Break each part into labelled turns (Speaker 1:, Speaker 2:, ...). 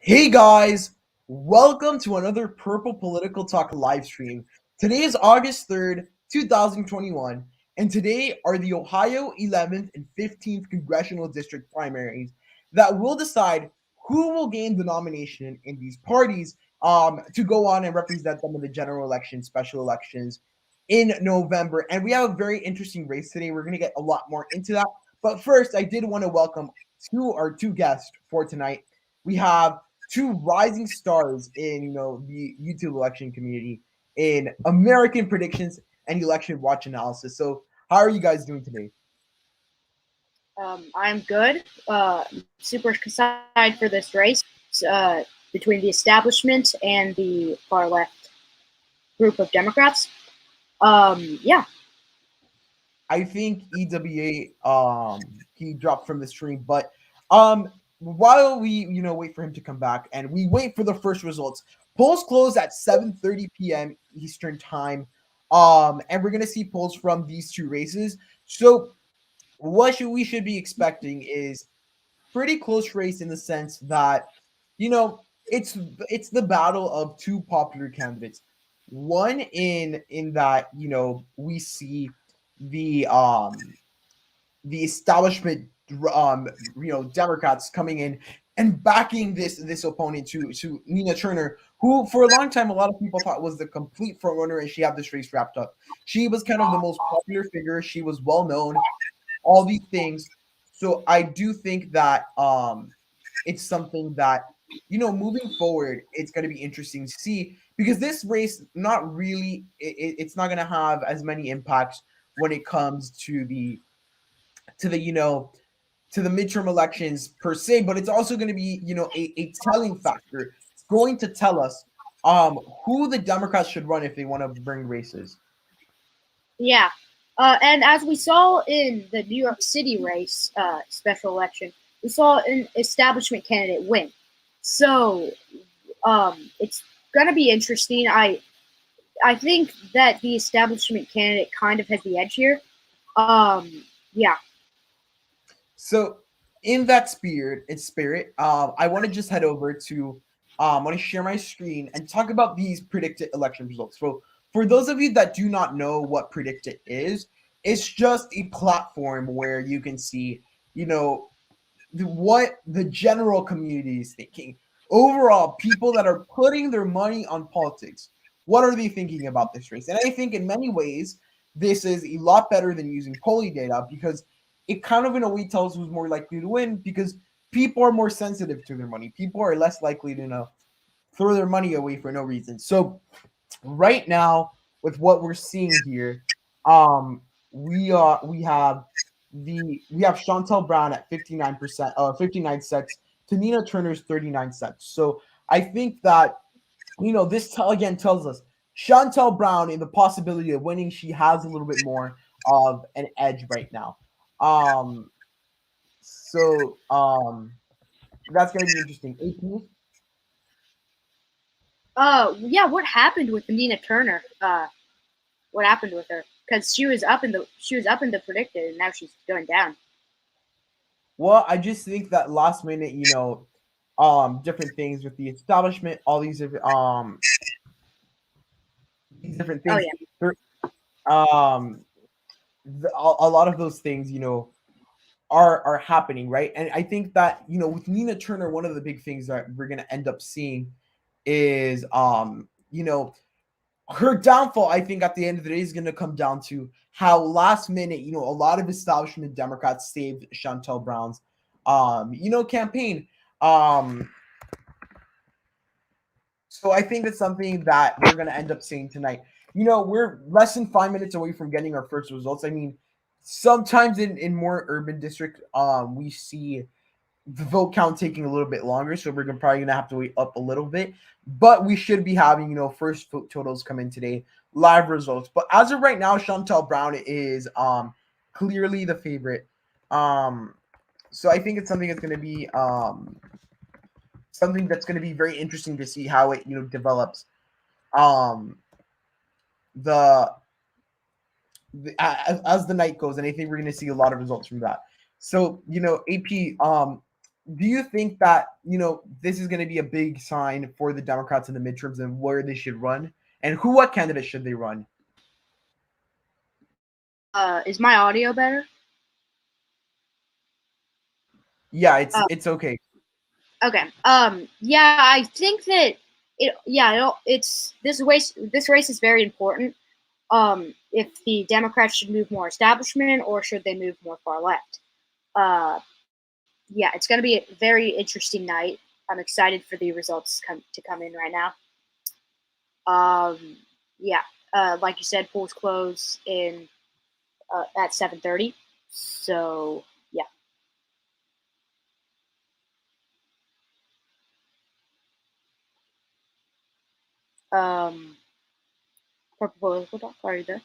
Speaker 1: Hey guys, welcome to another Purple Political Talk live stream. Today is August 3rd, 2021, and today are the Ohio 11th and 15th Congressional District primaries that will decide who will gain the nomination in these parties to go on and represent them in the general election, special elections in November. And we have a very interesting race today. We're going to get a lot more into that. But first, I did want to welcome our two guests for tonight. We have two rising stars in the YouTube election community in American predictions and election watch analysis. So, how are you guys doing today?
Speaker 2: I'm good. Super excited for this race between the establishment and the far left group of Democrats. Yeah.
Speaker 1: I think EWA he dropped from the stream, but while we wait for him to come back and we wait for the first results, polls close at 7:30 p.m. Eastern time. And we're gonna see polls from these two races. So what we should be expecting is pretty close race in the sense that it's the battle of two popular candidates. One in that we see the establishment Democrats coming in and backing this opponent to Nina Turner, who for a long time a lot of people thought was the complete front runner, and she had this race wrapped up. She was kind of the most popular figure. She was well known, all these things. So I do think that it's something that moving forward, it's going to be interesting to see, because this race not really it's not going to have as many impacts when it comes to the midterm elections per se, but it's also going to be a telling factor. It's going to tell us who the Democrats should run if they want to bring races.
Speaker 2: Yeah. And as we saw in the New York City race special election, we saw an establishment candidate win. So it's going to be interesting. I think that the establishment candidate kind of has the edge here. Yeah.
Speaker 1: So in that spirit, I want to just head over to I want to share my screen and talk about these predicted election results. So for those of you that do not know what Predictit is, it's just a platform where you can see, what the general community is thinking. Overall, people that are putting their money on politics, what are they thinking about this race? And I think in many ways, this is a lot better than using polling data, because it kind of in a way tells who's more likely to win, because people are more sensitive to their money. People are less likely to throw their money away for no reason. So right now, with what we're seeing here, we have Shantel Brown at 59%, 59 cents to Nina Turner's 39 cents. So I think that this again tells us Shantel Brown, in the possibility of winning, she has a little bit more of an edge right now. So that's gonna be interesting. AP?
Speaker 2: Yeah. What happened with Nina Turner? What happened with her? Because she was up in the predicted, and now she's going down.
Speaker 1: Well, I just think that last minute, different things with the establishment, all these different
Speaker 2: Oh
Speaker 1: things.
Speaker 2: yeah.
Speaker 1: Um, a lot of those things, are happening, right? And I think that with Nina Turner, one of the big things that we're gonna end up seeing is her downfall. I think at the end of the day is gonna come down to how last minute, a lot of establishment Democrats saved Shantel Brown's campaign. Um, so I think it's something that we're gonna end up seeing tonight. We're less than 5 minutes away from getting our first results. I mean, sometimes in more urban districts, we see the vote count taking a little bit longer, so we're probably gonna have to wait up a little bit. But we should be having first vote totals come in today, live results. But as of right now, Shantel Brown is clearly the favorite. So I think it's something that's gonna be very interesting to see how it develops. Um, the, as the night goes, and I think we're gonna see a lot of results from that. So AP, do you think that this is going to be a big sign for the Democrats in the midterms and where they should run and what candidates should they run?
Speaker 2: Is my audio better?
Speaker 1: Yeah, it's okay.
Speaker 2: Okay. Yeah, I think that it's this race. This race is very important. If the Democrats should move more establishment or should they move more far left? Uh, yeah, it's going to be a very interesting night. I'm excited for the results to come in right now. Yeah, like you said, polls close in at 7:30. So yeah. Um, for political talk, are you there?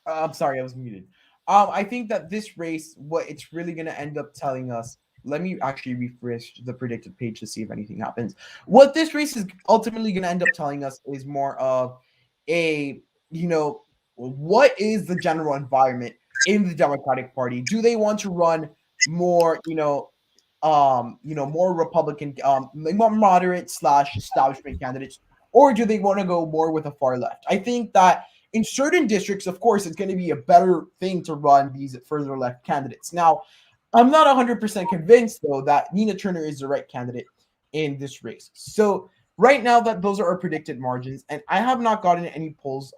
Speaker 1: I'm sorry, I was muted. I think that this race, what it's really going to end up telling us. Let me actually refresh the predicted page to see if anything happens. What this race is ultimately going to end up telling us is more of a, what is the general environment in the Democratic Party? Do they want to run more, more Republican, more moderate slash establishment candidates, or do they want to go more with a far left? I think that in certain districts, of course, it's going to be a better thing to run these further left candidates. Now, I'm not 100% convinced, though, that Nina Turner is the right candidate in this race. So right now, that those are our predicted margins, and I have not gotten any polls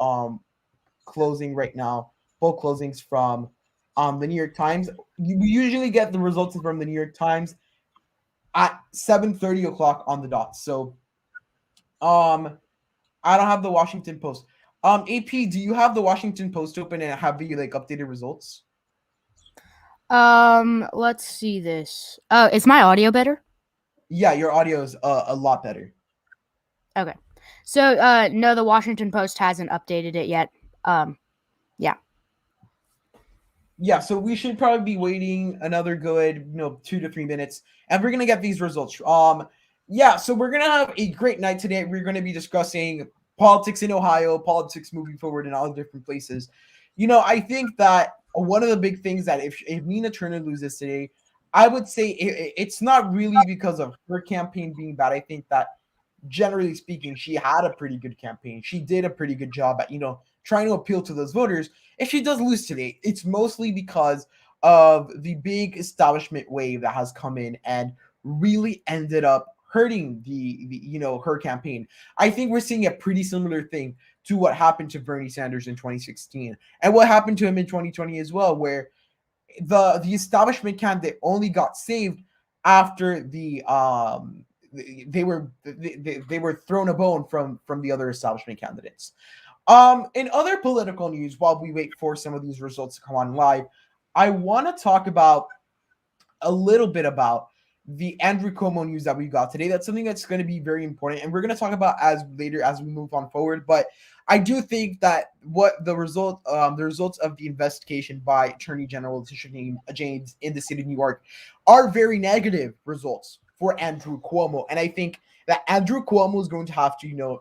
Speaker 1: closing right now, poll closings from the New York Times. We usually get the results from the New York Times at 7:30 o'clock on the dot. So I don't have the Washington Post. AP, do you have the Washington Post open and have the updated results?
Speaker 2: Let's see this. Oh, is my audio better?
Speaker 1: Yeah, your audio is a lot better.
Speaker 2: Okay. So, no, the Washington Post hasn't updated it yet. Yeah.
Speaker 1: Yeah, so we should probably be waiting another good, 2 to 3 minutes, and we're gonna get these results. Yeah, so we're gonna have a great night today. We're gonna be discussing politics in Ohio, politics moving forward in all different places. I think that one of the big things that if Nina Turner loses today, I would say it's not really because of her campaign being bad. I think that generally speaking, she had a pretty good campaign. She did a pretty good job at, trying to appeal to those voters. If she does lose today, it's mostly because of the big establishment wave that has come in and really ended up hurting the her campaign. I think we're seeing a pretty similar thing to what happened to Bernie Sanders in 2016 and what happened to him in 2020 as well, where the establishment candidate only got saved after they were thrown a bone from the other establishment candidates. In other political news, while we wait for some of these results to come on live, I want to talk about a little bit about the Andrew Cuomo news that we got today. That's something that's going to be very important, and we're going to talk about as later as we move on forward. But I do think that what the results of the investigation by Attorney General Letitia James in the city of New York are very negative results for Andrew Cuomo, and I think that Andrew Cuomo is going to have to,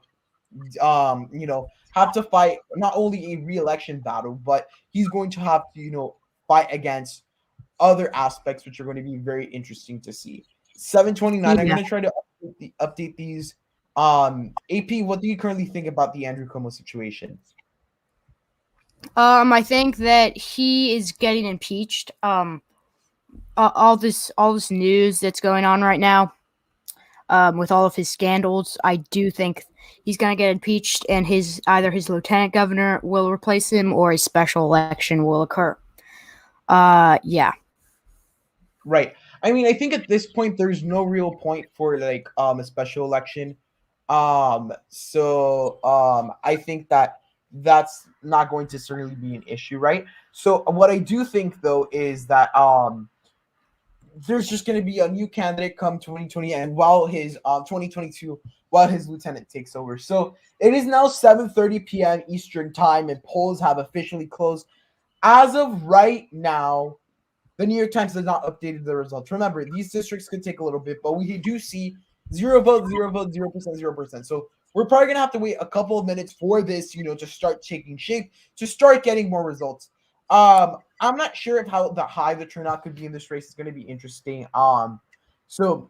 Speaker 1: have to fight not only a re-election battle, but he's going to have to, fight against other aspects, which are going to be very interesting to see. 7:29. I'm
Speaker 2: Yeah.
Speaker 1: going to try to update these. AP, what do you currently think about the Andrew Cuomo situation?
Speaker 2: I think that he is getting impeached. All this news that's going on right now, with all of his scandals, I do think he's gonna get impeached, and either his lieutenant governor will replace him, or a special election will occur. Yeah.
Speaker 1: Right. I mean, I think at this point there's no real point for a special election. I think that that's not going to certainly be an issue, right? So what I do think though is that there's just going to be a new candidate come 2020 and while his 2022 while his lieutenant takes over. So it is now 7:30 p.m. Eastern time and polls have officially closed. As of right now, the New York Times has not updated the results. Remember, these districts could take a little bit, but we do see 0 votes, 0 votes, 0%, 0%. So we're probably gonna have to wait a couple of minutes for this, to start taking shape, to start getting more results. I'm not sure if how high the turnout could be in this race is going to be interesting. So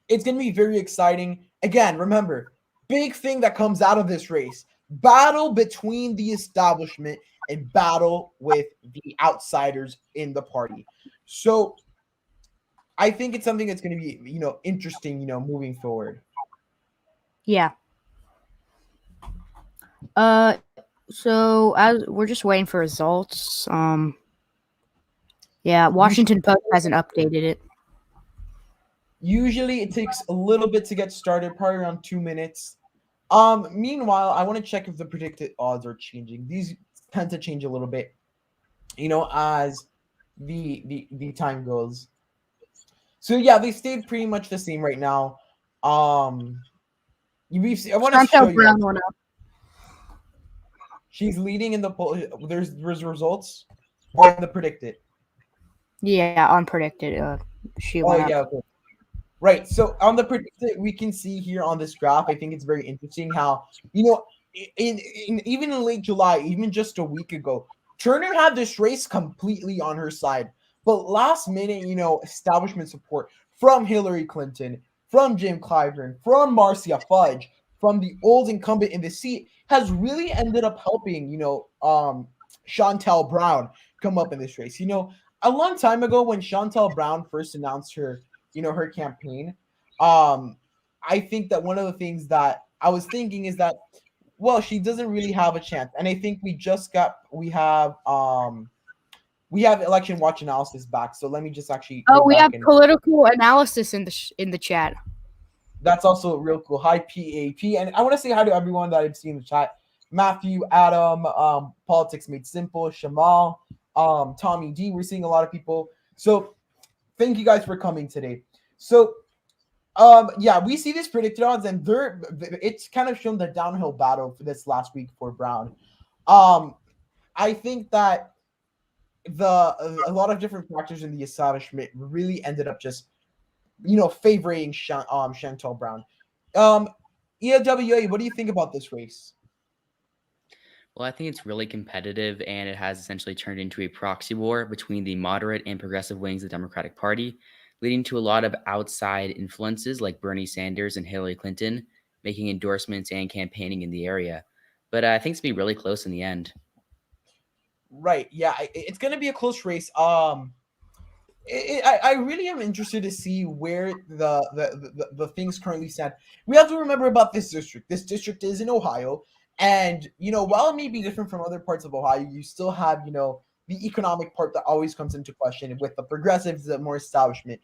Speaker 1: it's going to be very exciting. Again, remember, big thing that comes out of this race: battle between the establishment and battle with the outsiders in the party. So I think it's something that's going to be, interesting, moving forward.
Speaker 2: Yeah. So as we're just waiting for results. Yeah, Washington Post hasn't updated it.
Speaker 1: Usually it takes a little bit to get started, probably around 2 minutes. Meanwhile, I want to check if the predicted odds are changing. These tend to change a little bit, as the time goes. So yeah, they stayed pretty much the same right now. Um, I want to show
Speaker 2: Shantel
Speaker 1: you guys.
Speaker 2: Brown went up.
Speaker 1: She's leading in the poll. There's results or in the predicted.
Speaker 2: Yeah, unpredicted. She
Speaker 1: Oh
Speaker 2: went up.
Speaker 1: yeah, okay. Right. So on the predicted, we can see here on this graph. I think it's very interesting how, in even in late July, even just a week ago, Turner had this race completely on her side. But last minute, establishment support from Hillary Clinton, from Jim Clyburn, from Marcia Fudge, from the old incumbent in the seat has really ended up helping, Shantel Brown come up in this race. A long time ago when Shantel Brown first announced her campaign, um I think that one of the things that I was thinking is that, well, she doesn't really have a chance. And I think we have election watch analysis back, so let me just actually
Speaker 2: Oh,
Speaker 1: go
Speaker 2: we
Speaker 1: back.
Speaker 2: have
Speaker 1: And
Speaker 2: political analysis in the chat.
Speaker 1: that's also real cool. Hi PAP, and I want to say hi to everyone that I've seen in the chat: Matthew, Adam, Politics Made Simple, Shamal, Tommy D. We're seeing a lot of people, so thank you guys for coming today. So yeah, we see this predicted odds, and it's kind of shown the downhill battle for this last week for Brown. Um, I think that a lot of different factors in the establishment really ended up just favoring Chantal Brown. EWA, what do you think about this race?
Speaker 3: Well, I think it's really competitive, and it has essentially turned into a proxy war between the moderate and progressive wings of the Democratic Party, leading to a lot of outside influences like Bernie Sanders and Hillary Clinton making endorsements and campaigning in the area. But I think it's going to be really close in the end.
Speaker 1: Right. Yeah, it's going to be a close race. I really am interested to see where the things currently stand. We have to remember about this district. This district is in Ohio, and while it may be different from other parts of Ohio, you still have the economic part that always comes into question with the progressives, the more establishment.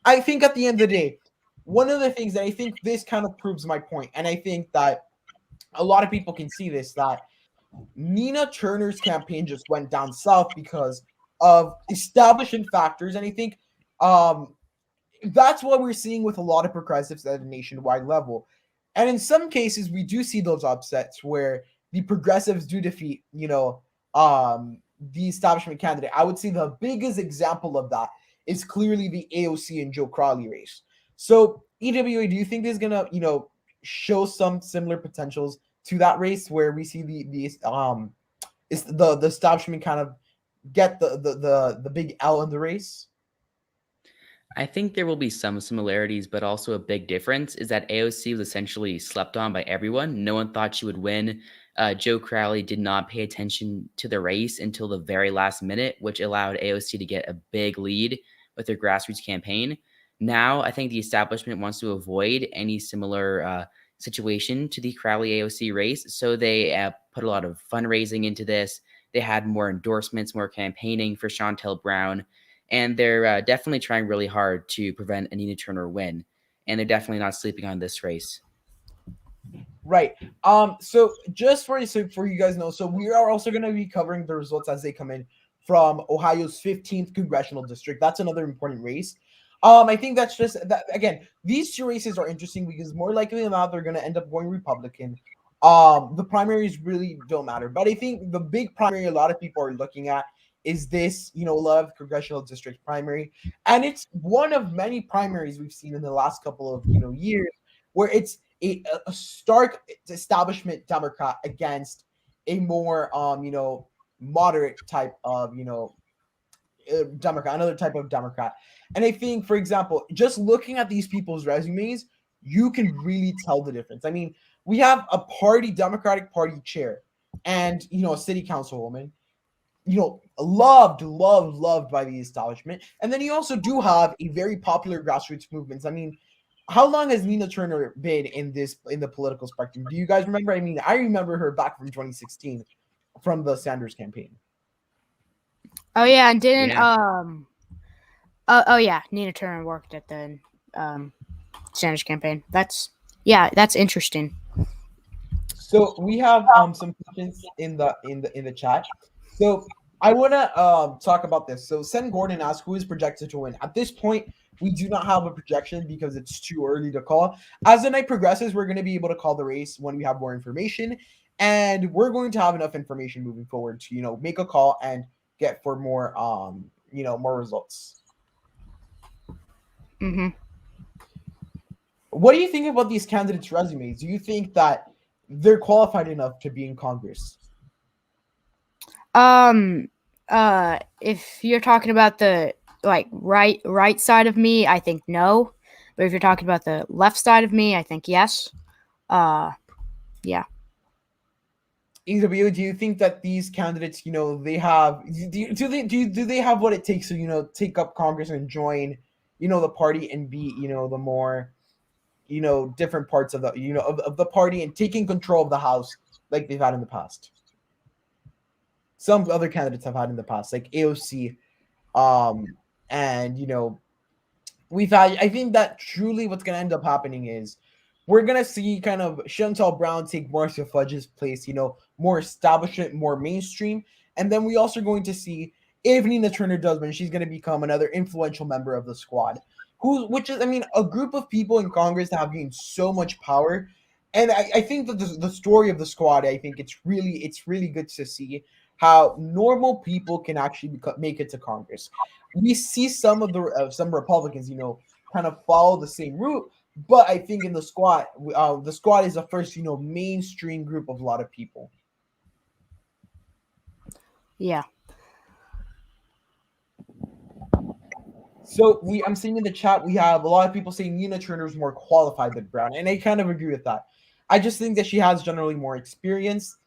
Speaker 1: I think at the end of the day, one of the things that I think this kind of proves my point, and I think that a lot of people can see this, that Nina Turner's campaign just went down south because of establishment factors. And I think that's what we're seeing with a lot of progressives at a nationwide level. And in some cases, we do see those upsets where the progressives do defeat, the establishment candidate. I would say the biggest example of that is clearly the AOC and Joe Crowley race. So, EWA, do you think this is gonna, show some similar potentials to that race where we see the establishment kind of get the big L in the race?
Speaker 3: I think there will be some similarities, but also a big difference is that AOC was essentially slept on by everyone. No one thought she would win. Joe Crowley did not pay attention to the race until the very last minute, which allowed AOC to get a big lead with her grassroots campaign. Now, I think the establishment wants to avoid any similar situation to the Crowley AOC race. So they put a lot of fundraising into this. They had more endorsements, more campaigning for Shantel Brown. And they're definitely trying really hard to prevent a Nina Turner win. And they're definitely not sleeping on this race.
Speaker 1: Right. So just for you guys know, so we are also going to be covering the results as they come in from Ohio's 15th congressional district. That's another important race. I think that's just that again. These two races are interesting because more likely than not, they're going to end up going Republican. The primaries really don't matter, but I think the big primary a lot of people are looking at is this, 11th congressional district primary, and it's one of many primaries we've seen in the last couple of years where it's a stark establishment Democrat against a more moderate type of Democrat, another type of Democrat. And I think, for example, just looking at these people's resumes, you can really tell the difference. I mean, we have a Democratic Party chair and, a city councilwoman, loved by the establishment. And then you also do have a very popular grassroots movements. I mean, how long has Nina Turner been in the political spectrum? Do you guys remember? I mean, I remember her back from 2016 from the Sanders campaign.
Speaker 2: Oh yeah, and didn't Nina Turner worked at the Sanders campaign. That's interesting.
Speaker 1: So we have some questions in the chat. So I want to talk about this. So Sen Gordon asked, who is projected to win? At this point, we do not have a projection because it's too early to call. As the night progresses, we're going to be able to call the race when we have more information, and we're going to have enough information moving forward to make a call and get for more more results.
Speaker 2: Mm-hmm.
Speaker 1: What do you think about these candidates' resumes? Do you think that they're qualified enough to be in Congress?
Speaker 2: If you're talking about the right side of me, I think no. But if you're talking about the left side of me, I think yes. Yeah.
Speaker 1: EW, do you think that these candidates, they have do they have what it takes to take up Congress and join, the party and be, the more, different parts of the of the party and taking control of the House like they've had in the past? Some other candidates have had in the past, like AOC, and we've had. I think that truly what's gonna end up happening is we're gonna see kind of Shantel Brown take Marcia Fudge's place, more establishment, more mainstream, and then we also are going to see if Nina Turner does win, she's gonna become another influential member of the squad, which is, I mean, a group of people in Congress that have gained so much power, and I think that the story of the squad, I think it's really good to see how normal people can actually make it to Congress. We see some of some Republicans, kind of follow the same route. But I think in the squad is the first, mainstream group of a lot of people.
Speaker 2: Yeah.
Speaker 1: So I'm seeing in the chat, we have a lot of people saying Nina Turner is more qualified than Brown, and I kind of agree with that. I just think that she has generally more experience.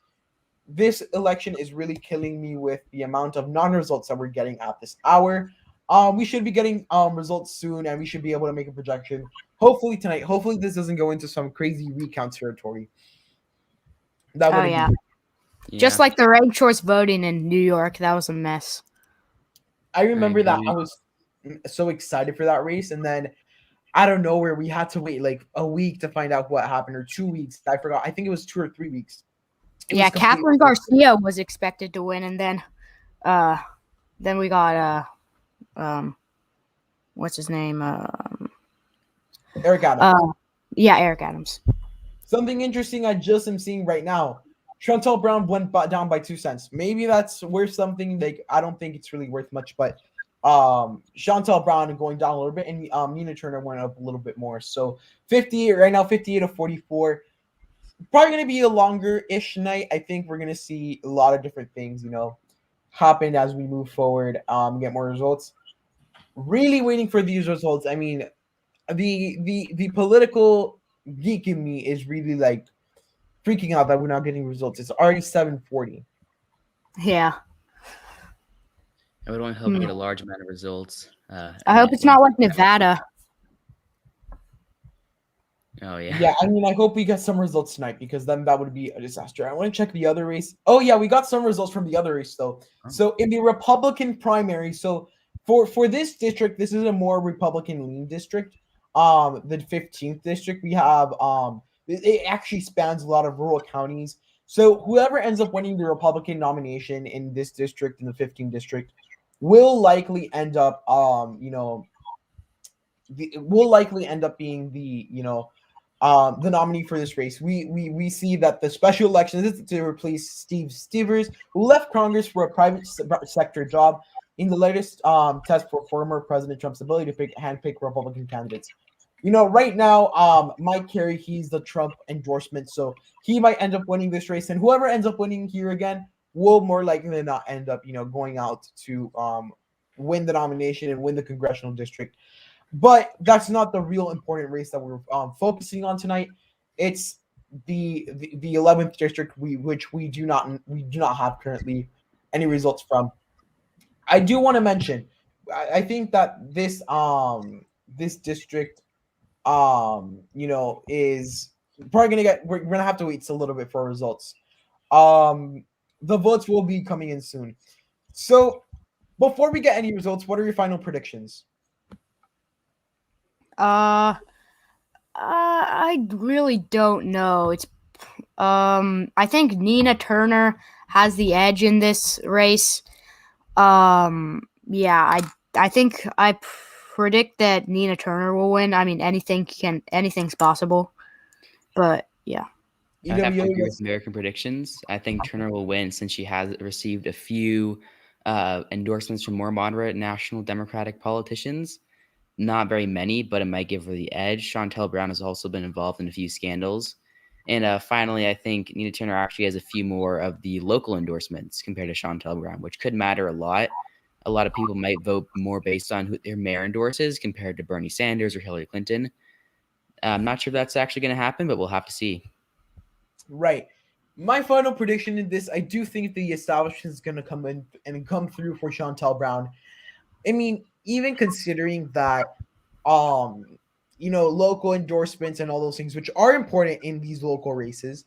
Speaker 1: This election is really killing me with the amount of non-results that we're getting at this hour. We should be getting results soon, and we should be able to make a projection. Hopefully tonight. Hopefully this doesn't go into some crazy recount territory. That would
Speaker 2: be just like the ranked choice voting in New York. That was a mess.
Speaker 1: I remember that I was so excited for that race, and then I don't know where we had to wait like a week to find out what happened, or 2 weeks. I forgot. I think it was 2 or 3 weeks.
Speaker 2: Catherine Garcia was expected to win, and then we got what's his name?
Speaker 1: Eric Adams.
Speaker 2: Eric Adams.
Speaker 1: Something interesting I just am seeing right now. Shantel Brown went down by 2 cents. Maybe that's worth something. Like, I don't think it's really worth much, but Shantel Brown going down a little bit, and Nina Turner went up a little bit more. So 58 right now, 58 to 44. Probably going to be a longer-ish night. I think we're going to see a lot of different things, happen as we move forward, get more results. Really waiting for these results. I mean, the political geek in me is really like freaking out that we're not getting results. It's already 7:40.
Speaker 2: Yeah.
Speaker 3: I would want to hope we get a large amount of results.
Speaker 2: I hope it's not like Nevada.
Speaker 3: Oh, yeah.
Speaker 1: Yeah, I mean, I hope we get some results tonight, because then that would be a disaster. I want to check the other race. Oh, yeah, we got some results from the other race, though. Oh. So in the Republican primary, so for this district, this is a more Republican-lean district. The 15th district, we have it actually spans a lot of rural counties. So whoever ends up winning the Republican nomination in this district, in the 15th district, will likely end up being the nominee for this race. We see that the special election is to replace Steve Stevers, who left Congress for a private sector job, in the latest test for former President Trump's ability to handpick Republican candidates. Right now, Mike Carey, he's the Trump endorsement, so he might end up winning this race, and whoever ends up winning here again will more likely than not end up, going out to win the nomination and win the congressional district. But that's not the real important race that we're focusing on tonight. It's the 11th district, which we do not have currently any results from. I do want to mention, I think that this district is probably we're gonna have to wait a little bit for results. The votes will be coming in soon. So before we get any results, what are your final predictions?
Speaker 2: I really don't know. I think Nina Turner has the edge in this race. Yeah, I think I predict that Nina Turner will win. I mean, anything's possible, but yeah.
Speaker 3: I have to agree with American predictions. I think Turner will win since she has received a few endorsements from more moderate national Democratic politicians. Not very many, but it might give her the edge. Shantel Brown has also been involved in a few scandals. And finally, I think Nina Turner actually has a few more of the local endorsements compared to Shantel Brown, which could matter a lot. A lot of people might vote more based on who their mayor endorses compared to Bernie Sanders or Hillary Clinton. I'm not sure if that's actually going to happen, but we'll have to see.
Speaker 1: Right. My final prediction in this, I do think the establishment is going to come in and come through for Shantel Brown. I mean, even considering that, local endorsements and all those things, which are important in these local races,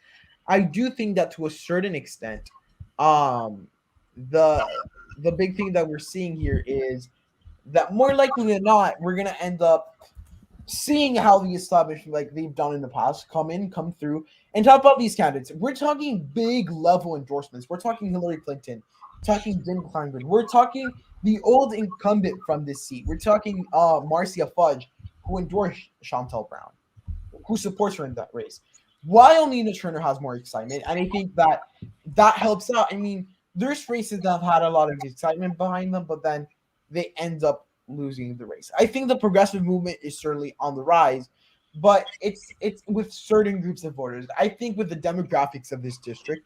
Speaker 1: I do think that to a certain extent, the big thing that we're seeing here is that more likely than not, we're gonna end up seeing how the establishment, like they've done in the past, come through and talk about these candidates. We're talking big level endorsements. We're talking Hillary Clinton, talking Jim Kleinberg. We're talking the old incumbent from this seat. We're talking Marcia Fudge, who endorsed Shantel Brown, who supports her in that race. While Nina Turner has more excitement, and I think that helps out. I mean, there's races that have had a lot of excitement behind them, but then they end up losing the race. I think the progressive movement is certainly on the rise, but it's with certain groups of voters. I think with the demographics of this district,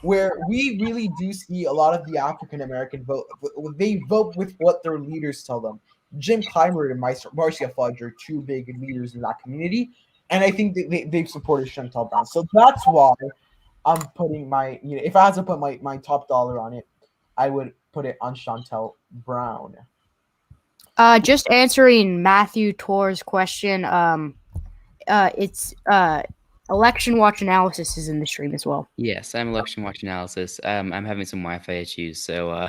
Speaker 1: where we really do see a lot of the African American vote, they vote with what their leaders tell them. Jim Clymer and Marcia Fudge are two big leaders in that community, and I think they've supported Shantel Brown. So that's why I'm putting if I had to put my top dollar on it, I would put it on Shantel Brown.
Speaker 2: Just answering Matthew Torr's question. It's Election Watch Analysis is in the stream as well.
Speaker 3: Yes, I'm Election Watch Analysis. I'm having some Wi-Fi issues, so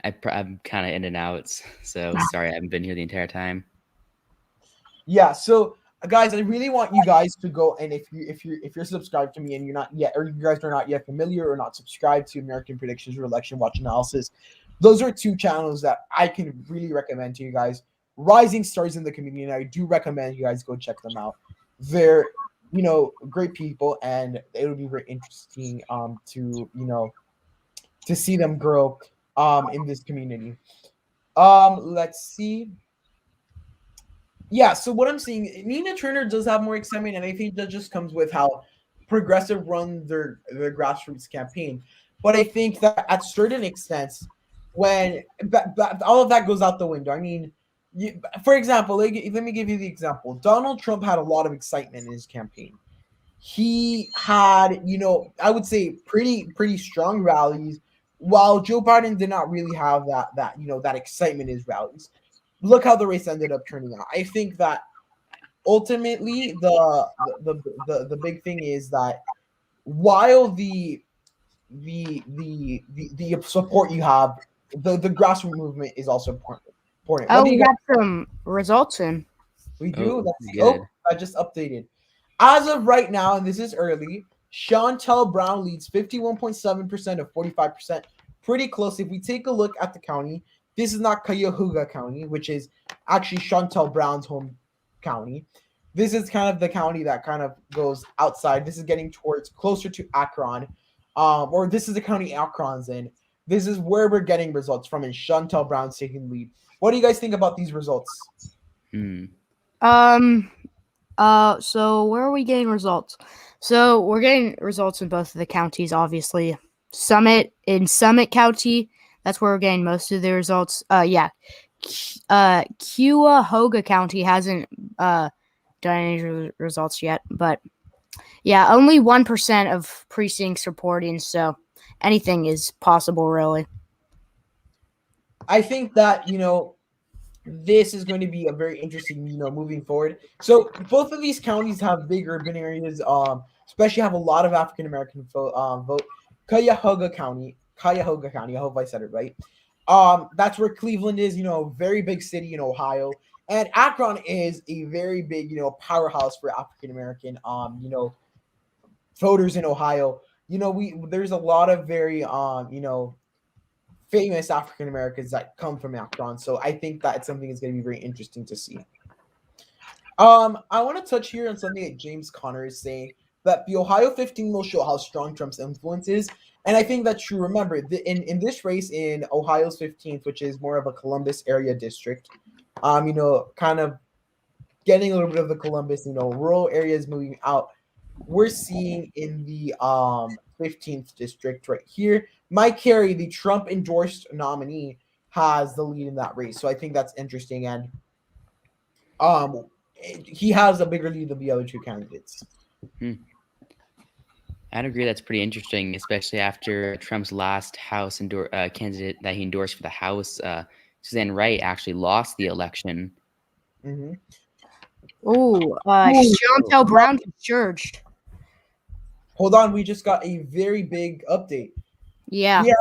Speaker 3: I'm kind of in and out. So sorry, I haven't been here the entire time.
Speaker 1: Yeah. So guys, I really want you guys to go, and if you're subscribed to me and you're not yet, or you guys are not yet familiar or not subscribed to American Predictions or Election Watch Analysis, those are two channels that I can really recommend to you guys. Rising stars in the community, and I do recommend you guys go check them out. They're great people, and it would be very interesting to see them grow in this community. Let's see. Yeah, so what I'm seeing, Nina Turner does have more excitement, and I think that just comes with how progressive run their grassroots campaign. But I think that at certain extents, when all of that goes out the window, I mean, for example, let me give you the example. Donald Trump had a lot of excitement in his campaign. He had, I would say pretty strong rallies, while Joe Biden did not really have that excitement in his rallies. Look how the race ended up turning out. I think that ultimately the big thing is that while the support you have, the grassroots movement is also important.
Speaker 2: Oh, we got some results in.
Speaker 1: We do. I just updated. As of right now, and this is early, Shantel Brown leads 51.7% of 45%. Pretty close. If we take a look at the county, this is not Cuyahoga County, which is actually Shantel Brown's home county. This is kind of the county that kind of goes outside. This is getting closer to Akron, or this is the county Akron's in. This is where we're getting results from, and Shantel Brown's taking the lead. What do you guys think about these results?
Speaker 2: So where are we getting results? So we're getting results in both of the counties, obviously. Summit County, that's where we're getting most of the results. Cuyahoga County hasn't done any results yet, but yeah, only 1% of precincts reporting, so anything is possible, really.
Speaker 1: I think that, this is going to be a very interesting, moving forward. So both of these counties have big urban areas, especially have a lot of African American vote. Cuyahoga County. I hope I said it right. That's where Cleveland is, very big city in Ohio, and Akron is a very big, powerhouse for African American, voters in Ohio. There's a lot of very, famous African Americans that come from Akron. So I think that it's something that's going to be very interesting to see. I want to touch here on something that James Conner is saying, that the Ohio 15 will show how strong Trump's influence is. And I think that's true. Remember, in this race in Ohio's 15th, which is more of a Columbus area district, kind of getting a little bit of the Columbus, rural areas moving out. We're seeing in the 15th district right here, Mike Carey, the Trump endorsed nominee, has the lead in that race. So I think that's interesting, and he has a bigger lead than the other two candidates.
Speaker 3: I'd agree that's pretty interesting, especially after Trump's last House candidate that he endorsed for the House, Suzanne Wright, actually lost the election.
Speaker 1: Mm-hmm.
Speaker 2: Shantel Brown charged.
Speaker 1: Hold on, we just got a very big update.
Speaker 2: Yeah.
Speaker 1: We have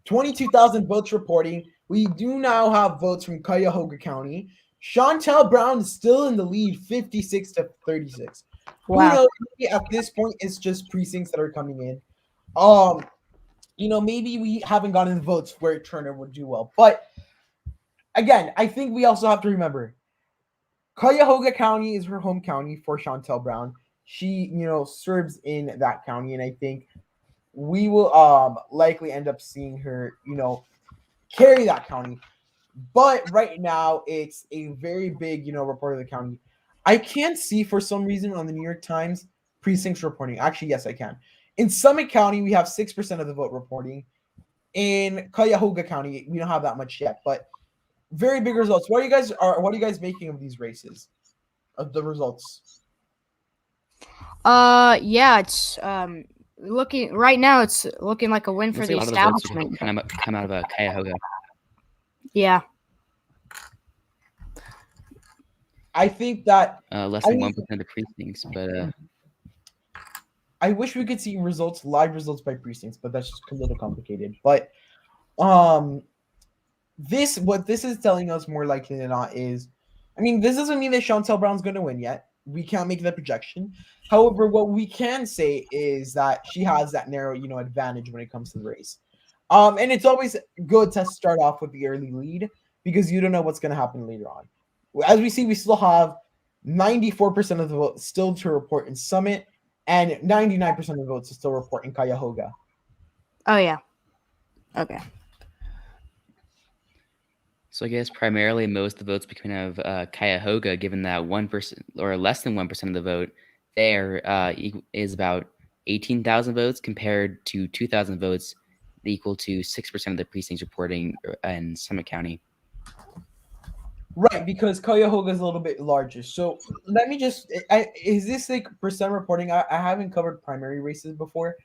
Speaker 1: 22,000 votes reporting. We do now have votes from Cuyahoga County. Shantel Brown is still in the lead, 56 to 36.
Speaker 2: Wow.
Speaker 1: Who knows? Maybe at this point, it's just precincts that are coming in. Maybe we haven't gotten the votes where Turner would do well. But again, I think we also have to remember, Cuyahoga County is her home county for Shantel Brown. She, serves in that county, and I think we will likely end up seeing her, carry that county. But right now, it's a very big, report of the county. I can't see for some reason on the New York Times precincts reporting. Actually, yes, I can. In Summit County, we have 6% of the vote reporting. In Cuyahoga County, we don't have that much yet, but very big results. What are you guys making of these races? Of the results?
Speaker 2: Yeah, it's looking right now. It's looking like a win for the establishment.
Speaker 3: Come out of Cuyahoga.
Speaker 2: Yeah.
Speaker 1: I think that
Speaker 3: less than 1% of the precincts, but
Speaker 1: I wish we could see live results by precincts, but that's just a little complicated. But what this is telling us more likely than not is, this doesn't mean that Shantel Brown's going to win yet. We can't make that projection. However, what we can say is that she has that narrow, advantage when it comes to the race. And it's always good to start off with the early lead because you don't know what's going to happen later on. As we see, we still have 94% of the votes still to report in Summit and 99% of the votes to still report in Cuyahoga.
Speaker 2: Oh, yeah. Okay.
Speaker 3: So I guess primarily most of the votes becoming out of Cuyahoga, given that 1% or less than 1% of the vote there is about 18,000 votes compared to 2,000 votes equal to 6% of the precincts reporting in Summit County.
Speaker 1: Right, because Cuyahoga is a little bit larger. So let me just, is this like percent reporting? I haven't covered primary races before.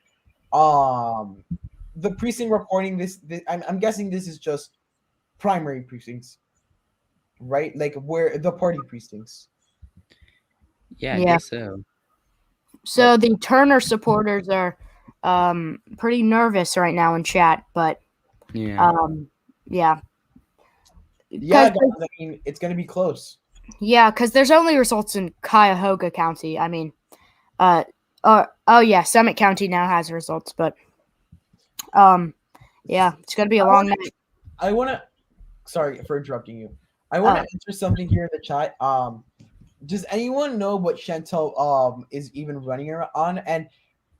Speaker 1: The precinct reporting, this I'm guessing this is just primary precincts, right? Like where the party precincts.
Speaker 3: Yeah, I think so.
Speaker 2: So right. The Turner supporters are pretty nervous right now in chat, but
Speaker 3: yeah.
Speaker 1: Yeah, guys, it's going to be close.
Speaker 2: Yeah, because there's only results in Cuyahoga County. Summit County now has results, but it's going to be a long night.
Speaker 1: Sorry for interrupting you. I want to answer something here in the chat. Does anyone know what Shantel is even running on? And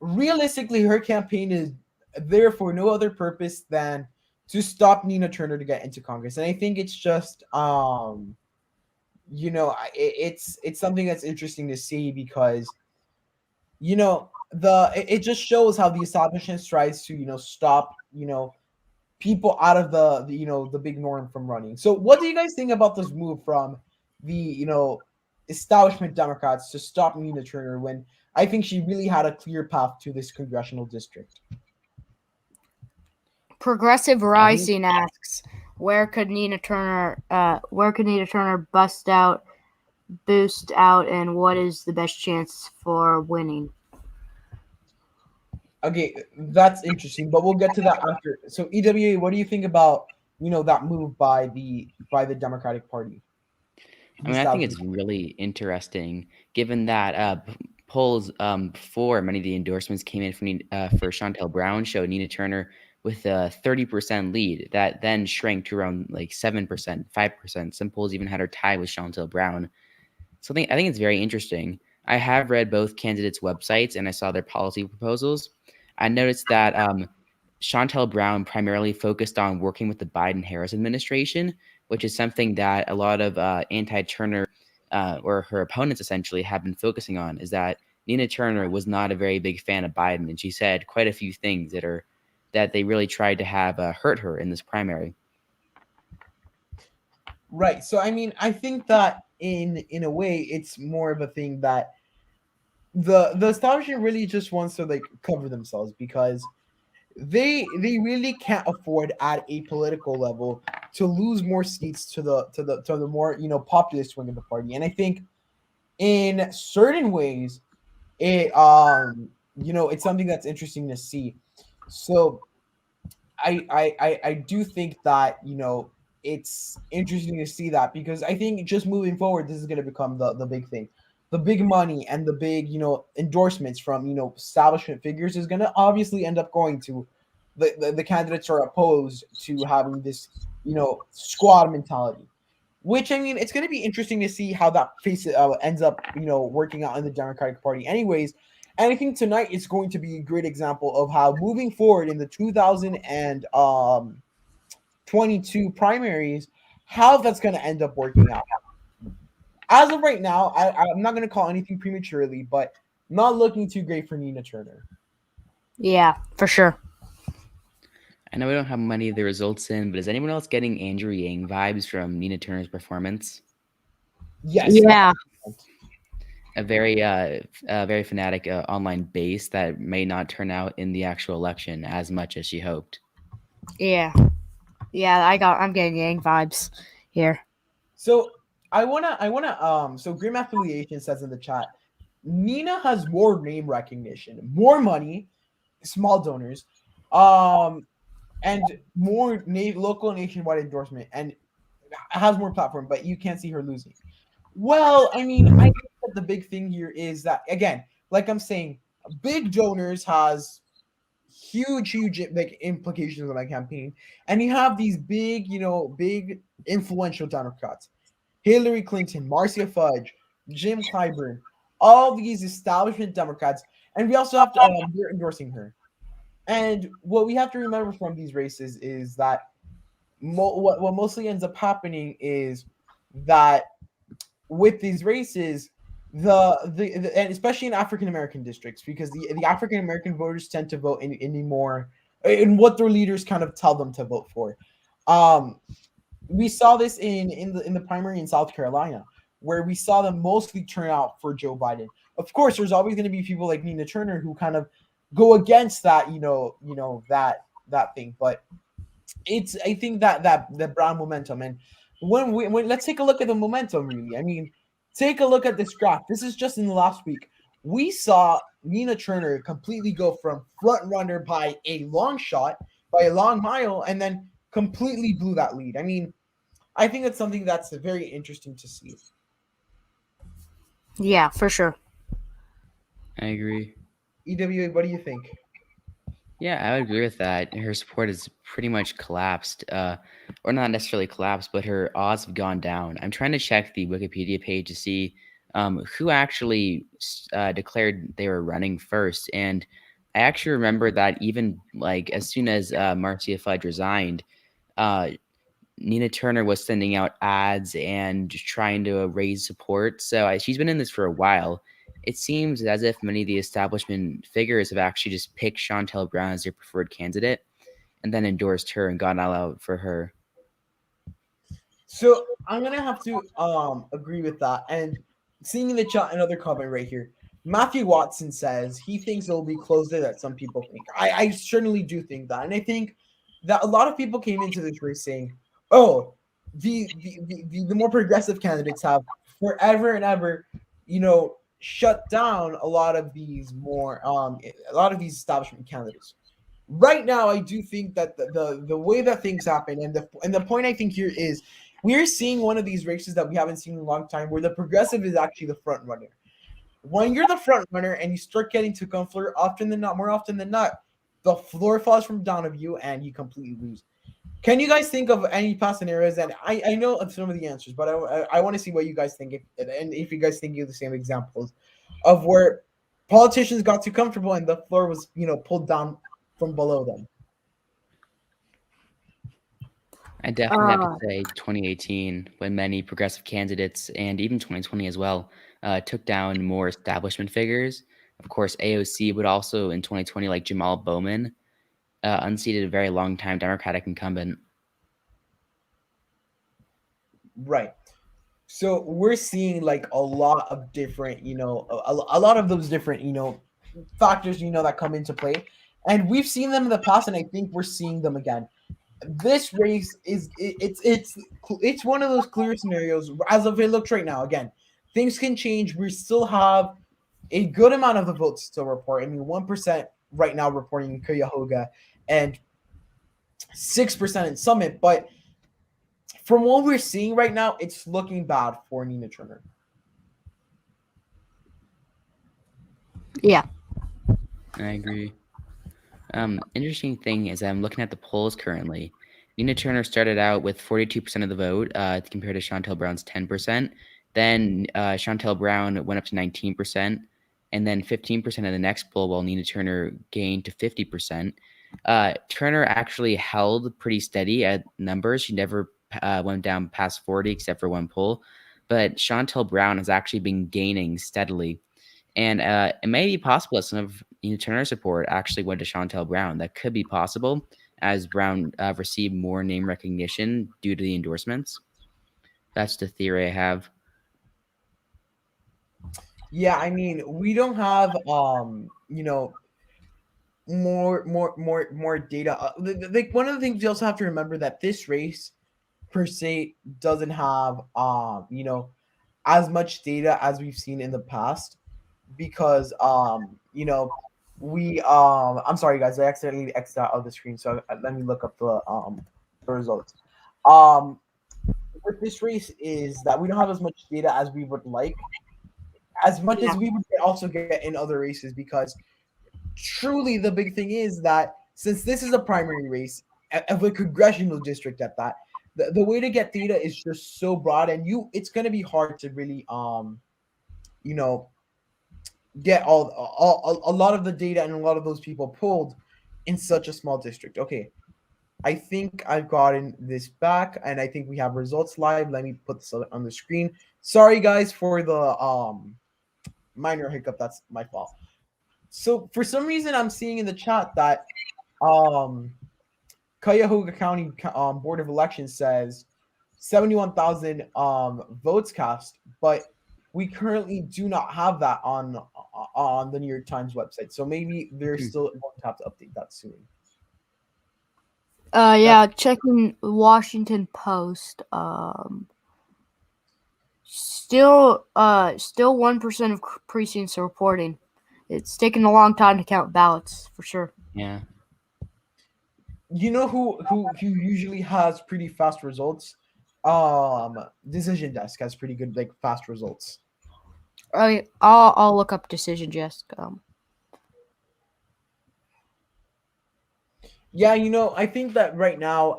Speaker 1: realistically, her campaign is there for no other purpose than to stop Nina Turner to get into Congress. And I think it's just it's something that's interesting to see because it just shows how the establishment tries to stop people out of the big norm from running. So what do you guys think about this move from the establishment Democrats to stop Nina Turner when I think she really had a clear path to this congressional district?
Speaker 2: Progressive Rising asks, where could Nina Turner boost out, and what is the best chance for winning?
Speaker 1: Okay, that's interesting, but we'll get to that after. So EWA, what do you think about that move by the Democratic Party?
Speaker 3: I mean, I think it's really interesting, given that polls for many of the endorsements came in for Shantel Brown showed Nina Turner with a 30% lead that then shrank to around like 7%, 5%. Some polls even had her tied with Shantel Brown. So I think it's very interesting. I have read both candidates' websites and I saw their policy proposals. I noticed that Shantel Brown primarily focused on working with the Biden-Harris administration, which is something that a lot of anti-Turner or her opponents essentially have been focusing on, is that Nina Turner was not a very big fan of Biden, and she said quite a few things that they really tried to have hurt her in this primary.
Speaker 1: Right. So I mean, I think that in a way, it's more of a thing that the establishment really just wants to like cover themselves because they really can't afford at a political level to lose more seats to the more populist wing of the party. And I think in certain ways it it's something that's interesting to see. So I do think that it's interesting to see that because I think just moving forward this is going to become the big thing. The big money and the big endorsements from establishment figures is going to obviously end up going to the candidates are opposed to having this squad mentality, which I mean it's going to be interesting to see how that ends up working out in the Democratic Party anyways. And I think tonight is going to be a great example of how moving forward in the 2022 primaries, how that's going to end up working out. As of right now, I'm not going to call anything prematurely, but not looking too great for Nina Turner.
Speaker 2: Yeah, for sure.
Speaker 3: I know we don't have many of the results in, but is anyone else getting Andrew Yang vibes from Nina Turner's performance?
Speaker 1: Yes.
Speaker 2: Yeah.
Speaker 3: A very fanatic online base that may not turn out in the actual election as much as she hoped.
Speaker 2: Yeah. I'm getting Yang vibes here.
Speaker 1: So I wanna so Grim Affiliation says in the chat, Nina has more name recognition, more money, small donors, and more local nationwide endorsement, and has more platform, but you can't see her losing. Well, I mean, I think that the big thing here is that again, like I'm saying, big donors has huge like implications on my campaign, and you have these big big influential Democrats, Hillary Clinton, Marcia Fudge, Jim Clyburn, all these establishment Democrats, and we also have to we're endorsing her. And what we have to remember from these races is that what mostly ends up happening is that with these races, and especially in African American districts, because the African American voters tend to vote in more in what their leaders kind of tell them to vote for. We saw this in the primary in South Carolina, where we saw them mostly turn out for Joe Biden. Of course, there's always going to be people like Nina Turner who kind of go against that, that thing. But it's I think that brown momentum, and when let's take a look at the momentum. Really, I mean, take a look at this graph. This is just in the last week. We saw Nina Turner completely go from front runner by a long shot, by a long mile, and then completely blew that lead. I mean, I think it's something that's very interesting to see.
Speaker 2: Yeah, for sure.
Speaker 3: I agree.
Speaker 1: EWA, what do you think?
Speaker 3: Yeah, I would agree with that. Her support has pretty much collapsed, or not necessarily collapsed, but her odds have gone down. I'm trying to check the Wikipedia page to see who actually declared they were running first. And I actually remember that even like as soon as Marcia Fudge resigned, Nina Turner was sending out ads and trying to raise support. So she's been in this for a while. It seems as if many of the establishment figures have actually just picked Shantel Brown as their preferred candidate. and then endorsed her and got all out for her.
Speaker 1: So I'm gonna have to agree with that. And seeing in the chat another comment right here. Matthew Watson says he thinks it'll be closer than some people think. I certainly do think that. And I think that a lot of people came into this race saying, oh, the more progressive candidates have forever and ever, shut down a lot of these establishment candidates. Right now, I do think that the way that things happen, and the point I think here is we're seeing one of these races that we haven't seen in a long time where the progressive is actually the front runner. When you're the front runner and you start getting to conflict, more often than not, the floor falls from down of you and you completely lose. Can you guys think of any past scenarios? And I know some of the answers, but I want to see what you guys think, and if you guys think of the same examples of where politicians got too comfortable and the floor was pulled down from below them.
Speaker 3: I definitely have to say 2018, when many progressive candidates, and even 2020 as well, took down more establishment figures. Of course, AOC would also in 2020, like Jamal Bowman, unseated a very long-time Democratic incumbent.
Speaker 1: Right. So we're seeing like a lot of different, a lot of those different, factors, that come into play. And we've seen them in the past, and I think we're seeing them again. This race it's one of those clear scenarios as of it looks right now. Again, things can change. We still have a good amount of the votes to report. I mean, 1% right now reporting in Cuyahoga and 6% in Summit. But from what we're seeing right now, it's looking bad for Nina Turner.
Speaker 2: Yeah.
Speaker 3: I agree. Interesting thing is I'm looking at the polls currently. Nina Turner started out with 42% of the vote compared to Shantel Brown's 10%. Then Shantel Brown went up to 19%, and then 15% in the next poll, while Nina Turner gained to 50%. Turner actually held pretty steady at numbers. She never went down past 40 except for one poll. But Shantel Brown has actually been gaining steadily. And it may be possible that some of Nina Turner's support actually went to Shantel Brown. That could be possible, as Brown received more name recognition due to the endorsements. That's the theory I have.
Speaker 1: Yeah, I mean, we don't have more data. Like one of the things you also have to remember that this race per se doesn't have as much data as we've seen in the past, because we I'm sorry guys, I accidentally exited out of the screen, so let me look up the results. With this race is that we don't have as much data as we would like, as much as we would also get in other races, because truly the big thing is that since this is a primary race of a congressional district at that, the way to get data is just so broad, and it's going to be hard to really get a lot of the data and a lot of those people pulled in such a small district. Okay, I think I've gotten this back, and I think we have results live. Let me put this on the screen. Sorry guys for the minor hiccup. That's my fault. So for some reason, I'm seeing in the chat that Cuyahoga County Board of Elections says 71,000 votes cast, but we currently do not have that on the New York Times website. So maybe they're still going to have to update that soon.
Speaker 2: Yeah, checking Washington Post. Still 1% of precincts are reporting. It's taken a long time to count ballots, for sure.
Speaker 3: Yeah.
Speaker 1: You know who usually has pretty fast results? Decision Desk has pretty good fast results.
Speaker 2: I'll look up Decision Desk.
Speaker 1: Yeah, I think that right now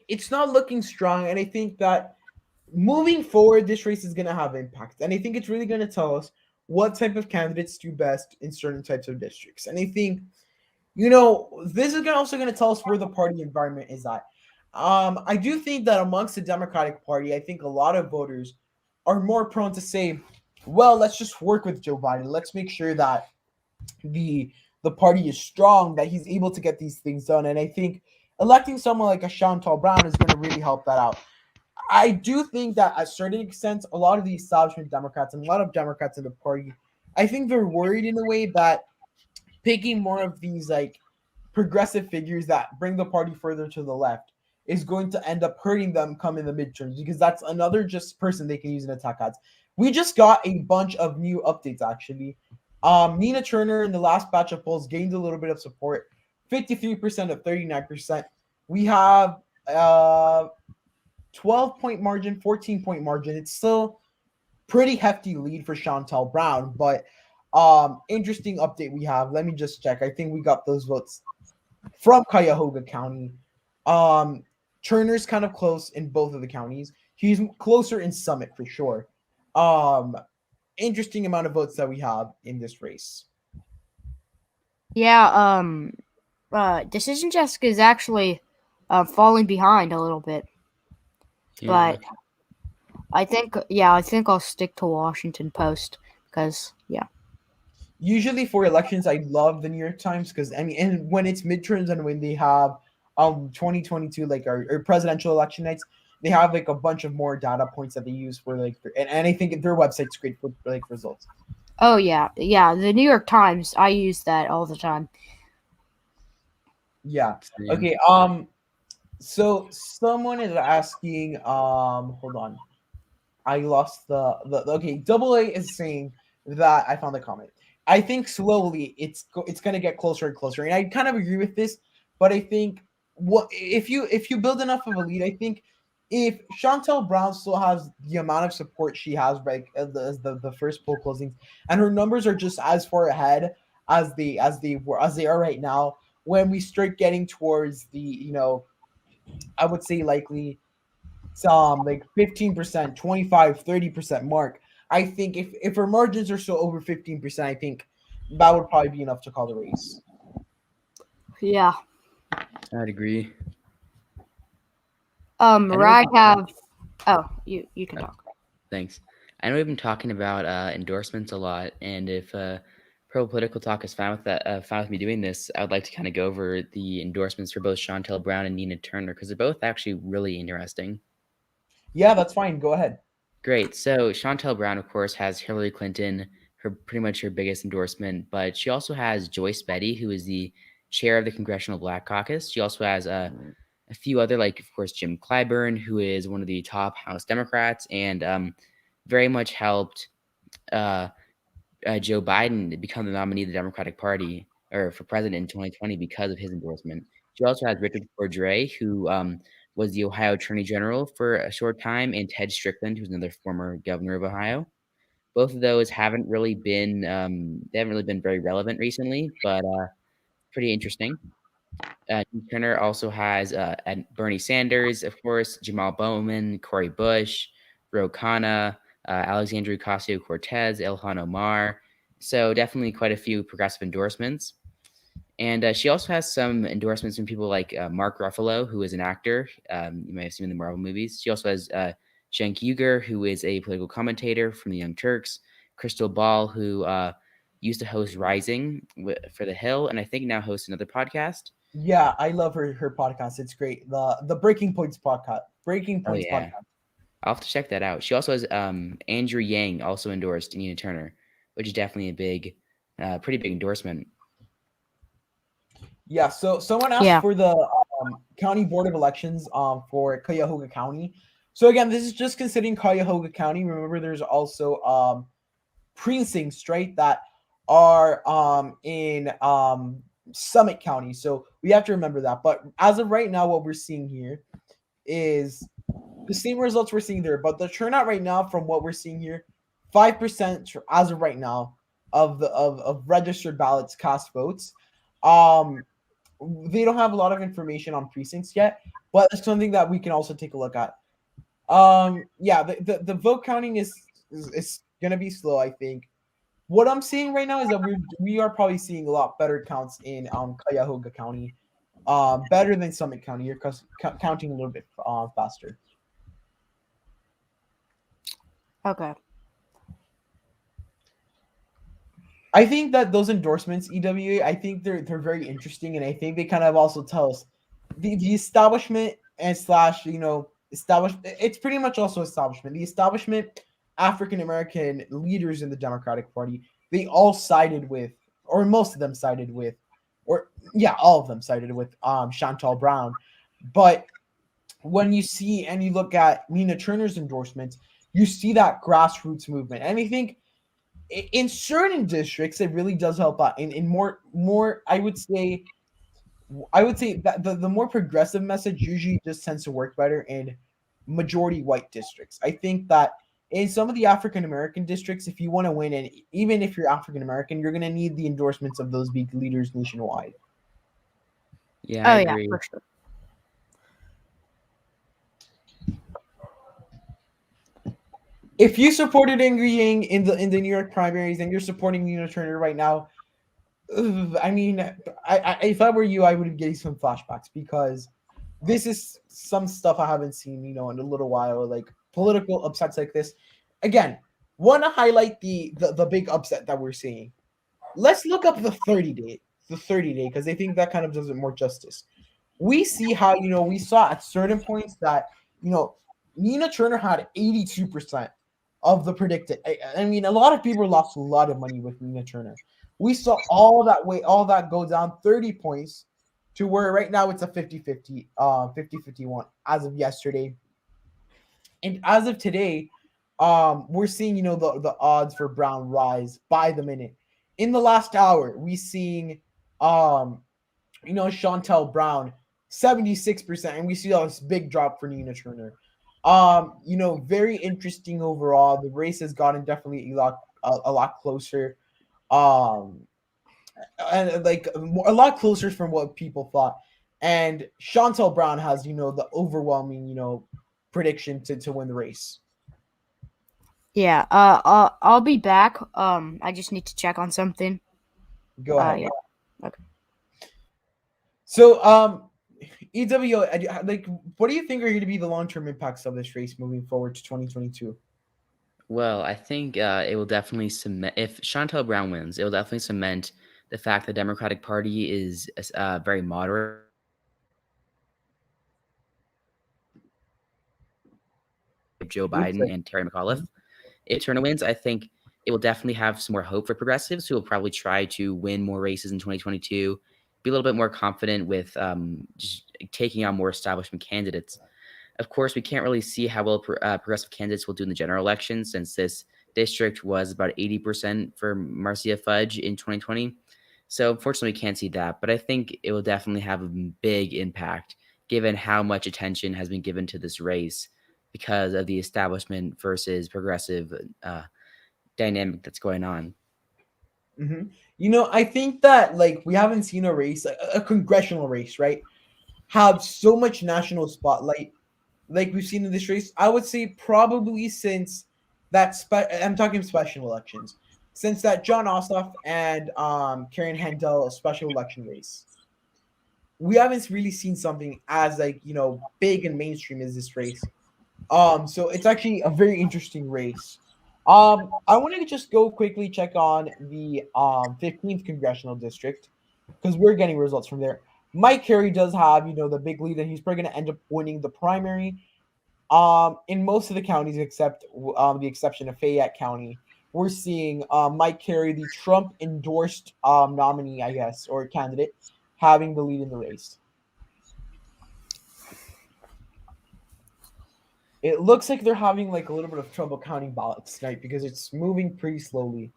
Speaker 1: it's not looking strong, and I think that moving forward, this race is going to have impact, and I think it's really going to tell us what type of candidates do best in certain types of districts. And I think, this is also going to tell us where the party environment is at. I do think that amongst the Democratic Party, I think a lot of voters are more prone to say, well, let's just work with Joe Biden. Let's make sure that the party is strong, that he's able to get these things done. And I think electing someone like a Shantel Brown is going to really help that out. I do think that at certain extent, a lot of the establishment Democrats and a lot of Democrats in the party, I think they're worried in a way that picking more of these like progressive figures that bring the party further to the left is going to end up hurting them come in the midterms because that's another just person they can use in attack ads. We just got a bunch of new updates actually. Nina Turner in the last batch of polls gained a little bit of support, 53% of 39%. We have 12-point margin, 14-point margin. It's still pretty hefty lead for Shantel Brown, but interesting update we have. Let me just check. I think we got those votes from Cuyahoga County. Turner's kind of close in both of the counties. He's closer in Summit for sure. Interesting amount of votes that we have in this race.
Speaker 2: Yeah, Decision Jessica is actually falling behind a little bit.
Speaker 3: Yeah.
Speaker 2: But I think I'll stick to Washington Post because
Speaker 1: Usually for elections, I love the New York Times because I mean, and when it's midterms and when they have 2022 like our presidential election nights, they have like a bunch of more data points that they use for like and I think their website's great for like results.
Speaker 2: Oh yeah, the New York Times, I use that all the time.
Speaker 1: Yeah.
Speaker 3: Same.
Speaker 1: Okay. So someone is asking. Hold on. I lost the okay. Double A is saying that I found the comment. I think slowly it's gonna get closer and closer, and I kind of agree with this. But I think what if you build enough of a lead, I think if Shantel Brown still has the amount of support she has right as the first poll closings, and her numbers are just as far ahead as they are right now, when we start getting towards the I would say likely some like 15%, 25, 30% mark. I think if her margins are still over 15%, I think that would probably be enough to call the race.
Speaker 2: Yeah.
Speaker 3: I'd agree.
Speaker 2: Rag have. Oh, you can talk.
Speaker 3: Thanks. I know we've been talking about endorsements a lot, and if pro political talk is fine with that, fine with me doing this, I would like to kind of go over the endorsements for both Shantel Brown and Nina Turner because they're both actually really interesting.
Speaker 1: Yeah, that's fine. Go ahead.
Speaker 3: Great. So Shantel Brown, of course, has Hillary Clinton, pretty much her biggest endorsement, but she also has Joyce Betty, who is the chair of the Congressional Black Caucus. She also has a few other, like, of course, Jim Clyburn, who is one of the top House Democrats and very much helped Joe Biden become the nominee of the Democratic Party or for president in 2020 because of his endorsement. She also has Richard Cordray, who was the Ohio Attorney General for a short time, and Ted Strickland, who's another former governor of Ohio. Both of those haven't really been very relevant recently, but pretty interesting. Turner also has Bernie Sanders, of course, Jamal Bowman, Cory Bush, Ro Khanna, Alexandria Ocasio-Cortez, Ilhan Omar. So definitely quite a few progressive endorsements. And she also has some endorsements from people like Mark Ruffalo, who is an actor. You may have seen in the Marvel movies. She also has Cenk Uygur, who is a political commentator from the Young Turks. Crystal Ball, who used to host Rising for The Hill, and I think now hosts another podcast.
Speaker 1: Yeah, I love her podcast. It's great. The Breaking Points podcast.
Speaker 3: Podcast. I'll have to check that out. She also has Andrew Yang also endorsed Nina Turner, which is definitely a big, pretty big endorsement.
Speaker 1: Yeah. So someone asked for the county board of elections for Cuyahoga County. So again, this is just considering Cuyahoga County. Remember, there's also precincts, right, that are in Summit County. So we have to remember that. But as of right now, what we're seeing here is the same results we're seeing there. But the turnout right now, from what we're seeing here, 5% as of right now of registered ballots cast votes. They don't have a lot of information on precincts yet, but it's something that we can also take a look at. Yeah, the vote counting is gonna be slow, I think. What I'm seeing right now is that we are probably seeing a lot better counts in Cuyahoga County, better than Summit County. You're counting a little bit faster.
Speaker 2: Okay.
Speaker 1: I think that those endorsements, EWA, I think they're very interesting, and I think they kind of also tell us the establishment and slash established. It's pretty much also establishment. The establishment, African American leaders in the Democratic Party, they all sided with, or most of them sided with, or yeah, all of them sided with Shantel Brown. But when you see and you look at Nina Turner's endorsements, you see that grassroots movement. And I think in certain districts, it really does help out. In more, I would say that the more progressive message usually just tends to work better in majority white districts. I think that in some of the African American districts, if you want to win, and even if you're African American, you're going to need the endorsements of those big leaders nationwide.
Speaker 3: Yeah, I agree.
Speaker 2: Yeah, for sure.
Speaker 1: If you supported Ingrid Yang in the New York primaries and you're supporting Nina Turner right now, I mean, if I were you, I would get some flashbacks because this is some stuff I haven't seen, in a little while, like political upsets like this. Again, want to highlight the big upset that we're seeing. Let's look up the 30-day, because I think that kind of does it more justice. We see how, we saw at certain points that, Nina Turner had 82% of the predicted. I mean, a lot of people lost a lot of money with Nina Turner. We saw all that go down 30 points to where right now it's a 50-50, 50-51 as of yesterday. And as of today, we're seeing, the odds for Brown rise by the minute. In the last hour, we seeing Shantel Brown 76%, and we see this big drop for Nina Turner. Very interesting overall. The race has gotten definitely a lot closer. And like a lot closer from what people thought. And Shantel Brown has, the overwhelming, prediction to win the race.
Speaker 2: Yeah. I'll be back. I just need to check on something.
Speaker 1: Go ahead.
Speaker 2: Yeah. Okay.
Speaker 1: So, EW, like, what do you think are going to be the long-term impacts of this race moving forward to 2022?
Speaker 3: Well, I think it will definitely cement, if Shantel Brown wins, it will definitely cement the fact the Democratic Party is very moderate. Joe Biden and Terry McAuliffe. If Turner wins, I think it will definitely have some more hope for progressives who will probably try to win more races in 2022, be a little bit more confident with just taking on more establishment candidates. Of course, we can't really see how well progressive candidates will do in the general election since this district was about 80% for Marcia Fudge in 2020. So unfortunately, we can't see that. But I think it will definitely have a big impact given how much attention has been given to this race because of the establishment versus progressive dynamic that's going on.
Speaker 1: Mm-hmm. I think that like we haven't seen a race, a congressional race, right, have so much national spotlight like we've seen in this race. I would say probably since that I'm talking special elections, since that John Ossoff and Karen Handel special election race. We haven't really seen something as like big and mainstream as this race. So it's actually a very interesting race. I wanted to just go quickly check on the 15th congressional district because we're getting results from there. Mike Carey does have the big lead, and he's probably going to end up winning the primary. In most of the counties except the exception of Fayette County, we're seeing Mike Carey, the Trump endorsed nominee, I guess, or candidate, having the lead in the race. It looks like they're having like a little bit of trouble counting ballots tonight because it's moving pretty slowly.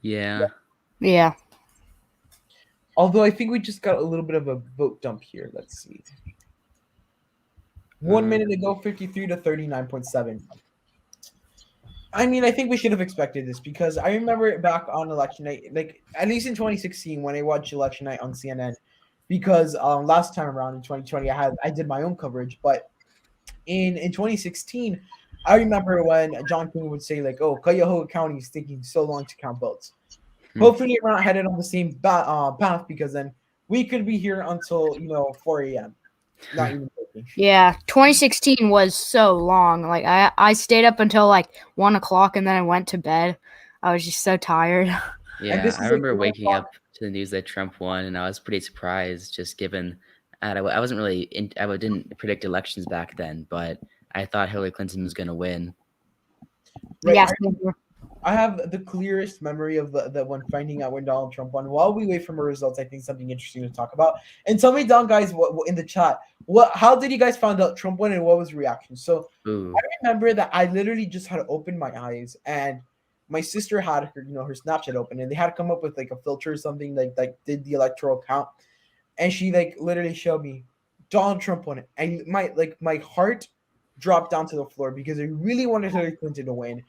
Speaker 3: Yeah.
Speaker 1: Although I think we just got a little bit of a vote dump here. Let's see. 1 minute ago, 53 to 39.7. I mean, I think we should have expected this because I remember back on election night, like at least in 2016 when I watched election night on CNN, because last time around in 2020 I did my own coverage, but in 2016, I remember when John King would say like, "Oh, Cuyahoga County is taking so long to count votes." Hopefully, we're not headed on the same path because then we could be here until 4 a.m. Not even joking.
Speaker 2: Yeah, 2016 was so long. Like I stayed up until like 1 o'clock and then I went to bed. I was just so tired.
Speaker 3: Yeah, I remember waking up to the news that Trump won, and I was pretty surprised, just given I wasn't really I didn't predict elections back then, but I thought Hillary Clinton was going to win.
Speaker 1: Right.
Speaker 2: Yes.
Speaker 1: I have the clearest memory of the one finding out when Donald Trump won. While we wait for more results, I think something interesting to talk about. And tell me down, guys, what in the chat, how did you guys find out Trump won and what was the reaction? So
Speaker 3: Ooh.
Speaker 1: I remember that I literally just had to open my eyes and my sister had her, her Snapchat open and they had to come up with like a filter or something like did the electoral count. And she like literally showed me Donald Trump won it. And my heart dropped down to the floor because I really wanted Hillary Clinton to win.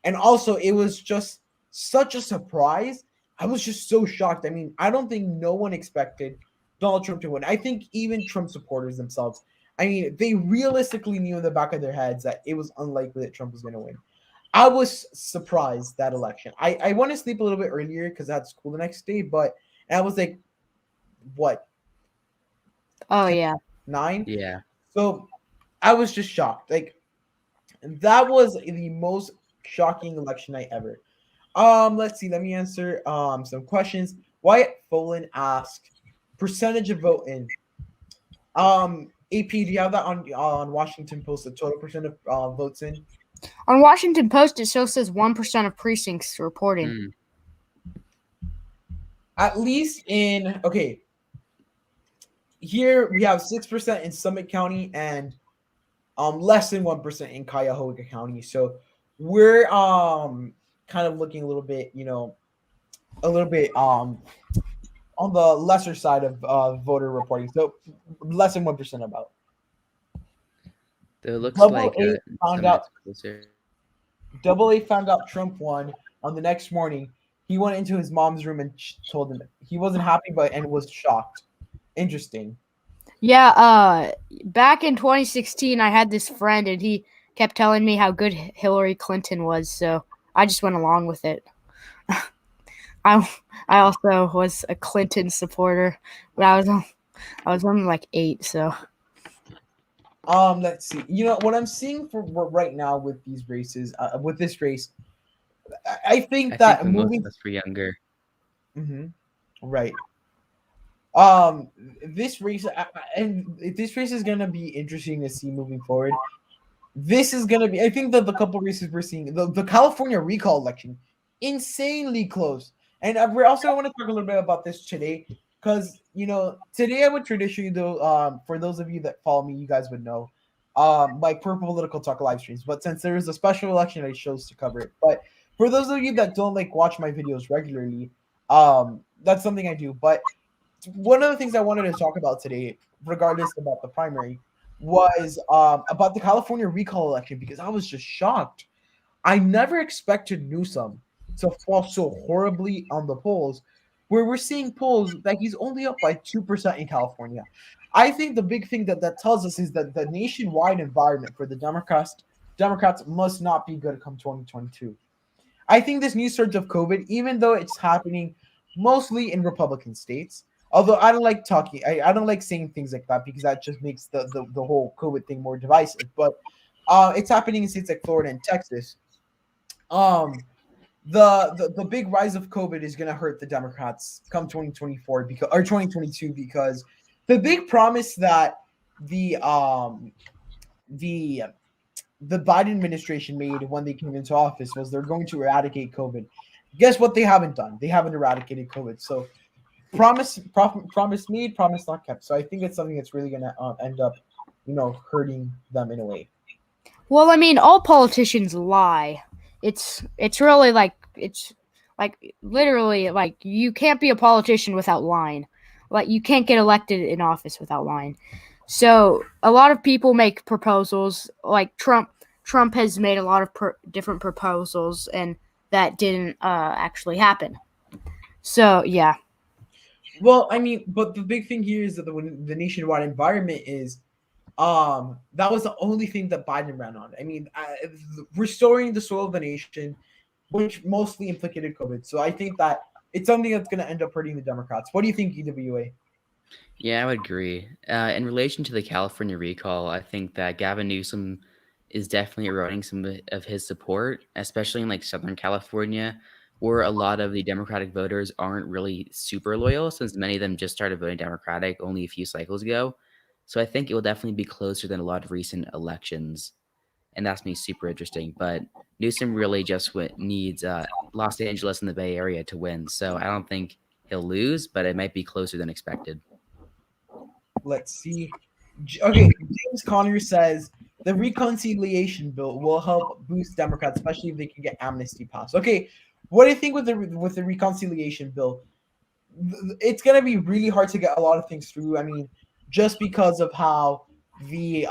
Speaker 1: And also, it was just such a surprise. I was just so shocked. I mean, I don't think no one expected Donald Trump to win. I think even Trump supporters themselves, I mean, they realistically knew in the back of their heads that it was unlikely that Trump was going to win. I was surprised that election. I want to sleep a little bit earlier because I had school the next day, but I was like, what?
Speaker 2: Oh yeah.
Speaker 1: 9?
Speaker 3: Yeah.
Speaker 1: So I was just shocked. Like, that was the most shocking election night ever. Let's see. Let me answer some questions. Wyatt Folan asked, percentage of vote in. AP, do you have that on Washington Post? The total percent of votes in.
Speaker 2: On Washington Post, it still says 1% of precincts reporting.
Speaker 1: At least in here we have 6% in Summit County and less than 1% in Cuyahoga County. So we're kind of looking a little bit, on the lesser side of voter reporting. So less than 1% about.
Speaker 3: It looks
Speaker 1: Double
Speaker 3: like
Speaker 1: A found out. Double A found out Trump won on the next morning. He went into his mom's room and told him he wasn't happy, and was shocked. Interesting.
Speaker 2: Yeah, back in 2016, I had this friend, and he kept telling me how good Hillary Clinton was, so I just went along with it. I also was a Clinton supporter, but I was only like 8, so.
Speaker 1: Let's see. What I'm seeing for right now with these races, with this race, I think that
Speaker 3: most of us were younger.
Speaker 1: Mm-hmm. Right. This race and this race is gonna be interesting to see moving forward. This is gonna be. I think that the couple races we're seeing, the California recall election, insanely close. And we're also, I want to talk a little bit about this today because today I would traditionally do. For those of you that follow me, you guys would know, my Purple Political Talk live streams. But since there is a special election, I chose to cover it. But for those of you that don't watch my videos regularly, that's something I do. But one of the things I wanted to talk about today, regardless about the primary, was about the California recall election because I was just shocked. I never expected Newsom to fall so horribly on the polls, where we're seeing polls that he's only up by 2% in California. I think the big thing that tells us is that the nationwide environment for the Democrats must not be good come 2022. I think this new surge of COVID, even though it's happening mostly in Republican states, although I don't like talking, I don't like saying things like that because that just makes the whole COVID thing more divisive. But it's happening in states like Florida and Texas. The big rise of COVID is going to hurt the Democrats come 2024 or 2022 because the big promise that the Biden administration made when they came into office was they're going to eradicate COVID. Guess what they haven't done? They haven't eradicated COVID. So promise made, promise not kept. So I think it's something that's really going to end up, hurting them in a way.
Speaker 2: Well, I mean, all politicians lie. It's really it's literally you can't be a politician without lying. Like you can't get elected in office without lying. So a lot of people make proposals like Trump. Trump has made a lot of different proposals, and that didn't actually happen. So yeah.
Speaker 1: Well, I mean, but the big thing here is that the nationwide environment is that was the only thing that Biden ran on. I mean, restoring the soul of the nation, which mostly implicated COVID. So I think that it's something that's going to end up hurting the Democrats. What do you think, EWA?
Speaker 3: Yeah, I would agree. In relation to the California recall, I think that Gavin Newsom is definitely eroding some of his support, especially in Southern California, where a lot of the Democratic voters aren't really super loyal, since many of them just started voting Democratic only a few cycles ago. So I think it will definitely be closer than a lot of recent elections, and that's me super interesting. But Newsom really just needs Los Angeles and the Bay Area to win. So I don't think he'll lose, but it might be closer than expected.
Speaker 1: Let's see. Okay, James Conner says the reconciliation bill will help boost Democrats, especially if they can get amnesty passed. Okay, what do you think with the reconciliation bill? It's gonna be really hard to get a lot of things through. I mean, just because of how the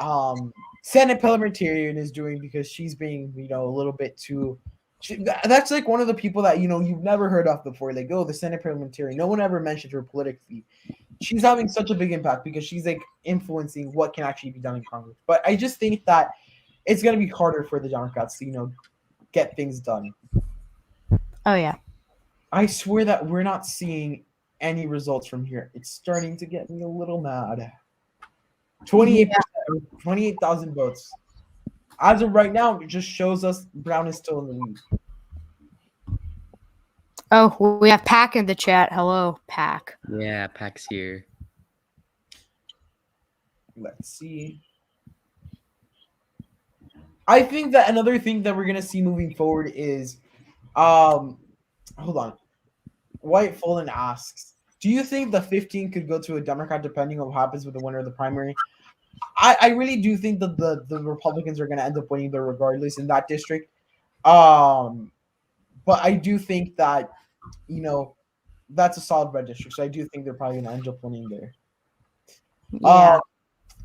Speaker 1: Senate parliamentarian is doing, because she's being a little bit too. That's like one of the people that you've never heard of before. Like, oh, the Senate parliamentarian. No one ever mentioned her politically. She's having such a big impact because she's like influencing what can actually be done in Congress. But I just think that it's gonna be harder for the Democrats to get things done.
Speaker 4: Oh yeah.
Speaker 1: I swear that we're not seeing any results from here. It's starting to get me a little mad. 28%, 28,000 votes. As of right now, it just shows us Brown is still in the lead.
Speaker 4: Oh, we have Pack in the chat. Hello, Pack.
Speaker 3: Yeah, Pack's here.
Speaker 1: Let's see. I think that another thing that we're gonna see moving forward is, hold on. White Fulton asks, do you think the 15 could go to a Democrat depending on what happens with the winner of the primary? I really do think that the Republicans are going to end up winning there regardless in that district. But I do think that, that's a solid red district. So I do think they're probably going to end up winning there.
Speaker 4: Yeah.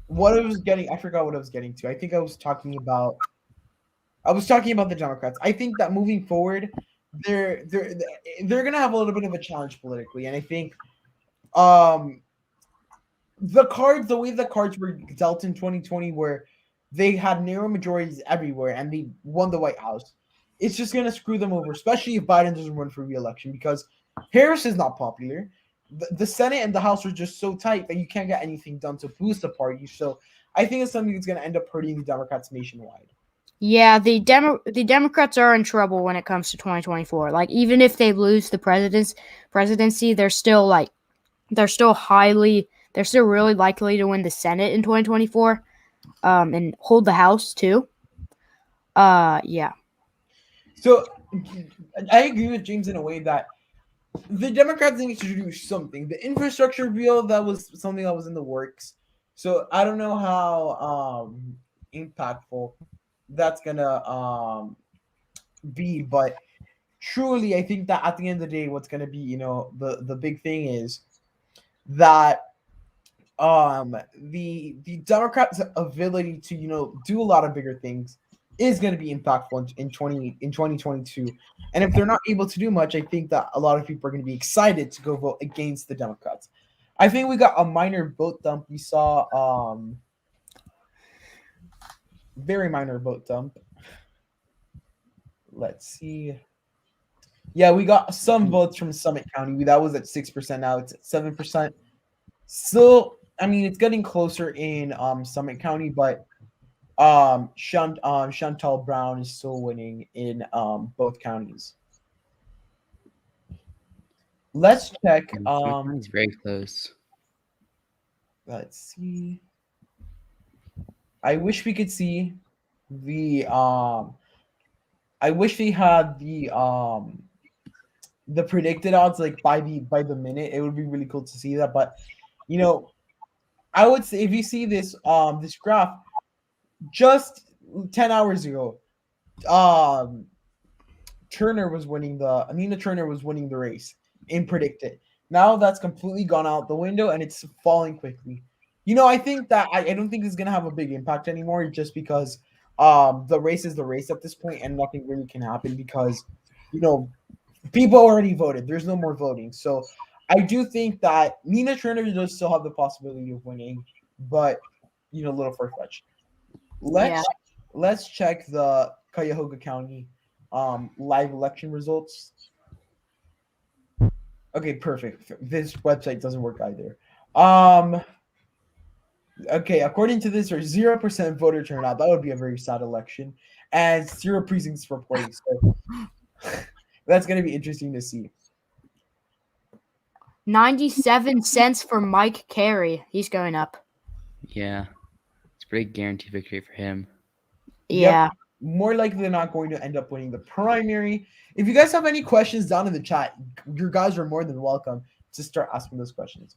Speaker 1: What I was getting, I forgot what I was getting to. I think I was talking about the Democrats. I think that moving forward, they're gonna have a little bit of a challenge politically, and I think the way the cards were dealt in 2020, where they had narrow majorities everywhere and they won the White House, it's just gonna screw them over, especially if Biden doesn't run for re-election, because Harris is not popular. The Senate and the House are just so tight that you can't get anything done to boost the party. So I think it's something that's gonna end up hurting the Democrats nationwide.
Speaker 4: Yeah, the Democrats are in trouble when it comes to 2024. Like, even if they lose the presidency, they're still really likely to win the Senate in 2024, and hold the House too. Yeah.
Speaker 1: So I agree with James in a way that the Democrats need to do something. The infrastructure bill, that was something that was in the works. So I don't know how impactful that's gonna be, but truly I think that at the end of the day, what's gonna be the big thing is that the Democrats' ability to do a lot of bigger things is going to be impactful in 2022. And if they're not able to do much, I think that a lot of people are going to be excited to go vote against the Democrats. I think we got a minor vote dump. We saw very minor vote dump. Let's see. Yeah, we got some votes from Summit County. That was at 6%. Now it's at 7%. Still, I mean, it's getting closer in Summit County, but Shantel Brown is still winning in both counties. Let's check.
Speaker 3: It's very close.
Speaker 1: Let's see. I wish we could see the I wish we had the predicted odds like by the minute. It would be really cool to see that, but I would say if you see this this graph, just 10 hours ago, Nina Turner was winning the race in Predictit. Now that's completely gone out the window and it's falling quickly. I think that I don't think it's gonna have a big impact anymore, just because the race is the race at this point and nothing really can happen because people already voted. There's no more voting. So I do think that Nina Turner does still have the possibility of winning, but a little far-fetched. Let's check the Cuyahoga County live election results. Okay, perfect. This website doesn't work either. Okay, according to this, there's 0% voter turnout. That would be a very sad election, and 0 precincts reporting. So that's going to be interesting to see.
Speaker 4: 97 cents for Mike Carey. He's going up.
Speaker 3: Yeah, it's a pretty guaranteed victory for him.
Speaker 4: Yeah.
Speaker 1: Yep. More likely than not going to end up winning the primary. If you guys have any questions down in the chat, you guys are more than welcome to start asking those questions.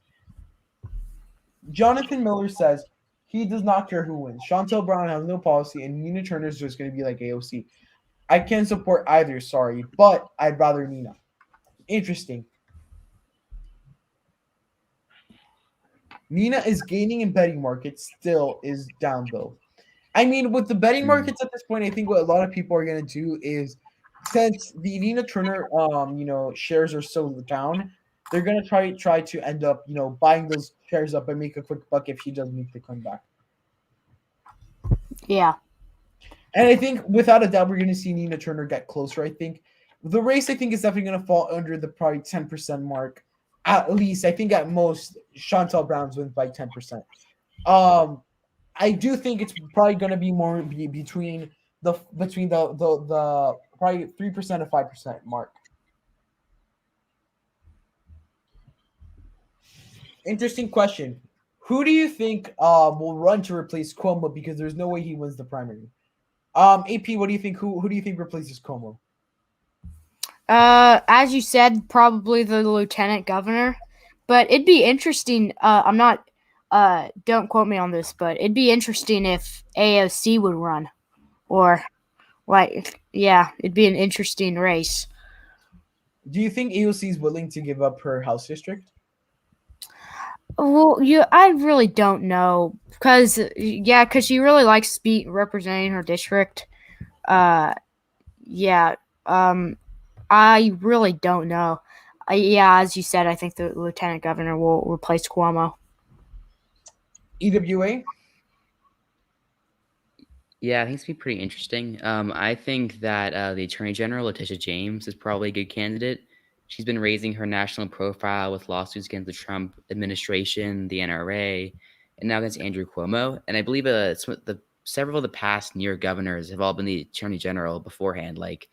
Speaker 1: Jonathan Miller says he does not care who wins. Shantel Brown has no policy, and Nina Turner is just going to be like AOC. I can't support either, sorry, but I'd rather Nina. Interesting. Nina is gaining in betting markets, still is down though. I mean, with the betting markets at this point, I think what a lot of people are going to do is, since the Nina Turner, shares are so down, they're going to try to end up, buying those shares up and make a quick buck if she does make the comeback.
Speaker 4: Yeah.
Speaker 1: And I think without a doubt, we're going to see Nina Turner get closer. I think the race, I think, is definitely going to fall under the probably 10% mark. At least, I think at most, Shantel Brown's wins by 10%. I do think it's probably going to be more between the probably 3% to 5% mark. Interesting question. Who do you think will run to replace Cuomo, because there's no way he wins the primary? AP, what do you think? Who do you think replaces Cuomo?
Speaker 4: As you said, probably the lieutenant governor. But it'd be interesting. I'm not. Don't quote me on this, but it'd be interesting if AOC would run, or it'd be an interesting race.
Speaker 1: Do you think AOC is willing to give up her House district?
Speaker 4: Well, I really don't know, because she really likes representing her district. Yeah. I really don't know. As you said, I think the lieutenant governor will replace Cuomo.
Speaker 1: EWA?
Speaker 3: Yeah, I think it's going to be pretty interesting. I think that the Attorney General, Letitia James, is probably a good candidate. She's been raising her national profile with lawsuits against the Trump administration, the NRA, and now against Andrew Cuomo. And I believe several of the past New York governors have all been the Attorney General beforehand, like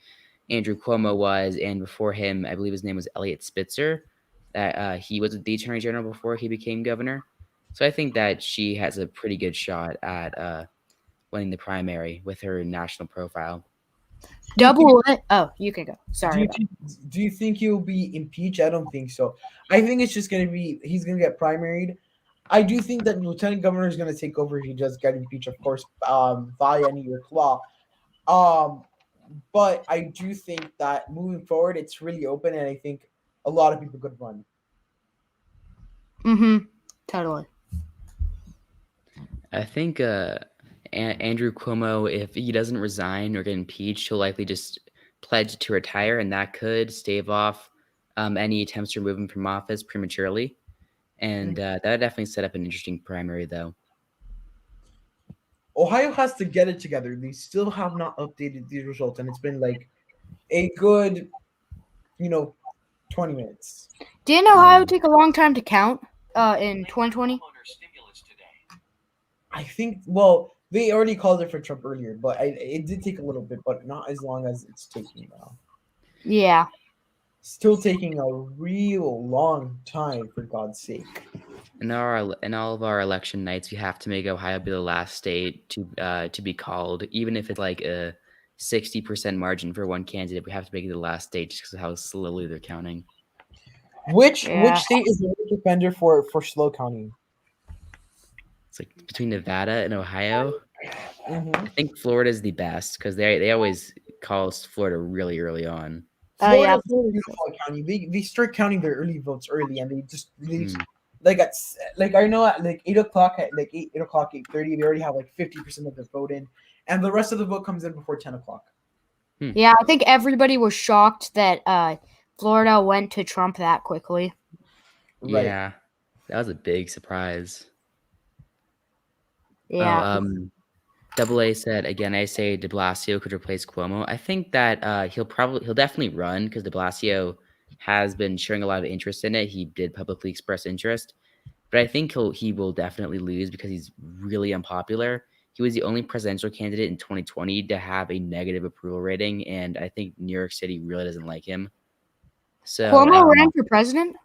Speaker 3: Andrew Cuomo was, and before him, I believe his name was Elliot Spitzer. That he was the Attorney General before he became governor. So I think that she has a pretty good shot at winning the primary with her national profile.
Speaker 4: You can go. Sorry.
Speaker 1: Do you think he'll be impeached? I don't think so. I think it's just going to be, he's going to get primaried. I do think that lieutenant governor is going to take over if he does get impeached, of course, via New York law. But I do think that moving forward, it's really open, and I think a lot of people could run.
Speaker 4: Totally.
Speaker 3: I think Andrew Cuomo, if he doesn't resign or get impeached, he'll likely just pledge to retire, and that could stave off any attempts to remove him from office prematurely. And that would definitely set up an interesting primary, though.
Speaker 1: Ohio has to get it together. They still have not updated these results, and it's been like a good, 20 minutes.
Speaker 4: Didn't Ohio take a long time to count in 2020?
Speaker 1: I think, well, they already called it for Trump earlier, but it did take a little bit, but not as long as it's taking now.
Speaker 4: Yeah.
Speaker 1: Still taking a real long time, for God's sake.
Speaker 3: In all of our election nights, we have to make Ohio be the last state to be called, even if it's like a 60% margin for one candidate. We have to make it the last state just because of how slowly they're counting.
Speaker 1: Which state is the worst offender for slow counting?
Speaker 3: It's like between Nevada and Ohio.
Speaker 1: Mm-hmm.
Speaker 3: I think Florida is the best because they always call Florida really early on.
Speaker 1: Florida's beautiful county. They start counting their early votes early, and they just I know at like 8 o'clock, at like 8 o'clock, 8:30, they already have like 50% of the vote in, and the rest of the vote comes in before 10 o'clock.
Speaker 4: Yeah, I think everybody was shocked that Florida went to Trump that quickly.
Speaker 1: Right.
Speaker 3: Yeah, that was a big surprise.
Speaker 4: Yeah.
Speaker 3: AA said again. I say De Blasio could replace Cuomo. I think that he'll definitely run because De Blasio has been showing a lot of interest in it. He did publicly express interest, but I think he will definitely lose because he's really unpopular. He was the only presidential candidate in 2020 to have a negative approval rating, and I think New York City really doesn't like him. So
Speaker 4: Cuomo ran for president?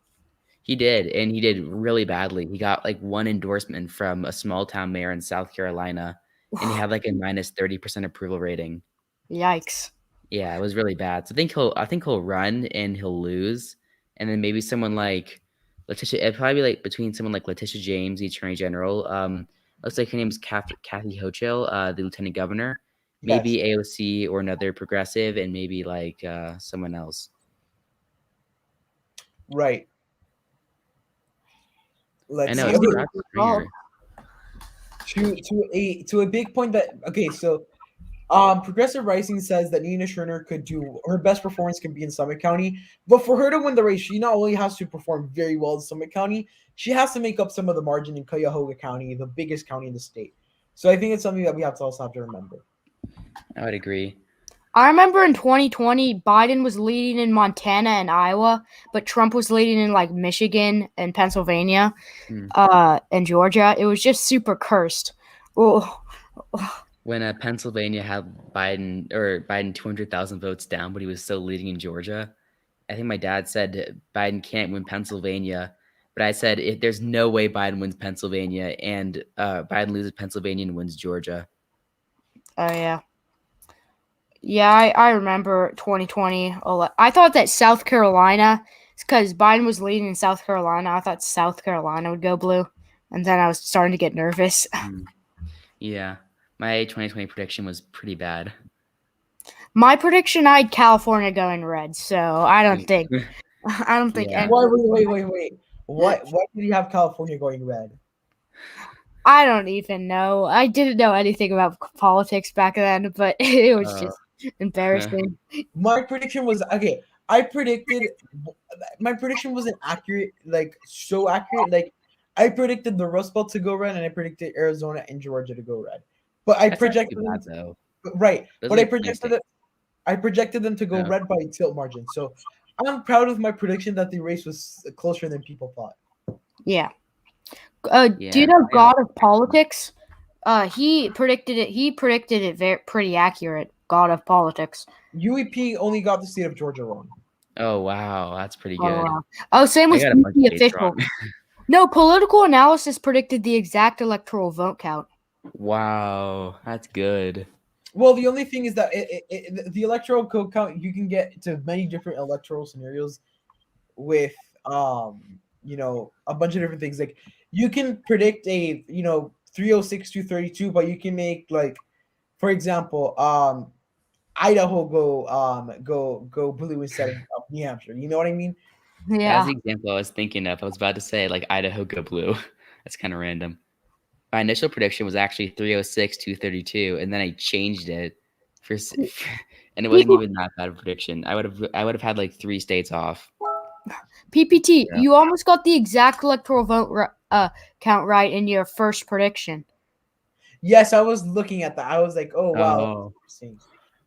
Speaker 3: He did, and he did really badly. He got like one endorsement from a small town mayor in South Carolina, and he had like a minus 30% approval rating.
Speaker 4: Yikes.
Speaker 3: Yeah, it was really bad. So I think he'll run and he'll lose, and then maybe someone like Letitia. It'd probably be like between someone like Letitia James, the Attorney General. Looks like her name's Kathy Hochul, the Lieutenant Governor.
Speaker 1: Yes.
Speaker 3: Maybe AOC or another progressive, and maybe like someone else.
Speaker 1: Right. Let's
Speaker 3: I know
Speaker 1: see.
Speaker 3: it's
Speaker 1: Okay,
Speaker 3: Scott Stringer.
Speaker 1: to a big point that so Progressive Rising says that Nina Schurner could do her best performance can be in Summit County, but for her to win the race, she not only has to perform very well in Summit County, she has to make up some of the margin in Cuyahoga County, the biggest county in the state. So I think it's something that we also have to remember.
Speaker 3: I would agree.
Speaker 4: I remember in 2020, Biden was leading in Montana and Iowa, but Trump was leading in like Michigan and Pennsylvania, and Georgia. It was just super cursed. Oh.
Speaker 3: When Pennsylvania had Biden 200,000 votes down, but he was still leading in Georgia. I think my dad said Biden can't win Pennsylvania, but I said there's no way Biden wins Pennsylvania, and Biden loses Pennsylvania and wins Georgia.
Speaker 4: Oh yeah. Yeah, I remember 2020. I thought that South Carolina, because Biden was leading in South Carolina, I thought South Carolina would go blue, and then I was starting to get nervous.
Speaker 3: Yeah, my 2020 prediction was pretty bad.
Speaker 4: My prediction, I had California going red, so I don't think.
Speaker 3: Yeah.
Speaker 1: Wait. Why did you have California going red?
Speaker 4: I don't even know. I didn't know anything about politics back then, but it was just embarrassing.
Speaker 1: My prediction was my prediction wasn't accurate, like so accurate. Like I predicted the Rust Belt to go red, and I predicted Arizona and Georgia to go red. But I projected them
Speaker 3: though.
Speaker 1: Right.
Speaker 3: Those
Speaker 1: But
Speaker 3: are
Speaker 1: I projected them to go red by a tilt margin. So I'm proud of my prediction that the race was closer than people thought.
Speaker 4: Yeah. Do you know God of Politics? He predicted it. He predicted it pretty accurate. God of Politics.
Speaker 1: UEP only got the state of Georgia wrong.
Speaker 3: Oh wow, that's pretty good.
Speaker 4: Same with UEP official. No, Political Analysis predicted the exact electoral vote count.
Speaker 3: Wow, that's good.
Speaker 1: Well, the only thing is that the electoral code count, you can get to many different electoral scenarios with a bunch of different things. Like you can predict a 306 to 32, but you can make, like, for example, Idaho go blue instead of New Hampshire. You know what I mean?
Speaker 4: Yeah.
Speaker 3: That's the example I was thinking of. I was about to say like Idaho go blue. That's kind of random. My initial prediction was actually 306 to 32, and then I changed it and it wasn't even that bad of a prediction. I would have had like 3 states off.
Speaker 4: PPT, you almost got the exact electoral vote count right in your first prediction.
Speaker 1: Yes, I was looking at that. I was like, oh wow.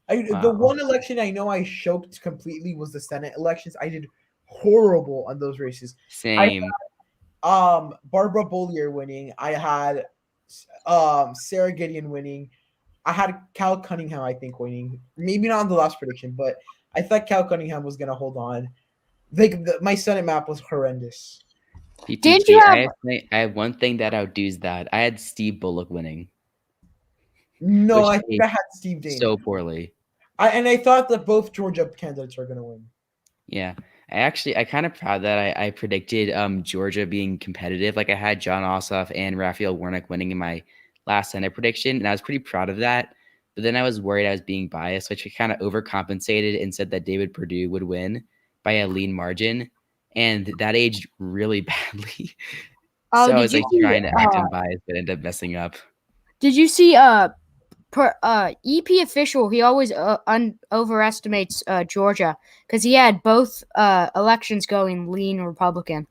Speaker 1: The one election I know I choked completely was the Senate elections. I did horrible on those races.
Speaker 3: Same.
Speaker 1: I had, Barbara Bollier winning. I had Sarah Gideon winning. I had Cal Cunningham, I think, winning. Maybe not on the last prediction, but I thought Cal Cunningham was gonna hold on. Like my Senate map was horrendous.
Speaker 3: Did you have? I have one thing that outdoes that. I had Steve Bullock winning.
Speaker 1: No, I think I had Steve Dane
Speaker 3: so poorly.
Speaker 1: I thought that both Georgia candidates are gonna win.
Speaker 3: Yeah. I'm kind of proud that I predicted Georgia being competitive. Like I had John Ossoff and Raphael Warnock winning in my last Senate prediction, and I was pretty proud of that. But then I was worried I was being biased, which I kind of overcompensated and said that David Perdue would win by a lean margin, and that aged really badly. So I was like trying to act unbiased, but ended up messing up.
Speaker 4: Did you see EP official? He always overestimates Georgia because he had both elections going lean Republican.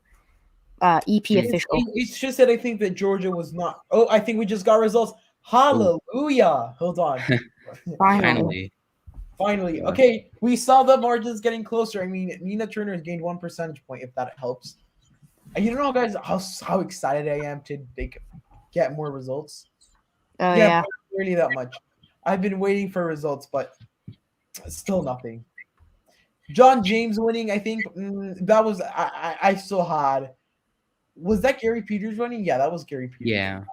Speaker 4: EP official.
Speaker 1: It's just that I think that Georgia was not. Oh, I think we just got results. Hallelujah! Hold on.
Speaker 3: Finally.
Speaker 1: Okay, we saw the margins getting closer. I mean, Nina Turner has gained 1 percentage point, if that helps. And you don't know, guys, how excited I am to get more results.
Speaker 4: Oh yeah.
Speaker 1: Really that much. I've been waiting for results, but still nothing. John James winning, I think that was I still had Was that Gary Peters running? Yeah, that was Gary Peters.
Speaker 3: Yeah.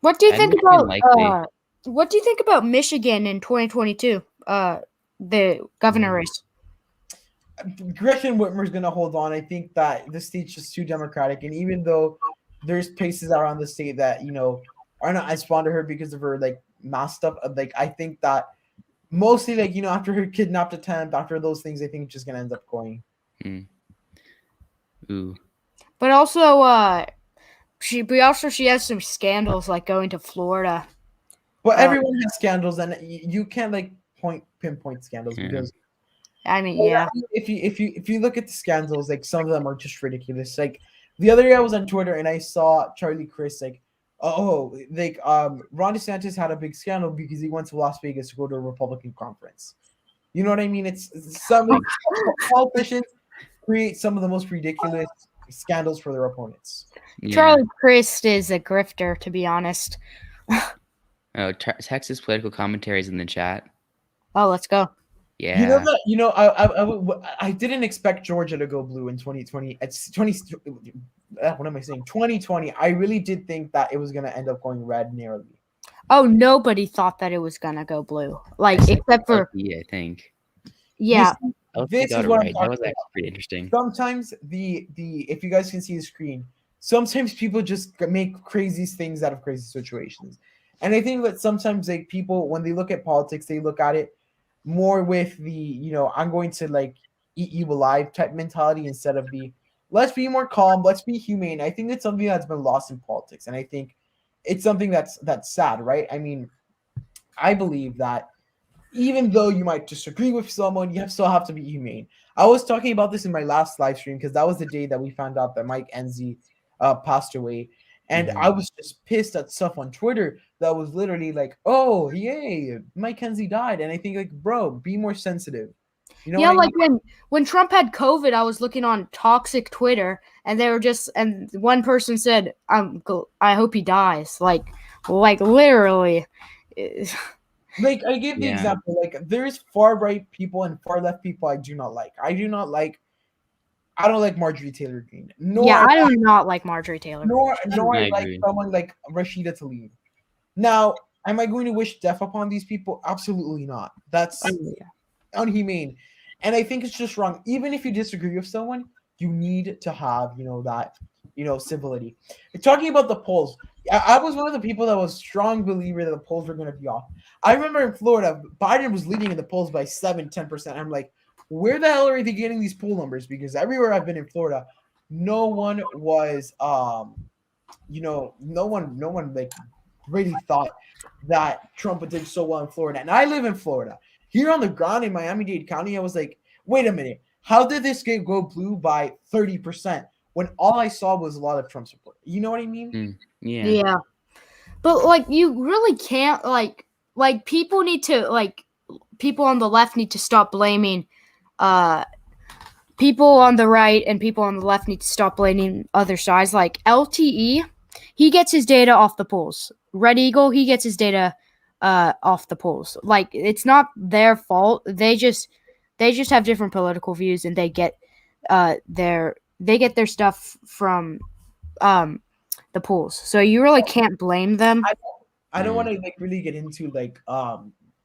Speaker 4: What do you
Speaker 3: I
Speaker 4: think
Speaker 3: think
Speaker 4: about
Speaker 3: likely.
Speaker 4: what do you think about Michigan in 2022? The governor race.
Speaker 1: Gretchen Whitmer's going to hold on. I think that the state's just too democratic, and even though there's places around the state that are not as fond of her because of her like mass stuff, like I think that mostly like after her kidnapped attempt, after those things, I think it's just going to end up going.
Speaker 3: Ooh.
Speaker 4: But also, she has some scandals like going to Florida.
Speaker 1: But everyone has scandals, and you can't like pinpoint scandals because
Speaker 4: I mean, yeah.
Speaker 1: If you look at the scandals, like some of them are just ridiculous. Like the other day, I was on Twitter and I saw Charlie Chris like, Ron DeSantis had a big scandal because he went to Las Vegas to go to a Republican conference. You know what I mean? It's some politicians create some of the most ridiculous scandals for their opponents.
Speaker 3: Yeah.
Speaker 4: Charlie Crist is a grifter, to be honest.
Speaker 3: Oh, Texas political commentaries in the chat.
Speaker 4: Oh, let's go.
Speaker 3: Yeah.
Speaker 1: I didn't expect Georgia to go blue in 2020. It's 2020. I really did think that it was going to end up going red narrowly.
Speaker 4: Oh, nobody thought that it was going to go blue. Like, except for...
Speaker 3: I think.
Speaker 4: Yeah.
Speaker 1: This is what I'm talking
Speaker 3: That was
Speaker 1: about.
Speaker 3: actually pretty interesting.
Speaker 1: Sometimes if you guys can see the screen, sometimes people just make crazy things out of crazy situations. And I think that sometimes like people, when they look at politics, they look at it more with the, I'm going to like eat you alive type mentality instead of the let's be more calm, let's be humane. I think it's something that's been lost in politics. And I think it's something that's sad, right? I mean, I believe that even though you might disagree with someone, you still have to be humane. I was talking about this in my last live stream because that was the day that we found out that Mike Enzi passed away. And I was just pissed at stuff on Twitter that was literally like, oh, yay, Mike Enzi died. And I think, like, bro, be more sensitive. You know
Speaker 4: like when Trump had COVID, I was looking on toxic Twitter, and they were and one person said, I hope he dies. Like literally.
Speaker 1: Like, I give the example, like, there's far-right people and far-left people I do not like. I don't like Marjorie Taylor Greene.
Speaker 4: I do not like Marjorie Taylor Greene.
Speaker 1: Nor I like someone like Rashida Tlaib. Now, am I going to wish death upon these people? Absolutely not. That's unhumane. And I think it's just wrong. Even if you disagree with someone, you need to have, that, civility. Talking about the polls, I was one of the people that was strong believer that the polls were going to be off. I remember in Florida, Biden was leading in the polls by 7-10%. I'm like, where the hell are they getting these poll numbers? Because everywhere I've been in Florida, no one was, no one like really thought that Trump would do so well in Florida. And I live in Florida. Here on the ground in Miami-Dade County, I was like, wait a minute. How did this game go blue by 30% when all I saw was a lot of Trump support? You know what I mean?
Speaker 4: Yeah. But, like, you really can't, like people need to, like, people on the left need to stop blaming people on the right, and people on the left need to stop blaming other sides. Like LTE, he gets his data off the polls. Red Eagle, he gets his data off the polls. Like, it's not their fault. They just have different political views, and they get their stuff from the polls. So you really can't blame them.
Speaker 1: I don't want to like really get into like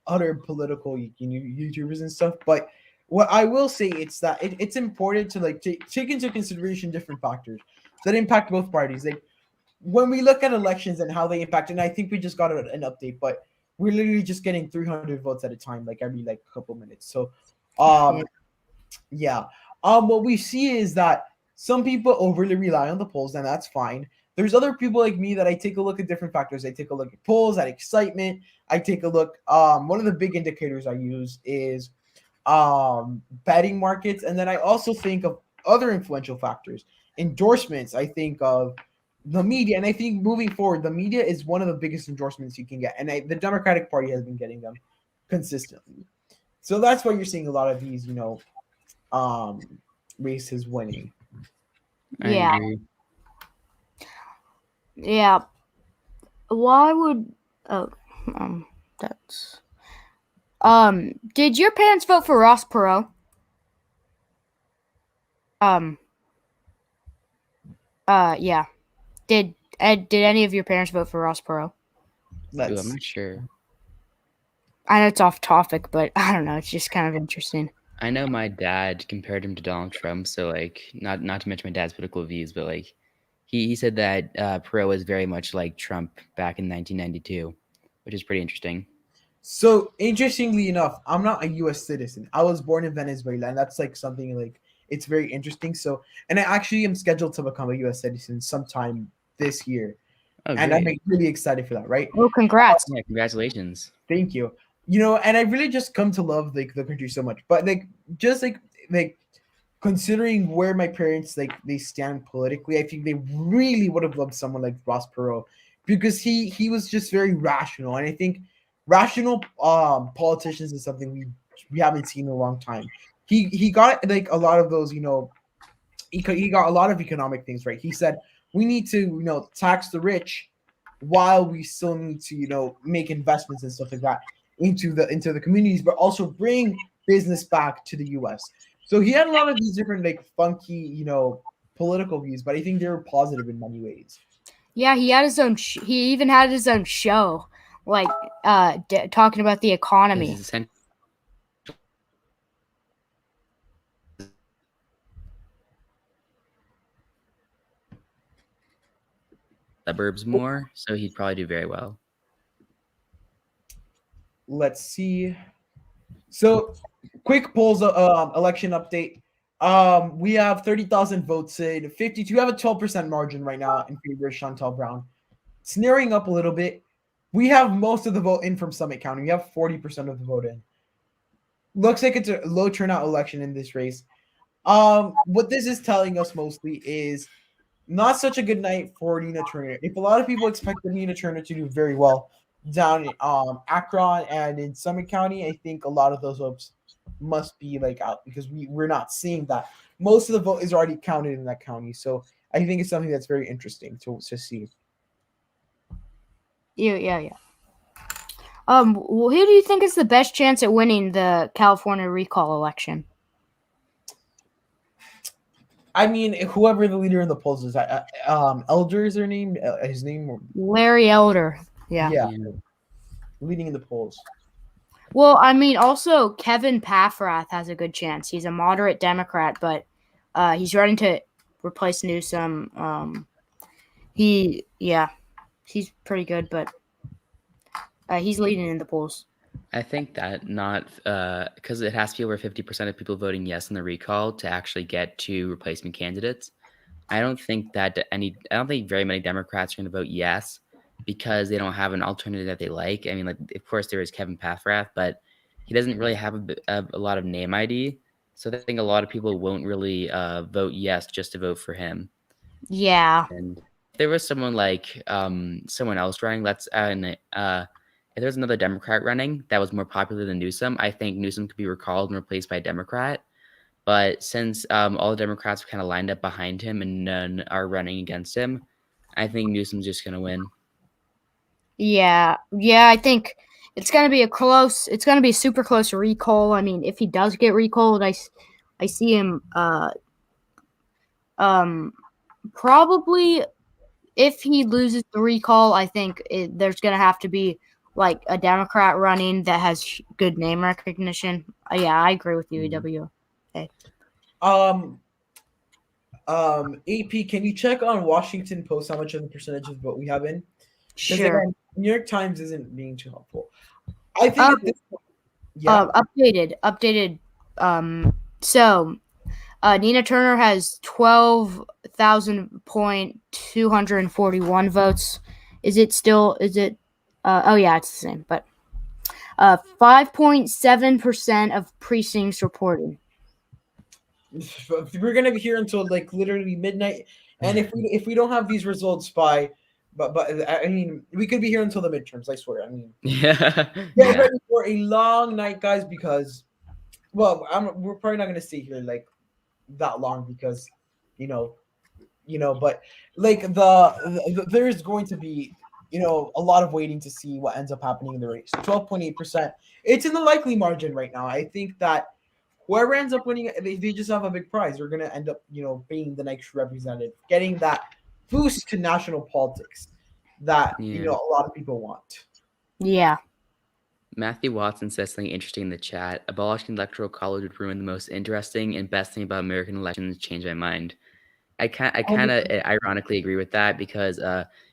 Speaker 1: other political YouTubers and stuff, but what I will say it's that it's important to like take into consideration different factors that impact both parties. Like when we look at elections and how they impact, and I think we just got an update, but we're literally just getting 300 votes at a time, like every like couple minutes. So, what we see is that some people overly rely on the polls, and that's fine. There's other people like me that I take a look at different factors. I take a look at polls, at excitement. I take a look. One of the big indicators I use is betting markets, and then I also think of other influential factors. Endorsements. I think of the media, and I think moving forward, the media is one of the biggest endorsements you can get, and the Democratic Party has been getting them consistently. So that's why you're seeing a lot of these, races winning.
Speaker 3: I agree.
Speaker 4: Yeah. Why would that's did your parents vote for Ross Perot? Yeah. Did any of your parents vote for Ross Perot?
Speaker 3: Ooh, I'm
Speaker 1: Let's.
Speaker 3: not sure.
Speaker 4: I know it's off topic, but I don't know. It's just kind of interesting.
Speaker 3: I know my dad compared him to Donald Trump, so like not to mention my dad's political views, but like he said that Perot was very much like Trump back in 1992, which is pretty interesting.
Speaker 1: So interestingly enough, I'm not a U.S. citizen. I was born in Venezuela, and that's like something like it's very interesting. So, and I actually am scheduled to become a U.S. citizen sometime this year,
Speaker 3: Oh,
Speaker 1: and I'm
Speaker 3: great!
Speaker 1: like, really excited for that. Right?
Speaker 4: Oh, congrats.
Speaker 3: Yeah, congratulations.
Speaker 1: Thank you. And I really just come to love like the country so much. But like just like considering where my parents like they stand politically, I think they really would have loved someone like Ross Perot because he was just very rational, and I think rational politicians is something we haven't seen in a long time. He got like a lot of those he got a lot of economic things right. He said we need to tax the rich while we still need to make investments and stuff like that into the communities, but also bring business back to the U.S. So he had a lot of these different like funky political views, but I think they were positive in many ways.
Speaker 4: Yeah, he had his own. He even had his own show, like talking about the economy.
Speaker 3: He's essentially suburbs more, so he'd probably do very well.
Speaker 1: Let's see. So, quick polls, election update. We have 30,000 votes in 52. We have a 12% margin right now in favor of Shantel Brown. It's narrowing up a little bit. We have most of the vote in from Summit County. We have 40% of the vote in. Looks like it's a low turnout election in this race. What this is telling us mostly is not such a good night for Nina Turner. If a lot of people expected Nina Turner to do very well down in Akron and in Summit County, I think a lot of those votes must be like out because we're not seeing that. Most of the vote is already counted in that county, so I think it's something that's very interesting to see.
Speaker 4: Yeah. Who do you think is the best chance at winning the California recall election?
Speaker 1: I mean, whoever the leader in the polls is, Elder is their name. His name,
Speaker 4: Larry Elder. Yeah.
Speaker 1: Leading in the polls.
Speaker 4: Well, I mean, also Kevin Paffrath has a good chance. He's a moderate Democrat, but he's running to replace Newsom. He's pretty good, but he's leading in the polls.
Speaker 3: I think that not because it has to be over 50% of people voting yes in the recall to actually get to replacement candidates. I don't think very many Democrats are going to vote yes because they don't have an alternative that they like. I mean, like, of course, there is Kevin Paffrath, but he doesn't really have a lot of name ID. So I think a lot of people won't really vote yes just to vote for him.
Speaker 4: Yeah.
Speaker 3: And if there was someone like someone else running, if there was another Democrat running that was more popular than Newsom, I think Newsom could be recalled and replaced by a Democrat. But since all the Democrats are kind of lined up behind him and none are running against him, I think Newsom's just going to win.
Speaker 4: Yeah, I think it's going to be a super close recall. I mean, if he does get recalled, I see him probably if he loses the recall, I think there's going to have to be like a Democrat running that has good name recognition. Yeah, I agree with you, EW. Okay.
Speaker 1: AP, can you check on Washington Post how much of the percentage of the vote we have in?
Speaker 4: Sure.
Speaker 1: Again, New York Times isn't being too helpful. I think
Speaker 4: updated. So Nina Turner has 12,241 votes. Is it? Oh yeah, it's the same. But 5.7% of precincts reported.
Speaker 1: We're gonna be here until like literally midnight, and if we don't have these results by, but I mean, we could be here until the midterms. I swear. I mean, get ready for a long night, guys, because, well, we're probably not gonna stay here like that long because, but like there is going to be a lot of waiting to see what ends up happening in the race. 12.8%. It's in the likely margin right now. I think that whoever ends up winning, they just have a big prize. They're gonna end up, being the next representative, getting that boost to national politics that
Speaker 3: Yeah.
Speaker 1: a lot of people want.
Speaker 4: Yeah.
Speaker 3: Matthew Watson says something interesting in the chat. Abolishing the Electoral College would ruin the most interesting and best thing about American elections. Change my mind. I kind of ironically agree with that because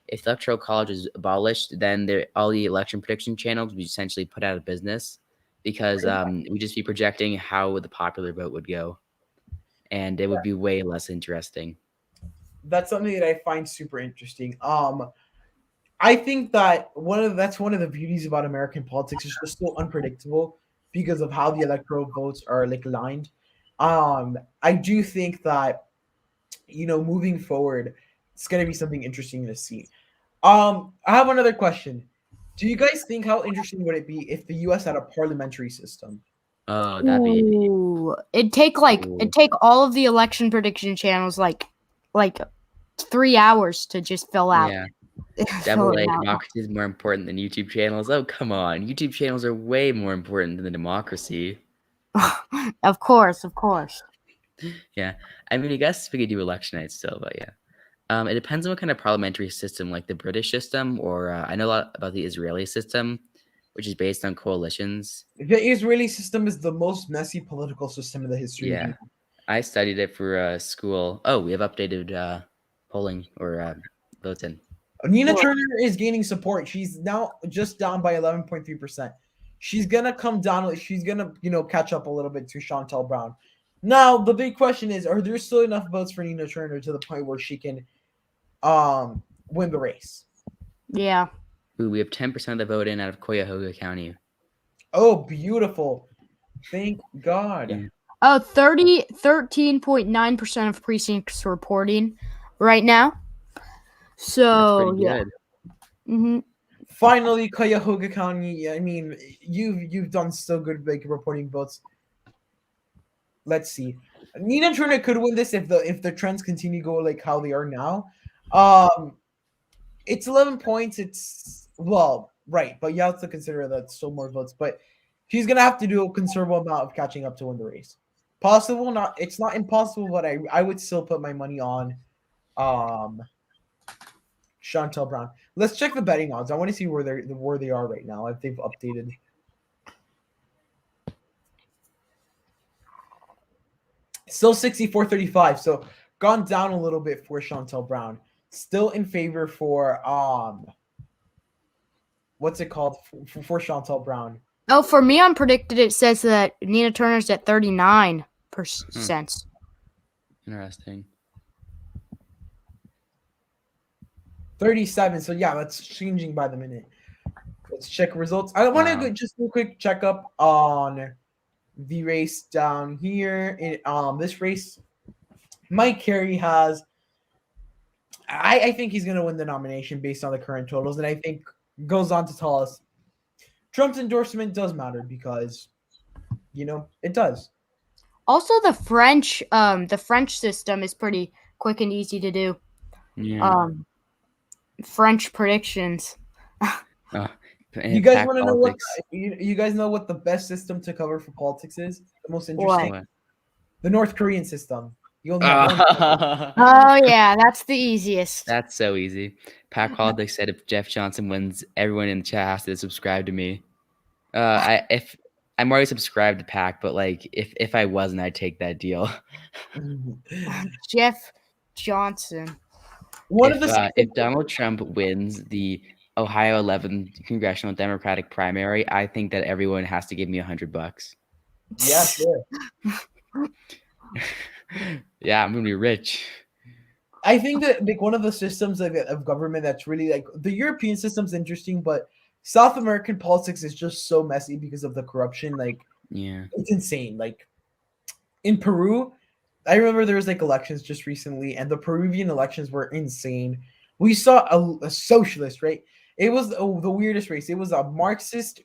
Speaker 3: if the Electoral College is abolished, then all the election prediction channels would be essentially put out of business because we'd just be projecting how the popular vote would go, and it would be way less interesting.
Speaker 1: That's something that I find super interesting. I think that that's one of the beauties about American politics. It's just so unpredictable because of how the electoral votes are like aligned. I do think that moving forward, it's gonna be something interesting to see. I have another question. Do you guys think how interesting would it be if the U.S. had a parliamentary system?
Speaker 3: Oh, that'd be
Speaker 4: Ooh, it'd take all of the election prediction channels like 3 hours to just fill out.
Speaker 3: yeah.
Speaker 4: Fill
Speaker 3: Double A
Speaker 4: it out.
Speaker 3: democracy is more important than YouTube channels. Oh, come on. YouTube channels are way more important than the democracy.
Speaker 4: Of course.
Speaker 3: Yeah. I mean, I guess we could do election night still, but yeah. It depends on what kind of parliamentary system, like the British system, or I know a lot about the Israeli system, which is based on coalitions.
Speaker 1: The Israeli system is the most messy political system in the history of
Speaker 3: Yeah.
Speaker 1: humanity.
Speaker 3: I studied it for school. Oh, we have updated polling or voting.
Speaker 1: Nina Turner is gaining support. She's now just down by 11.3%. She's gonna come down. She's gonna, catch up a little bit to Shantel Brown. Now the big question is: are there still enough votes for Nina Turner to the point where she can, win the race?
Speaker 4: Yeah.
Speaker 3: Ooh, we have 10% of the vote in out of Cuyahoga County.
Speaker 1: Oh, beautiful! Thank God.
Speaker 3: Yeah.
Speaker 4: Oh, 13.9% of precincts reporting right now. So
Speaker 3: That's pretty good.
Speaker 4: Mm-hmm.
Speaker 1: Finally, Cuyahoga County. I mean, you've done so good, like reporting votes. Let's see. Nina Turner could win this if the trends continue to go like how they are now. It's 11 points. It's right, but you have to consider that still more votes. But she's gonna have to do a considerable amount of catching up to win the race. Possible, not. It's not impossible, but I would still put my money on, Shantel Brown. Let's check the betting odds. I want to see where they are right now if they've updated. Still 64-35, so gone down a little bit for Shantel Brown. Still in favor for what's it called for Shantel Brown?
Speaker 4: Oh, for me on Predictit, it says that Nina Turner's at 39%.
Speaker 3: Interesting.
Speaker 1: 37. So yeah, that's changing by the minute. Let's check results. I want to just do a quick checkup on the race down here. In this race, Mike Carey has. I think he's gonna win the nomination based on the current totals, and I think goes on to tell us Trump's endorsement does matter because, it does.
Speaker 4: Also, the French system is pretty quick and easy to do.
Speaker 3: Yeah.
Speaker 4: French predictions.
Speaker 1: You guys want to know what you guys know what the best system to cover for politics is? The most interesting, the North Korean system. You only have one.
Speaker 4: Oh yeah, that's the easiest.
Speaker 3: That's so easy. Pat Politics said if Jeff Johnson wins, everyone in the chat has to subscribe to me. If I'm already subscribed to Pac, but like if I wasn't, I'd take that deal.
Speaker 4: Jeff Johnson.
Speaker 3: If Donald Trump wins the Ohio 11th Congressional Democratic Primary, I think that everyone has to give me $100.
Speaker 1: Yeah, sure.
Speaker 3: Yeah, I'm gonna be rich.
Speaker 1: I think that like one of the systems of government that's really like the European system's interesting, but South American politics is just so messy because of the corruption. Like,
Speaker 3: yeah,
Speaker 1: it's insane. Like in Peru, I remember there was like elections just recently, and the Peruvian elections were insane. We saw a socialist, right? It was the weirdest race. It was a Marxist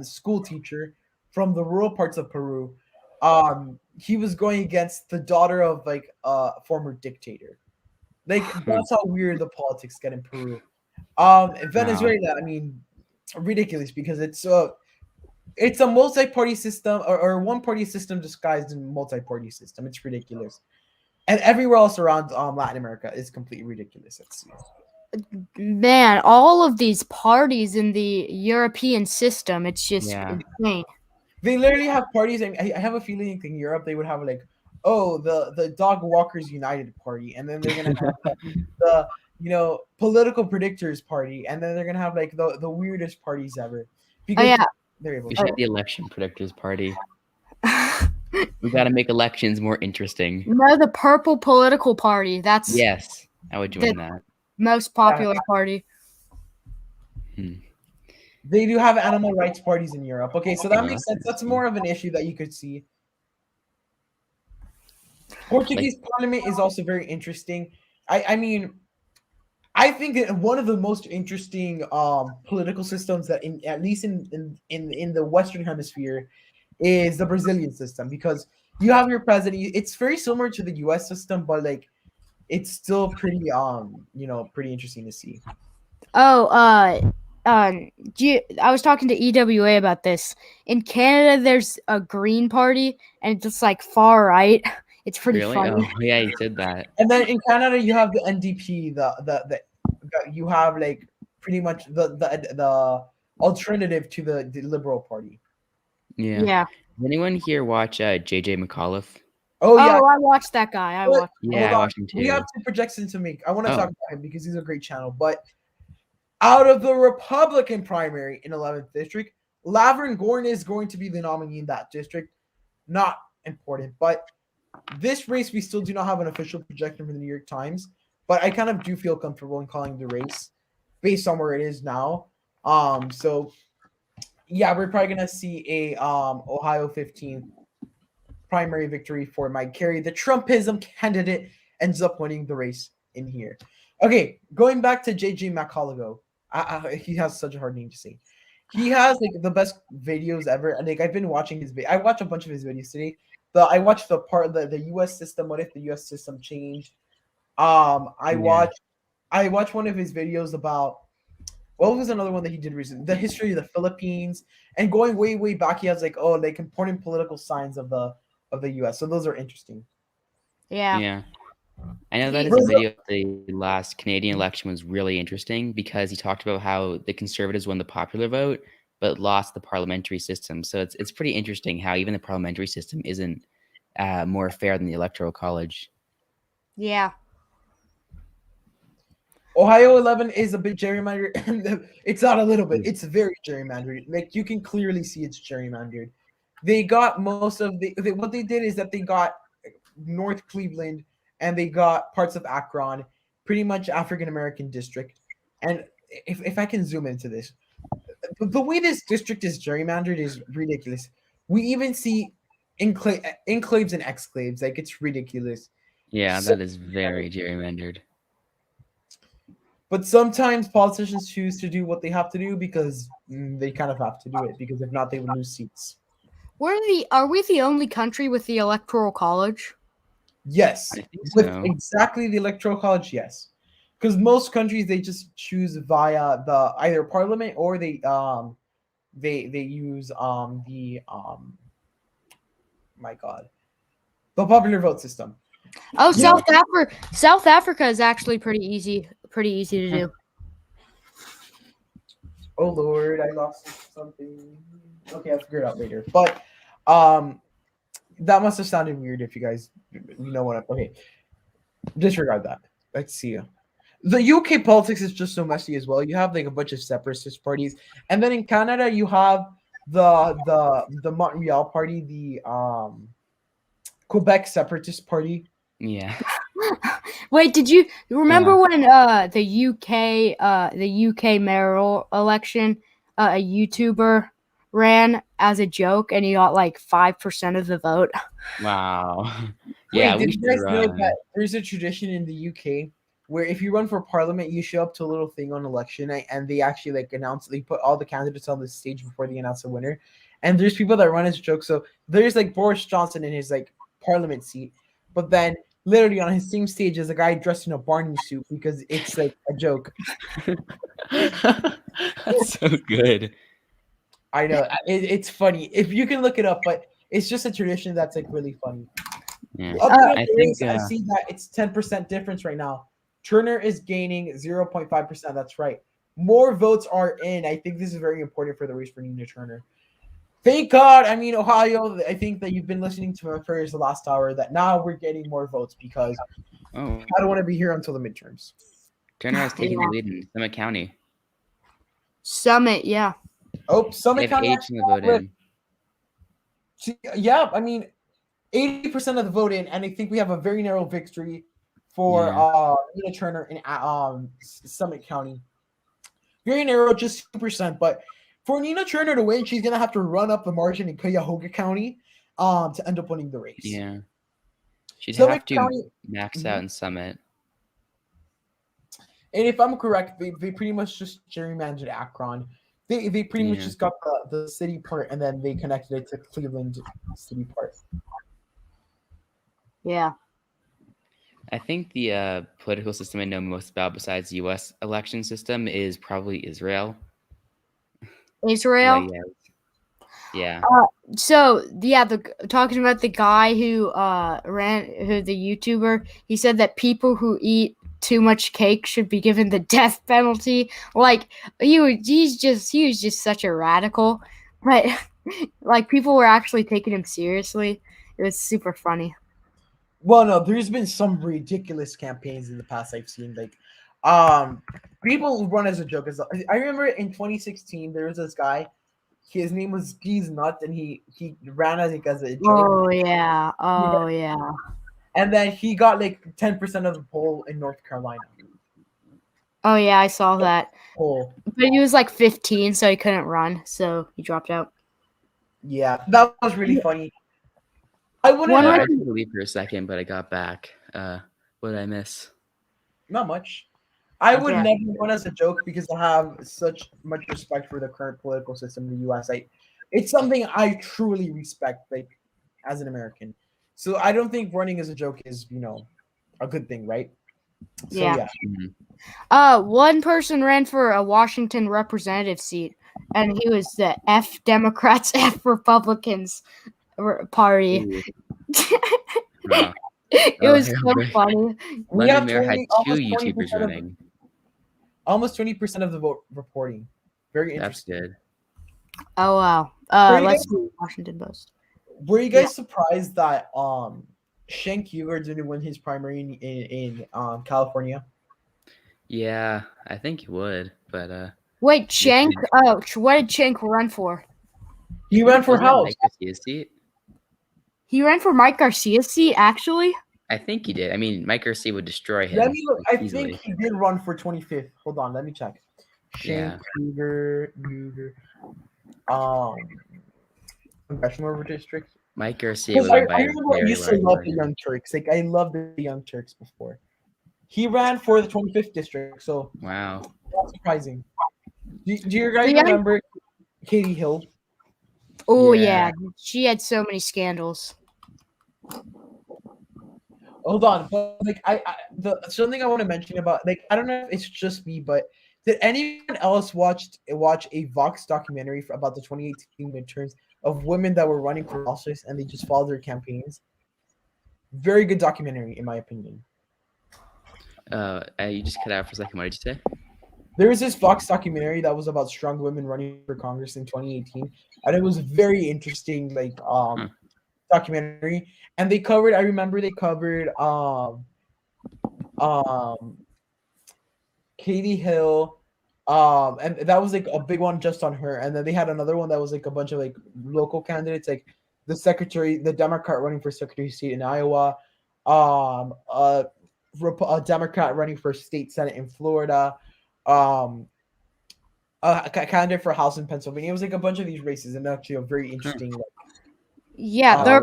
Speaker 1: school teacher from the rural parts of Peru. He was going against the daughter of like a former dictator. Like that's how weird the politics get in Peru. Venezuela, I mean, ridiculous because it's It's a multi-party system or one-party system disguised in multi-party system. It's ridiculous. And everywhere else around Latin America is completely ridiculous. Let's see.
Speaker 4: Man, all of these parties in the European system, it's just insane.
Speaker 1: They literally have parties, and I have a feeling in Europe they would have like, oh, the Dog Walkers United Party, and then they're gonna have the political predictors party, and then they're gonna have like the weirdest parties ever. Because they're able
Speaker 3: We should have the election predictors party. We got to make elections more interesting.
Speaker 4: No, the purple political party. That's
Speaker 3: yes, I would join that.
Speaker 4: Most popular party.
Speaker 1: They do have animal rights parties in Europe. Okay, so that makes sense. That's more of an issue that you could see. Portuguese parliament is also very interesting. I mean, I think that one of the most interesting political systems that at least in the Western Hemisphere is the Brazilian system, because you have your president. It's very similar to the U.S. system, but like it's still pretty pretty interesting to see.
Speaker 4: Oh, I was talking to EWA about this. In Canada, there's a Green Party, and it's just like far right. It's pretty funny.
Speaker 3: Oh, yeah, you said that.
Speaker 1: And then in Canada, you have the NDP. The you have like pretty much the alternative to the Liberal Party.
Speaker 3: Yeah. Does anyone here watch JJ McAuliffe?
Speaker 1: Oh yeah,
Speaker 4: I watched that guy. I watched
Speaker 3: him too.
Speaker 1: We have 2 projections to make. I want to talk about him because he's a great channel. But out of the Republican primary in 11th district, Laverne Gordon is going to be the nominee in that district. Not important, but this race we still do not have an official projection from the New York Times. But I kind of do feel comfortable in calling the race based on where it is now. So yeah, we're probably gonna see a Ohio 15 primary victory for Mike Carey. The Trumpism candidate ends up winning the race in here. Okay, going back to JJ McCullough. He has such a hard name to say. He has like the best videos ever. And like I've been watching his I watched a bunch of his videos today. I watched the part the US system. What if the US system changed? I watched one of his videos about what was another one that he did recently? The history of the Philippines, and going way back, he has like important political signs of the US. So those are interesting.
Speaker 3: Yeah. I know that his video of the last Canadian election was really interesting because he talked about how the Conservatives won the popular vote but lost the parliamentary system. So it's pretty interesting how even the parliamentary system isn't more fair than the Electoral College.
Speaker 4: Yeah.
Speaker 1: Ohio 11 is a bit gerrymandered. It's not a little bit. It's very gerrymandered. Like you can clearly see it's gerrymandered. They got most of what they did is that they got North Cleveland and they got parts of Akron, pretty much African-American district. And if I can zoom into this, the way this district is gerrymandered is ridiculous. We even see enclaves and exclaves. Like it's ridiculous.
Speaker 3: Yeah, that is very gerrymandered.
Speaker 1: But sometimes politicians choose to do what they have to do because they kind of have to do it, because if not, they would lose seats.
Speaker 4: Are we the only country with the Electoral College?
Speaker 1: Yes, with exactly the Electoral College. Yes, because most countries they just choose via the either parliament or they use the the popular vote system.
Speaker 4: Oh, South Africa is actually pretty easy to do.
Speaker 1: Oh Lord, I lost something. Okay, I'll figure it out later. But that must have sounded weird if you guys know what okay. Disregard that. Let's see. The UK politics is just so messy as well. You have like a bunch of separatist parties. And then in Canada you have the Montreal party, the Quebec Separatist Party.
Speaker 3: Yeah.
Speaker 4: Wait, did you remember when the UK mayoral election a YouTuber ran as a joke and he got like 5% of the vote?
Speaker 3: Wow. Yeah.
Speaker 1: Wait, did you guys know that there's a tradition in the UK where if you run for parliament, you show up to a little thing on election night and they actually like they put all the candidates on the stage before they announce the winner. And there's people that run as a joke. So there's like Boris Johnson in his like parliament seat, but then literally on his same stage is a guy dressed in a Barney suit because it's like a joke.
Speaker 3: That's so good.
Speaker 1: I know it's funny if you can look it up, but it's just a tradition that's like really funny.
Speaker 3: Yeah,
Speaker 1: Up to
Speaker 3: I
Speaker 1: the
Speaker 3: think
Speaker 1: race, I see that it's 10% difference right now. Turner is gaining 0.5%. That's right. More votes are in. I think this is very important for the race for Nina Turner. Thank God. I mean, Ohio, I think that you've been listening to my prayers the last hour that now we're getting more votes because
Speaker 3: oh,
Speaker 1: I don't want to be here until the midterms.
Speaker 3: Turner has taken
Speaker 4: Yeah.
Speaker 3: the lead in Summit County.
Speaker 4: Summit, yeah.
Speaker 1: Oh,
Speaker 3: They
Speaker 1: Summit
Speaker 3: have
Speaker 1: County.
Speaker 3: 8 in the vote in.
Speaker 1: Yeah, I mean, 80% of the vote in, and I think we have a very narrow victory for
Speaker 3: Yeah.
Speaker 1: Nina Turner in Summit County. Very narrow, just 2%. But for Nina Turner to win, she's gonna have to run up the margin in Cuyahoga County to end up winning the race.
Speaker 3: Yeah. She'd
Speaker 1: Summit
Speaker 3: have to
Speaker 1: County,
Speaker 3: max out in Summit.
Speaker 1: and if I'm correct, they pretty much just gerrymandered Akron. They pretty much
Speaker 3: Yeah.
Speaker 1: just got the city part and then they connected it to Cleveland city part.
Speaker 4: Yeah.
Speaker 3: I think the political system I know most about besides the U.S. election system is probably Israel.
Speaker 4: Israel.
Speaker 3: Yeah.
Speaker 4: So yeah, talking about the guy who the YouTuber, he said that people who eat too much cake should be given the death penalty. Like he was just such a radical, but like people were actually taking him seriously. It was super funny.
Speaker 1: Well, no, there's been some ridiculous campaigns in the past I've seen. Like, people run as a joke. I remember in 2016 there was this guy. His name was Peas Nut, and he ran as a joke.
Speaker 4: Oh yeah. Oh yeah.
Speaker 1: And then he got like 10% of the poll in North Carolina.
Speaker 4: Oh yeah, I saw that.
Speaker 1: Poll.
Speaker 4: But he was like 15, so he couldn't run, so he dropped out.
Speaker 1: Yeah, that was really funny. I wouldn't.
Speaker 3: I took a leave for a second, but I got back. What did I miss?
Speaker 1: Not much. I would
Speaker 4: Yeah.
Speaker 1: never run as a joke because I have such much respect for the current political system in the U.S. It's something I truly respect, like as an American. So I don't think running as a joke is, a good thing, right? So
Speaker 4: Yeah.
Speaker 3: Mhm.
Speaker 4: One person ran for a Washington representative seat, and he was the F Democrats, F Republicans party.
Speaker 3: Ooh. Wow.
Speaker 4: It was so funny.
Speaker 1: We
Speaker 3: London
Speaker 1: have
Speaker 3: Mayor had 2
Speaker 1: almost
Speaker 3: YouTubers
Speaker 1: 20%
Speaker 3: running.
Speaker 1: Almost 20% of the vote reporting. Very
Speaker 3: That's
Speaker 1: interesting.
Speaker 3: good.
Speaker 4: Oh wow.
Speaker 1: Were you
Speaker 4: Let's
Speaker 1: guys-
Speaker 4: see Washington Post.
Speaker 1: Were you guys surprised that Cenk Uygur didn't win his primary in California?
Speaker 3: Yeah, I think you would, but
Speaker 4: Wait, Cenk. Oh, what did Cenk run for?
Speaker 1: He ran for
Speaker 3: wasn't it
Speaker 1: House.
Speaker 3: Mike Garcia's seat?
Speaker 4: He ran for Mike Garcia's seat, actually.
Speaker 3: I think he did. I mean, Mike Garcia would destroy him.
Speaker 1: Let me look. I
Speaker 3: easily.
Speaker 1: think he did run for 25th. Hold on, let me check.
Speaker 3: Yeah.
Speaker 1: Cenk Uygur, congressional district.
Speaker 3: Mike Garcia
Speaker 1: Because
Speaker 3: would
Speaker 1: I
Speaker 3: win by a
Speaker 1: remember I
Speaker 3: very
Speaker 1: used to
Speaker 3: large
Speaker 1: love the
Speaker 3: margin.
Speaker 1: Young Turks. Like I loved the Young Turks before. He ran for the 25th district, so
Speaker 3: Wow.
Speaker 1: that's surprising. Do you guys
Speaker 4: Yeah.
Speaker 1: remember Katie Hill?
Speaker 4: Oh
Speaker 3: Yeah.
Speaker 4: yeah, she had so many scandals.
Speaker 1: Hold on, but like something I want to mention about, like, I don't know if it's just me, but did anyone else watch a Vox documentary about the 2018 midterms of women that were running for office and they just followed their campaigns? Very good documentary, in my opinion.
Speaker 3: You just cut out for a second. What did you say?
Speaker 1: There was this Vox documentary that was about strong women running for Congress in 2018, and it was very interesting, like documentary. And I remember they covered Katie Hill, and that was like a big one just on her. And then they had another one that was like a bunch of like local candidates, like the Democrat running for secretary of state in Iowa, a Democrat running for state senate in Florida, a candidate for House in Pennsylvania. It was like a bunch of these races, and actually a very interesting.
Speaker 4: Yeah, the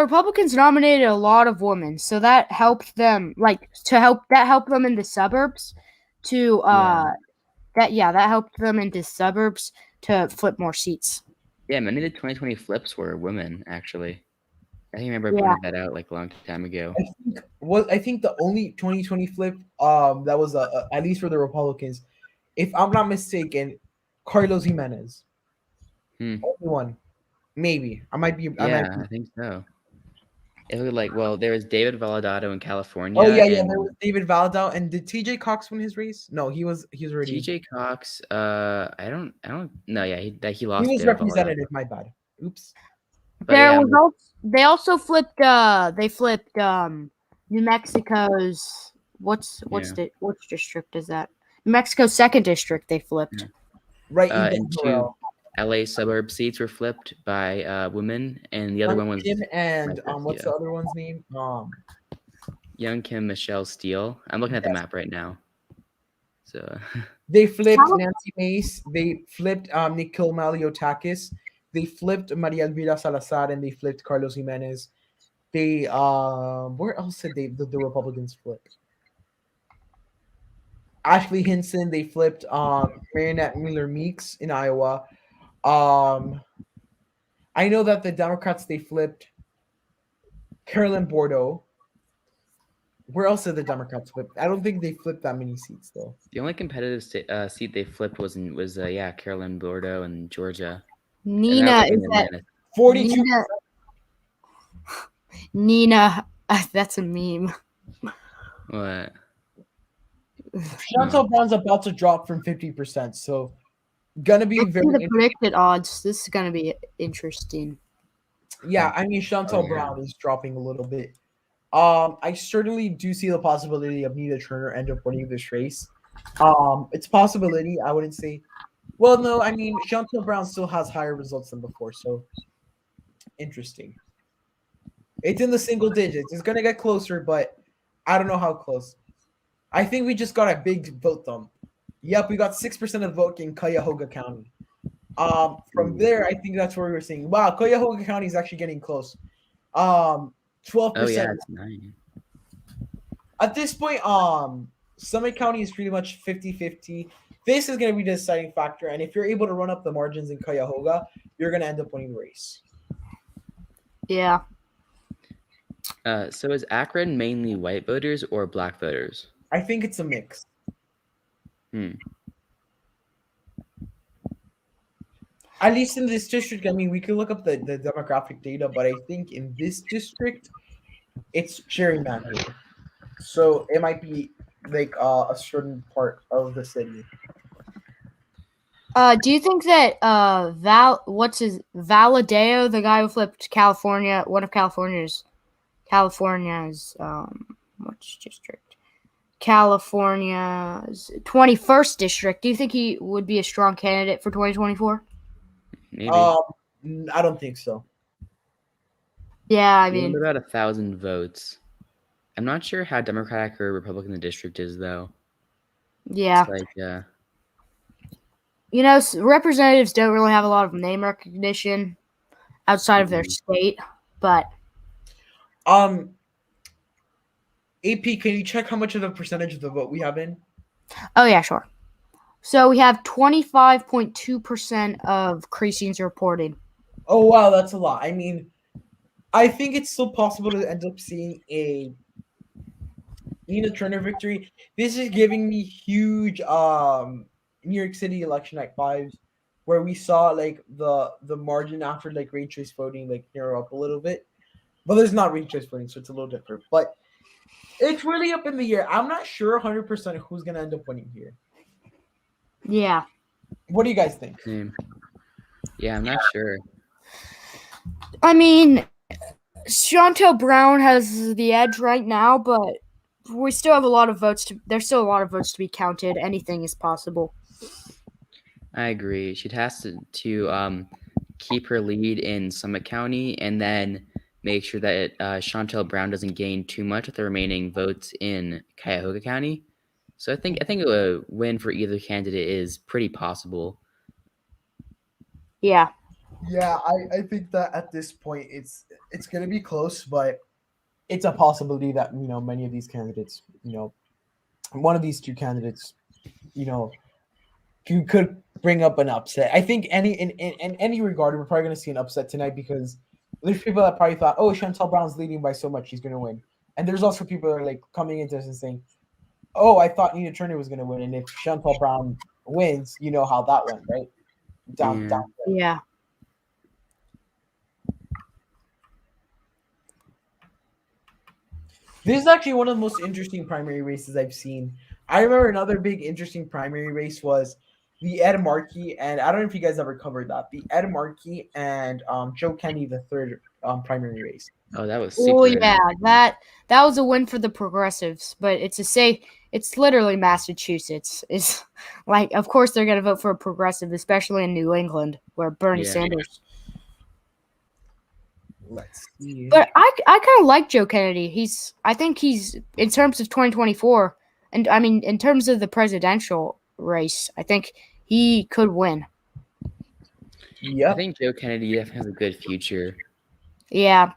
Speaker 4: Republicans nominated a lot of women, so that helped them, that helped them in the suburbs to that helped them into suburbs to flip more seats.
Speaker 3: Yeah, many of the 2020 flips were women, actually. I remember pointing that out like a long time ago.
Speaker 1: I think the only 2020 flip that was at least for the Republicans, if I'm not mistaken, Carlos Jimenez.
Speaker 3: Hmm.
Speaker 1: Only one. Maybe. I might be.
Speaker 3: Yeah, I think so. It looked like, well, there was David Valadato in California,
Speaker 1: Oh yeah.
Speaker 3: and
Speaker 1: There was David Valadao, and did T.J. Cox win his race? No, he was already.
Speaker 3: TJ Cox. I don't know. Yeah, he
Speaker 1: He
Speaker 3: lost
Speaker 1: was
Speaker 3: to Valadato.
Speaker 1: representative. My bad. Oops.
Speaker 3: But
Speaker 4: There
Speaker 3: yeah,
Speaker 4: was also, they also flipped New Mexico's which district is that? New Mexico's 2nd district they flipped.
Speaker 3: Yeah.
Speaker 1: Right.
Speaker 3: And 2 LA suburb seats were flipped by women, and the other one was
Speaker 1: Kim and
Speaker 3: Garcia.
Speaker 1: what's the other one's name?
Speaker 3: Young Kim Michelle Steele. I'm looking at the map right now. So
Speaker 1: They flipped Nancy Mace. They flipped Nikhil Maliotakis. They flipped Maria Elvira Salazar, and they flipped Carlos Jimenez. They where else did the Republicans flip? Ashley Hinson. They flipped Marinette Miller Meeks in Iowa. I know that the Democrats they flipped Carolyn Bordeaux. Where else did the Democrats flip? I don't think they flipped that many seats though.
Speaker 3: the only competitive seat they flipped was Carolyn Bordeaux in Georgia.
Speaker 4: Nina is that
Speaker 1: 42.
Speaker 4: Nina, that's a meme.
Speaker 3: What?
Speaker 1: Shantel Brown's about to drop from 50%, so gonna be
Speaker 4: Let's see
Speaker 1: very
Speaker 4: the predicted odds. This is gonna be interesting.
Speaker 1: yeah. I mean, Shantel Brown is dropping a little bit. I certainly do see the possibility of Nina Turner end up winning this race. It's a possibility. I wouldn't say. Well, no, I mean Shantel Brown still has higher results than before, so interesting. It's in the single digits. It's gonna get closer, but I don't know how close. I think we just got a big vote dump. Yep, we got 6% of the vote in Cuyahoga County. From there, I think that's where we were saying, wow, Cuyahoga County is actually getting close. 12%.
Speaker 3: Oh yeah, it's 9.
Speaker 1: At this point, Summit County is pretty much 50-50. This is going to be the deciding factor, and if you're able to run up the margins in Cuyahoga, you're going to end up winning the race.
Speaker 4: Yeah.
Speaker 3: So is Akron mainly white voters or black voters?
Speaker 1: I think it's a mix. At least in this district, I mean, we could look up the demographic data, but I think in this district, it's gerrymandering. So it might be like a certain part of the city.
Speaker 4: Do you think that Valadeo, the guy who flipped California, one of California's which district? California's 21st district. Do you think he would be a strong candidate for 2024?
Speaker 3: Maybe.
Speaker 1: I don't think so.
Speaker 4: Yeah, I mean,
Speaker 3: about 1,000 votes. I'm not sure how Democratic or Republican the district is, though.
Speaker 4: Yeah.
Speaker 3: It's like,
Speaker 4: representatives don't really have a lot of name recognition outside of their state, but
Speaker 1: AP, can you check how much of the percentage of the vote we have in?
Speaker 4: Oh yeah, sure. So we have 25.2% of precincts reported.
Speaker 1: Oh wow, that's a lot. I mean, I think it's still possible to end up seeing a Nina Turner victory. This is giving me huge New York City election night vibes, where we saw like the margin after like ranked choice voting like narrow up a little bit, but there's not ranked choice voting, so it's a little different. But it's really up in the air. I'm not sure 100% who's gonna end up winning here.
Speaker 4: Yeah.
Speaker 1: What do you guys think?
Speaker 3: Yeah, I'm not sure.
Speaker 4: I mean, Shantel Brown has the edge right now, but we still have a lot of votes. There's still a lot of votes to be counted. Anything is possible.
Speaker 3: I agree. She has to keep her lead in Summit County and then make sure that Shantel Brown doesn't gain too much of the remaining votes in Cuyahoga County. So I think a win for either candidate is pretty possible.
Speaker 4: Yeah.
Speaker 1: Yeah, I think that at this point it's gonna be close, but it's a possibility that many of these candidates, one of these two candidates, could bring up an upset. I think in any regard, we're probably gonna see an upset tonight because there's people that probably thought, oh, Shantel Brown's leading by so much, she's gonna win, and there's also people that are like coming into this and saying, oh, I thought Nina Turner was gonna win, and if Shantel Brown wins, you know how that went, right? Down.
Speaker 4: Yeah.
Speaker 1: This is actually one of the most interesting primary races I've seen. I remember another big interesting primary race was the Ed Markey, and I don't know if you guys ever covered that. The Ed Markey and Joe Kennedy the third primary race.
Speaker 3: Oh, that was
Speaker 4: Oh
Speaker 3: super.
Speaker 4: yeah, that was a win for the progressives, but it's literally Massachusetts. It's like, of course they're gonna vote for a progressive, especially in New England where Bernie Sanders.
Speaker 1: Let's see.
Speaker 4: But I kind of like Joe Kennedy. I think he's in terms of 2024, and I mean in terms of the presidential race, I think he could win.
Speaker 1: Yeah,
Speaker 3: I think Joe Kennedy definitely has a good future.
Speaker 4: Yeah,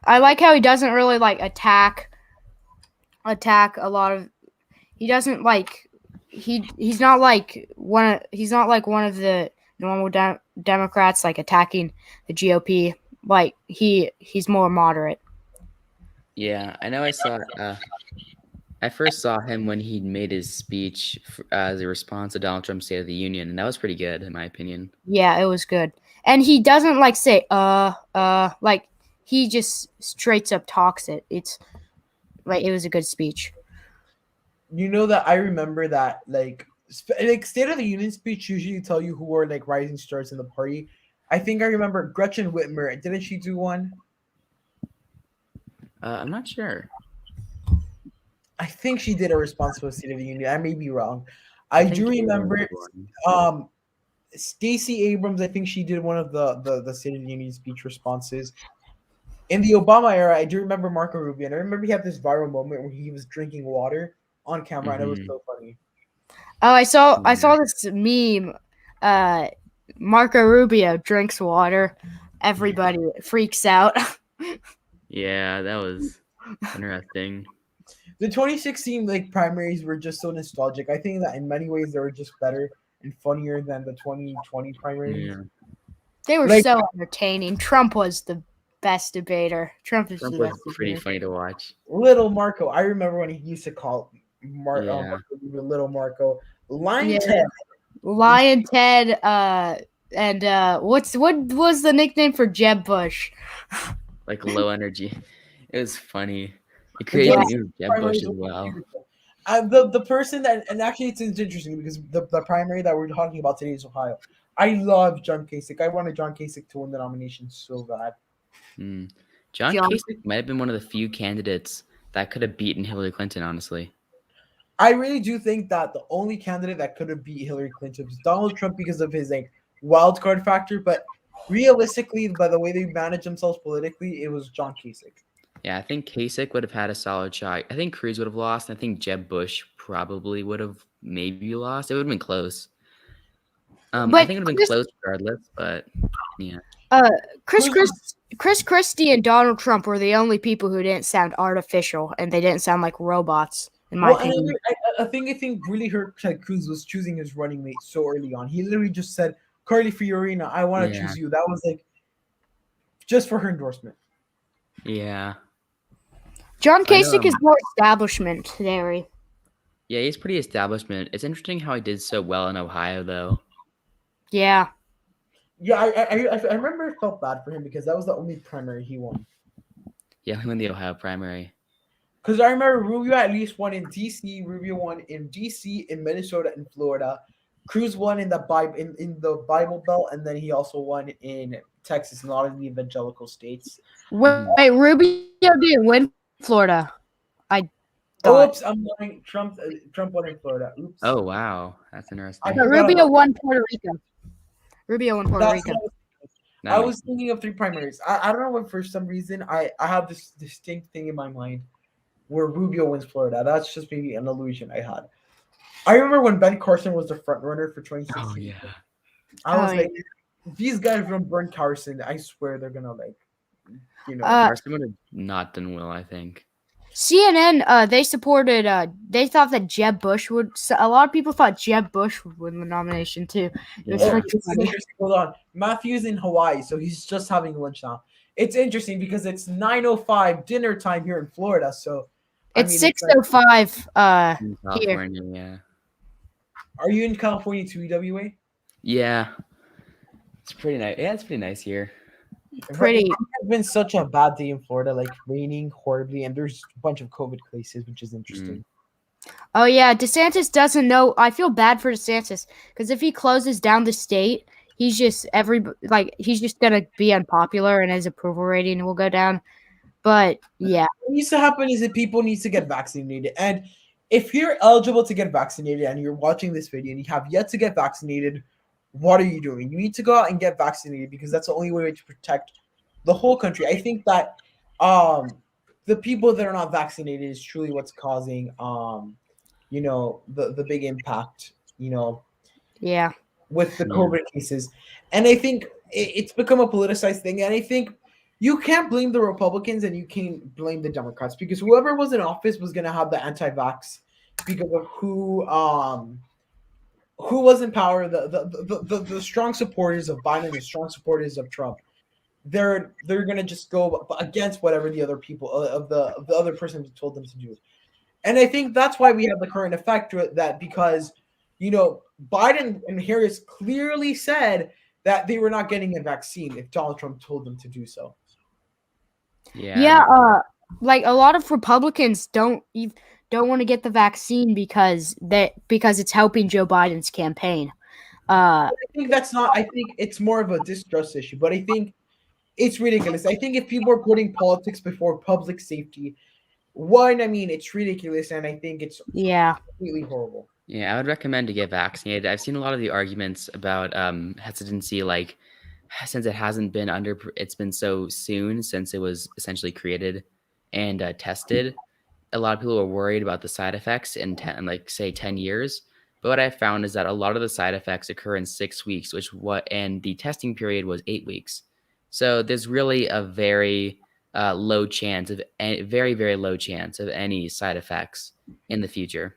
Speaker 4: I like how he doesn't really like attack a lot of. He doesn't like he's not like one of the normal Democrats like attacking the GOP. Like he's more moderate.
Speaker 3: Yeah, I know. I first saw him when he made his speech as a response to Donald Trump's State of the Union, and that was pretty good in my opinion.
Speaker 4: Yeah, it was good, and he doesn't like say like he just straight up talks it. It's like it was a good speech.
Speaker 1: You know that I remember that like State of the Union speech usually tell you who are like rising stars in the party. I think I remember Gretchen Whitmer. Didn't she do one?
Speaker 3: I'm not sure.
Speaker 1: I think she did a response to a State of the Union. I may be wrong. I do remember Stacey Abrams. I think she did one of the State of the Union speech responses. In the Obama era, I do remember Marco Rubio. And I remember he had this viral moment where he was drinking water on camera, and it was so funny.
Speaker 4: Oh, I saw this meme. Marco Rubio drinks water. Everybody freaks out.
Speaker 3: Yeah, that was interesting.
Speaker 1: The 2016 like primaries were just so nostalgic. I think that in many ways they were just better and funnier than the 2020 primaries.
Speaker 3: Yeah.
Speaker 4: They were so entertaining. Trump was the best debater. Trump was
Speaker 3: pretty funny to watch.
Speaker 1: Little Marco, I remember when he used to call Marco Little Marco, Lion Ted.
Speaker 4: Lion Ted. And what was the nickname for Jeb Bush?
Speaker 3: Like low energy. It was funny. It created Jeb Bush as well.
Speaker 1: The person that, and actually it's interesting because the primary that we're talking about today is Ohio. I love John Kasich. I wanted John Kasich to win the nomination so bad.
Speaker 3: John Kasich might have been one of the few candidates that could have beaten Hillary Clinton, honestly.
Speaker 1: I really do think that the only candidate that could have beat Hillary Clinton was Donald Trump because of his like wild card factor, but realistically, by the way they manage themselves politically, it was John Kasich.
Speaker 3: Yeah, I think Kasich would have had a solid shot. I think Cruz would have lost. I think Jeb Bush probably would have maybe lost. It would have been close. I think it would have been close regardless, but yeah.
Speaker 4: Chris Christie and Donald Trump were the only people who didn't sound artificial and they didn't sound like robots. In my opinion,
Speaker 1: I think really hurt Ted Cruz was choosing his running mate so early on. He literally just said, "Carly Fiorina, I want to choose you." That was like just for her endorsement.
Speaker 3: Yeah.
Speaker 4: John Kasich is more establishment theory.
Speaker 3: Yeah, he's pretty establishment. It's interesting how he did so well in Ohio, though.
Speaker 4: Yeah.
Speaker 1: Yeah, I remember it felt bad for him because that was the only primary he won.
Speaker 3: Yeah, he won the Ohio primary.
Speaker 1: Because I remember Rubio at least won in D.C., Rubio won in D.C., in Minnesota, and Florida. Cruz won in the Bible Belt, and then he also won in Texas and a lot of the evangelical states.
Speaker 4: Wait, Rubio didn't win Florida.
Speaker 1: Oops, I'm lying. Trump won in Florida. Oops.
Speaker 3: Oh wow, that's interesting.
Speaker 4: Rubio won Puerto Rico.
Speaker 1: I was thinking of three primaries. I don't know what, for some reason I have this distinct thing in my mind where Rubio wins Florida. That's just maybe an illusion I had. I remember when Ben Carson was the front runner for 2016.
Speaker 3: Oh yeah.
Speaker 1: I was like, these guys don't burn Carson. I swear they're gonna
Speaker 3: Carson would have not done well, I think.
Speaker 4: CNN, they supported. They thought that Jeb Bush would. A lot of people thought Jeb Bush would win the nomination too.
Speaker 1: Hold on, Matthew's in Hawaii, so he's just having lunch now. It's interesting because it's 9:05 dinner time here in Florida, so
Speaker 4: it's 6:05
Speaker 3: in California, yeah.
Speaker 1: Are you in California too, EWA?
Speaker 3: Yeah, it's pretty nice. Yeah, it's pretty nice here.
Speaker 4: Pretty.
Speaker 1: It's been such a bad day in Florida, like raining horribly, and there's a bunch of COVID cases, which is interesting.
Speaker 4: Oh yeah, DeSantis doesn't know. I feel bad for DeSantis because if he closes down the state, he's just he's just gonna be unpopular and his approval rating will go down. But yeah,
Speaker 1: What needs to happen is that people need to get vaccinated, and if you're eligible to get vaccinated and you're watching this video and you have yet to get vaccinated, what are you doing? You need to go out and get vaccinated because that's the only way to protect the whole country. I think that the people that are not vaccinated is truly what's causing the big impact,
Speaker 4: yeah,
Speaker 1: with the COVID cases. And I think it's become a politicized thing. And I think you can't blame the Republicans and you can't blame the Democrats because whoever was in office was going to have the anti-vax because of who was in power. The strong supporters of Biden, the strong supporters of Trump, they're going to just go against whatever the other people of the other person told them to do. And I think that's why we have the current effect to it, that because, Biden and Harris clearly said that they were not getting a vaccine if Donald Trump told them to do so.
Speaker 4: Yeah. Like a lot of Republicans don't want to get the vaccine because it's helping Joe Biden's campaign.
Speaker 1: I think I think it's more of a distrust issue, but I think it's ridiculous. I think if people are putting politics before public safety, it's ridiculous, and I think it's completely horrible.
Speaker 3: Yeah, I would recommend to get vaccinated. I've seen a lot of the arguments about hesitancy, like since it's been so soon since it was essentially created and tested. A lot of people are worried about the side effects in 10 years. But what I found is that a lot of the side effects occur in 6 weeks, and the testing period was 8 weeks. So there's really a very low chance of very, very low chance of any side effects in the future.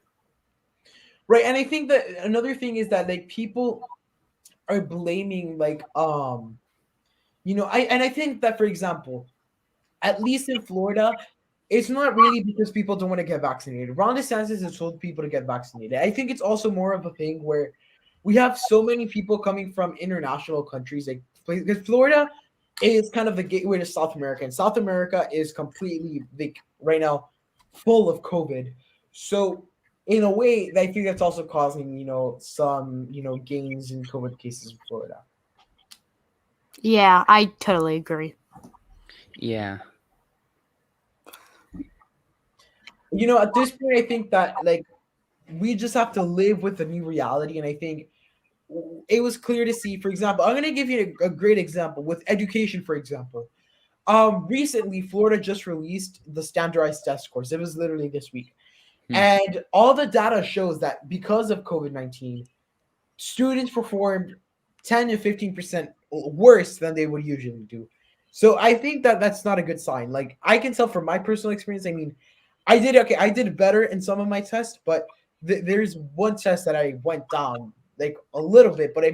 Speaker 1: Right. And I think that another thing is that people are blaming I think that, for example, at least in Florida, it's not really because people don't want to get vaccinated. Ron DeSantis has told people to get vaccinated. I think it's also more of a thing where we have so many people coming from international countries, because Florida is kind of the gateway to South America, and South America is completely right now full of COVID. So in a way, I think that's also causing some gains in COVID cases in Florida.
Speaker 4: Yeah, I totally agree.
Speaker 3: Yeah.
Speaker 1: At this point, I think that we just have to live with the new reality, and I think it was clear to see. For example, I'm going to give you a great example with education. For example, recently Florida just released the standardized test scores. It was literally this week. And all the data shows that because of COVID-19, students performed 10 to 15% worse than they would usually do. So I think that that's not a good sign. I can tell from my personal experience. I did better in some of my tests, but there's one test that I went down a little bit. But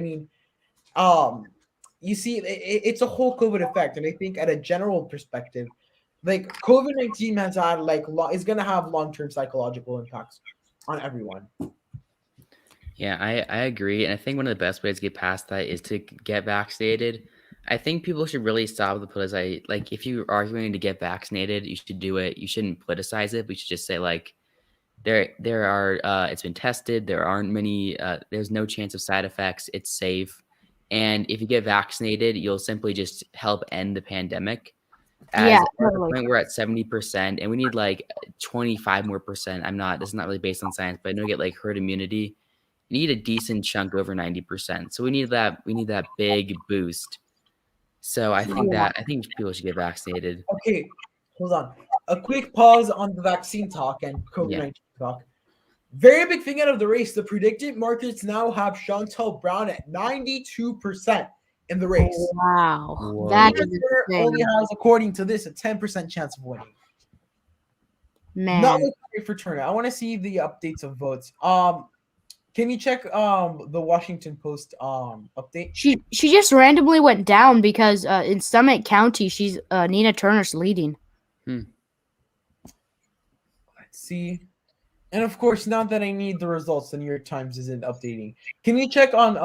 Speaker 1: you see, it's a whole COVID effect, and I think at a general perspective, COVID-19 has had is going to have long-term psychological impacts on everyone.
Speaker 3: Yeah, I agree. And I think one of the best ways to get past that is to get vaccinated. I think people should really stop the politicize. If you're arguing to get vaccinated, you should do it. You shouldn't politicize it. We should just say there are it's been tested. There aren't many. There's no chance of side effects. It's safe. And if you get vaccinated, you'll simply just help end the pandemic. At the point we're at 70%, and we need 25 more percent. This is not really based on science, but I know you get herd immunity. You need a decent chunk over 90%. So we need that big boost. So I think people should get vaccinated.
Speaker 1: Okay, hold on. A quick pause on the vaccine talk and COVID-19 talk. Very big thing out of the race. The Predictit markets now have Shantel Brown at 92% in the race.
Speaker 4: Wow. That
Speaker 1: only has, according to this, a 10% chance of winning.
Speaker 4: Man.
Speaker 1: Not looking for turnout. I want to see the updates of votes. Can you check the Washington Post update?
Speaker 4: She just randomly went down because in Summit County, she's Nina Turner's leading.
Speaker 1: Let's see. And of course, not that I need the results, the New York Times isn't updating. Can you check on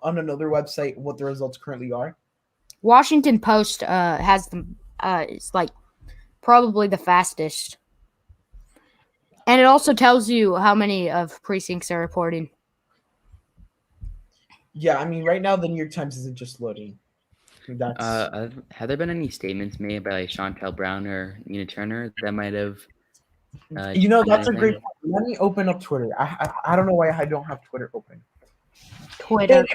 Speaker 1: another website what the results currently are?
Speaker 4: Washington Post has them. It's like probably the fastest, and it also tells you how many of precincts are reporting.
Speaker 1: Yeah, I mean, right now the New York Times isn't just loading. That's
Speaker 3: Have there been any statements made by Shantel Brown or Nina Turner that might have?
Speaker 1: That's a great point. Let me open up Twitter. I don't know why I don't have Twitter open.
Speaker 4: Twitter.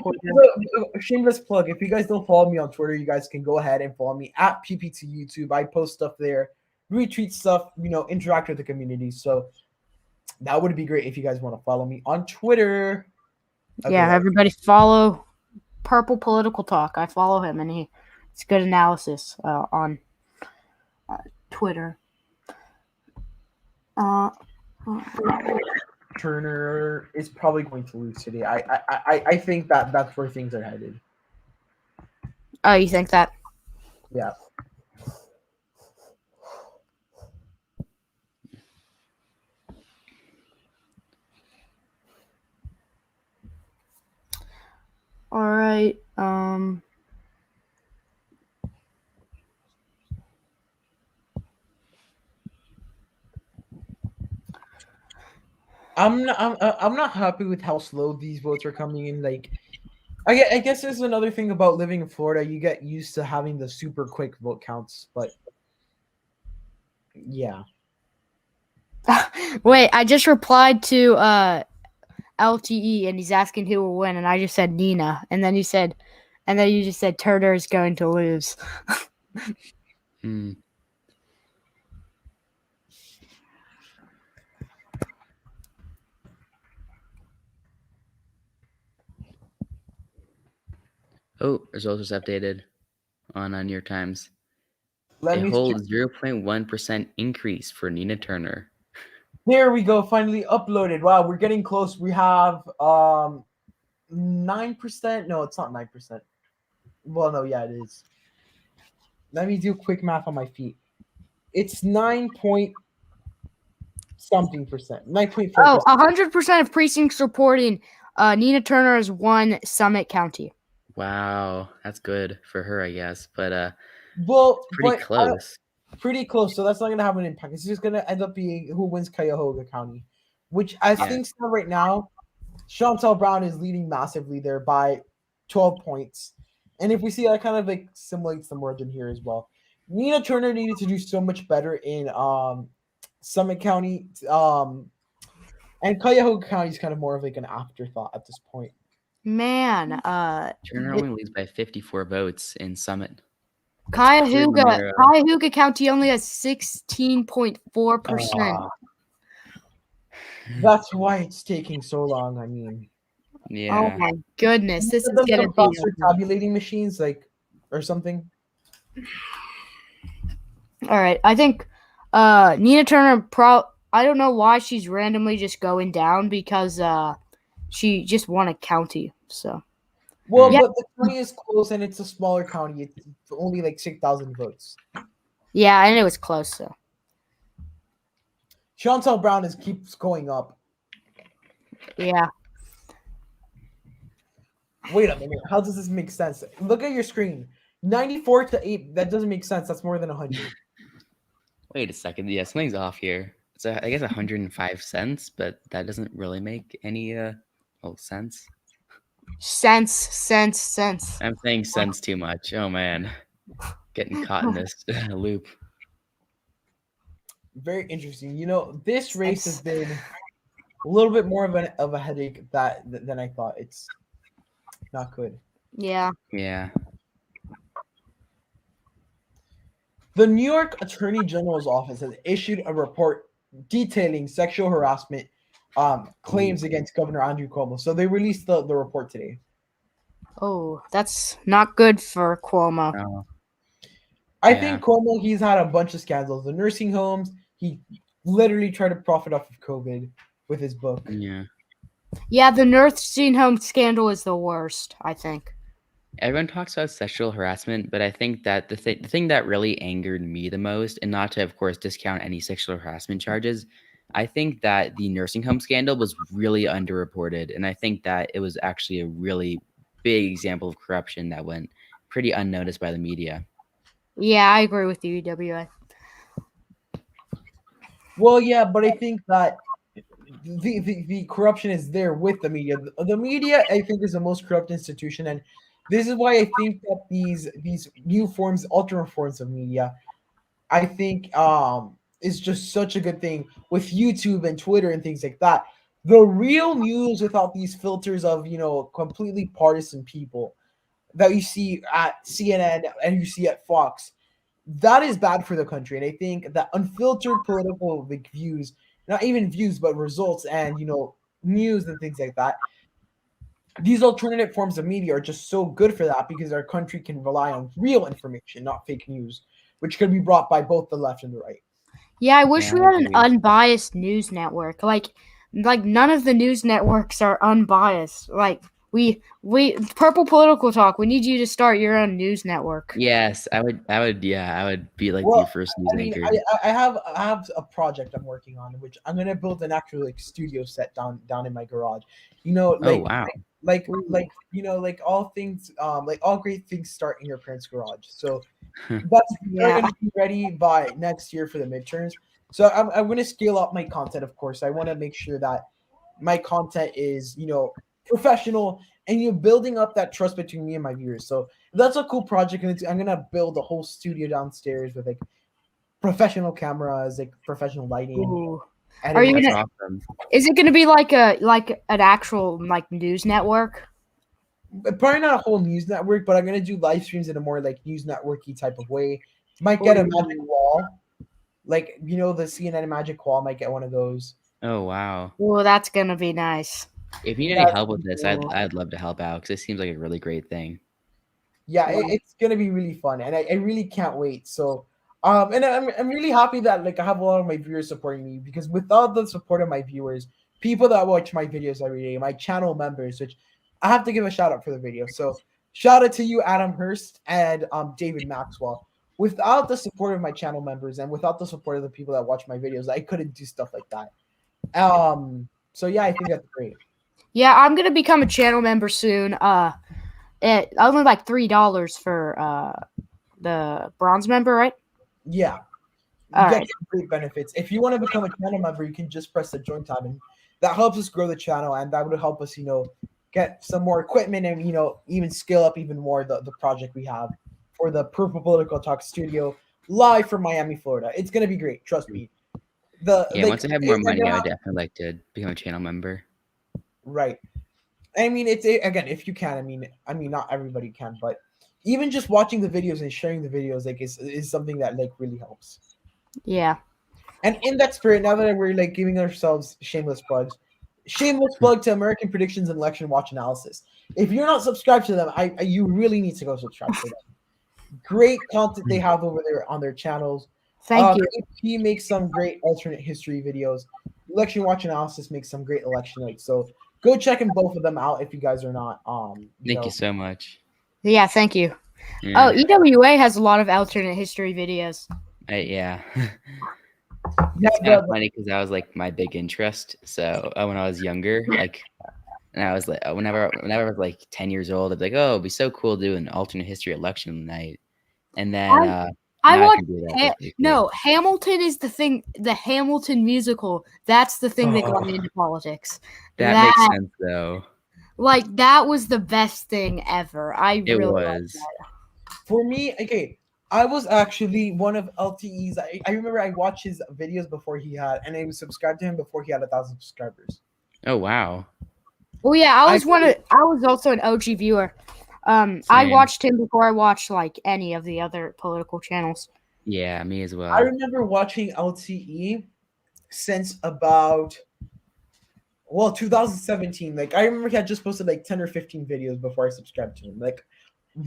Speaker 1: Shameless plug. If you guys don't follow me on Twitter, you guys can go ahead and follow me at PPT YouTube. I post stuff there, retweet stuff, interact with the community. So that would be great if you guys want to follow me on Twitter.
Speaker 4: Yeah, everybody follow Purple Political Talk. I follow him, and it's good analysis on Twitter.
Speaker 1: Turner is probably going to lose today. I think that's where things are headed.
Speaker 4: Oh, you think that?
Speaker 1: Yeah.
Speaker 4: All right.
Speaker 1: I'm not happy with how slow these votes are coming in. Like, I guess there's another thing about living in Florida. You get used to having the super quick vote counts, but yeah.
Speaker 4: Wait, I just replied to LTE, and he's asking who will win, and I just said Nina, and then you just said Turner is going to lose.
Speaker 3: Oh, results was updated on New York Times.
Speaker 1: Let
Speaker 3: a
Speaker 1: me
Speaker 3: whole
Speaker 1: check.
Speaker 3: 0.1% increase for Nina Turner.
Speaker 1: There we go. Finally uploaded. Wow, we're getting close. We have 9%. No, it's not 9%. Well, no, yeah, it is. Let me do quick math on my feet. It's 9.something%. 9.4%.
Speaker 4: Oh, 100% of precincts reporting Nina Turner has won Summit County.
Speaker 3: Wow, that's good for her, I guess. But
Speaker 1: pretty
Speaker 3: close.
Speaker 1: Pretty close. So that's not gonna have an impact. It's just gonna end up being who wins Cuyahoga County, which as things stand right now, Shantel Brown is leading massively there by 12 points. And if we see that kind of like simulates the margin here as well. Nina Turner needed to do so much better in Summit County. And Cuyahoga County is kind of more of like an afterthought at this point.
Speaker 4: Man,
Speaker 3: Turner only leads by 54 votes in Summit.
Speaker 4: Cuyahoga County only has 16.4%.
Speaker 1: That's why it's taking so long. I mean,
Speaker 3: yeah.
Speaker 4: Oh my goodness, this is gonna be
Speaker 1: tabulating machines, like, or something.
Speaker 4: All right, I think Nina Turner. I don't know why she's randomly just going down because she just won a county. So.
Speaker 1: Well, but the county is close and it's a smaller county. It's only like 6,000 votes.
Speaker 4: Yeah, and it was close. So.
Speaker 1: Shantel Brown keeps going up.
Speaker 4: Yeah.
Speaker 1: Wait a minute. How does this make sense? Look at your screen. 94-8. That doesn't make sense. That's more than 100.
Speaker 3: Wait a second. Yeah, something's off here. It's I guess 105 cents, but that doesn't really make any sense.
Speaker 4: Sense.
Speaker 3: I'm saying sense too much. Oh man, getting caught in this loop.
Speaker 1: Very interesting. This race has been a little bit more of a headache than I thought. It's not good.
Speaker 4: Yeah.
Speaker 3: Yeah.
Speaker 1: The New York Attorney General's office has issued a report detailing sexual harassment claims against Governor Andrew Cuomo. So they released the report today.
Speaker 4: Oh, that's not good for Cuomo.
Speaker 1: I think Cuomo, he's had a bunch of scandals. The nursing homes, he literally tried to profit off of COVID with his book.
Speaker 4: Yeah, the nursing home scandal is the worst, I think.
Speaker 3: Everyone talks about sexual harassment, but I think that the thing that really angered me the most, and not to, of course, discount any sexual harassment charges, I think that the nursing home scandal was really underreported, and I think that it was actually a really big example of corruption that went pretty unnoticed by the media.
Speaker 4: Yeah, I agree with you, EWA.
Speaker 1: Well, yeah, but I think that the corruption is there with the media. The media, I think, is the most corrupt institution, and this is why I think that these new forms, alternate forms of media, I think is just such a good thing with YouTube and Twitter and things like that. The real news without these filters of completely partisan people that you see at CNN and you see at Fox, that is bad for the country. And I think that unfiltered political views, not even views, but results and news and things like that. These alternative forms of media are just so good for that because our country can rely on real information, not fake news, which can be brought by both the left and the right.
Speaker 4: Yeah, I wish
Speaker 3: Yeah,
Speaker 4: we
Speaker 3: I
Speaker 4: had an
Speaker 3: agree.
Speaker 4: unbiased news network. Like none of the news networks are unbiased. Like we Purple Political Talk. We need you to start your own news network.
Speaker 3: Yes, I would. Yeah, I would be like
Speaker 1: Well,
Speaker 3: your first news
Speaker 1: I mean,
Speaker 3: anchor.
Speaker 1: I have a project I'm working on, which I'm gonna build an actual studio set down in my garage.
Speaker 3: Oh wow.
Speaker 1: Like all things, like all great things start in your parents' garage. So that's
Speaker 4: Yeah.
Speaker 1: going to be ready by next year for the midterms. So I'm going to scale up my content. Of course, I want to make sure that my content is professional and building up that trust between me and my viewers. So that's a cool project, and I'm gonna build a whole studio downstairs with like professional cameras, like professional lighting.
Speaker 4: Ooh.
Speaker 1: And
Speaker 4: Are you
Speaker 3: That's
Speaker 4: gonna?
Speaker 3: awesome.
Speaker 4: Is it gonna be like an actual news network?
Speaker 1: probably not a whole news network, but I'm gonna do live streams in a more like news networky type of way. Might get a magic wall, like the CNN magic wall. Might get one of those.
Speaker 3: Oh wow.
Speaker 4: Oh, that's gonna be nice.
Speaker 3: If you need
Speaker 1: That's
Speaker 3: any help with this,
Speaker 4: cool.
Speaker 3: I'd love to help out because it seems like a really great thing.
Speaker 1: Yeah, it's gonna be really fun, and I really can't wait. So, and I'm really happy that like I have a lot of my viewers supporting me because without the support of my viewers, people that watch my videos every day, my channel members, which I have to give a shout out for the video. So, shout out to you, Adam Hurst and David Maxwell. Without the support of my channel members and without the support of the people that watch my videos, I couldn't do stuff like that. So yeah, I think that's great.
Speaker 4: Yeah, I'm gonna become a channel member soon. It only like $3 for the bronze member, right?
Speaker 1: Yeah. You
Speaker 4: All
Speaker 1: get
Speaker 4: right.
Speaker 1: some great benefits. If you want to become a channel member, you can just press the join tab, and that helps us grow the channel, and that would help us, get some more equipment and even scale up even more the project we have for the Purple Political Talk Studio live from Miami, Florida. It's gonna be great, trust me.
Speaker 3: Once I have more money, I would definitely like to become a channel member.
Speaker 1: Right. I mean, again, if you can. I mean, not everybody can, but even just watching the videos and sharing the videos is something that like really helps.
Speaker 4: Yeah.
Speaker 1: And in that spirit, now that we're like giving ourselves shameless plugs, shameless plug to American Predictions and Election Watch Analysis. If you're not subscribed to them, you really need to go subscribe to them. Great content they have over there on their channels.
Speaker 4: Thank you.
Speaker 1: He makes some great alternate history videos. Election Watch Analysis makes some great election nights. So go check both of them out if you guys are not.
Speaker 3: Thank you so much.
Speaker 4: Yeah, thank you.
Speaker 3: Yeah.
Speaker 4: Oh, EWA has a lot of alternate history videos.
Speaker 3: Yeah.
Speaker 1: Yeah,
Speaker 3: It's kind of funny because that was like my big interest. So when I was younger, and I was like, whenever I was like 10 years old, I'd be like, oh, it'd be so cool to do an alternate history election night. And then
Speaker 4: I
Speaker 3: now
Speaker 4: watched.
Speaker 3: can do that. That's pretty cool.
Speaker 4: No, Hamilton is the thing. The Hamilton musical. That's the thing that got me into politics.
Speaker 3: That makes sense though.
Speaker 4: Like that was the best thing ever.
Speaker 3: It
Speaker 4: really
Speaker 3: was.
Speaker 4: that.
Speaker 1: For me, okay, I was actually one of LTE's. I remember I watched his videos before he had, and I was subscribed to him before he had 1,000 subscribers.
Speaker 3: Oh wow.
Speaker 4: Well, yeah, I was also an OG viewer. I
Speaker 3: Same.
Speaker 4: watched him before I watched like any of the other political channels.
Speaker 3: Yeah, me as well.
Speaker 1: I remember watching LTE since about 2017. Like I remember he had just posted like 10 or 15 videos before I subscribed to him. Like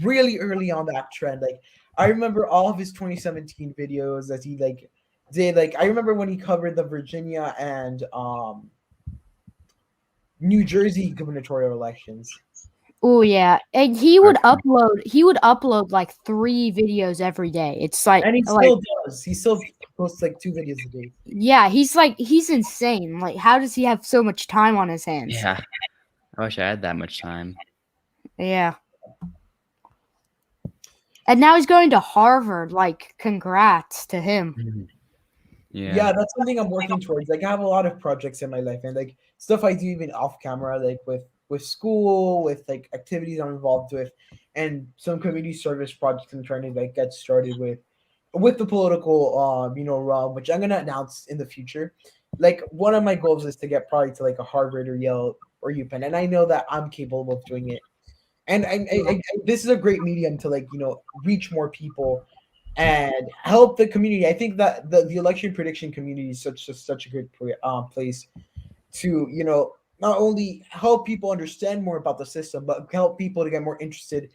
Speaker 1: really early on that trend. Like I remember all of his 2017 videos that he like did. Like I remember when he covered the Virginia and New Jersey gubernatorial elections.
Speaker 4: Oh yeah, and he would upload. He would upload like 3 videos every day. It's like,
Speaker 1: And he still does. He still posts like 2 videos a day.
Speaker 4: Yeah, he's insane. Like, how does he have so much time on his hands?
Speaker 3: Yeah. I wish I had that much time.
Speaker 4: Yeah. And now he's going to Harvard. Like, congrats to him.
Speaker 1: Yeah, that's something I'm working towards. Like I have a lot of projects in my life and like stuff I do even off camera, like with school, with like activities I'm involved with, and some community service projects I'm trying to like get started with the political realm, which I'm gonna announce in the future. Like one of my goals is to get probably to like a Harvard or Yale or UPenn, and I know that I'm capable of doing it. And this is a great medium to like reach more people and help the community. I think that the election prediction community is such a good place to not only help people understand more about the system, but help people to get more interested